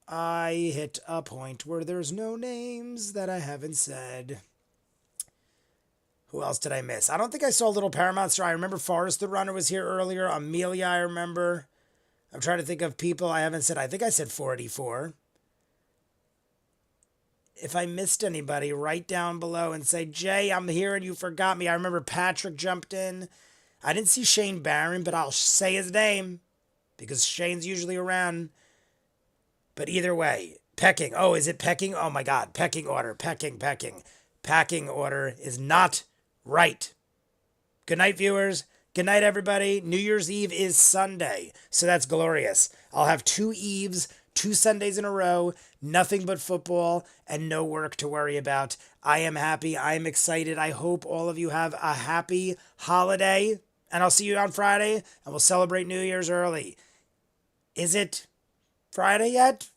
I hit a point where there's no names that I haven't said. Who else did I miss? I don't think I saw Little Paramount Star. I remember Forrest the Runner was here earlier. Amelia, I remember. I'm trying to think of people I haven't said. I think I said 484. If I missed anybody, write down below and say, Jay, I'm here and you forgot me. I remember Patrick jumped in. I didn't see Shane Barron, but I'll say his name because Shane's usually around. But either way, pecking. Oh, is it pecking? Oh my God, pecking order, pecking. Packing order is not right. Good night, viewers. Good night, everybody. New Year's Eve is Sunday, so that's glorious. I'll have 2 Eves, 2 Sundays in a row, nothing but football, and no work to worry about. I am happy. I am excited. I hope all of you have a happy holiday, and I'll see you on Friday, and we'll celebrate New Year's early. Is it Friday yet?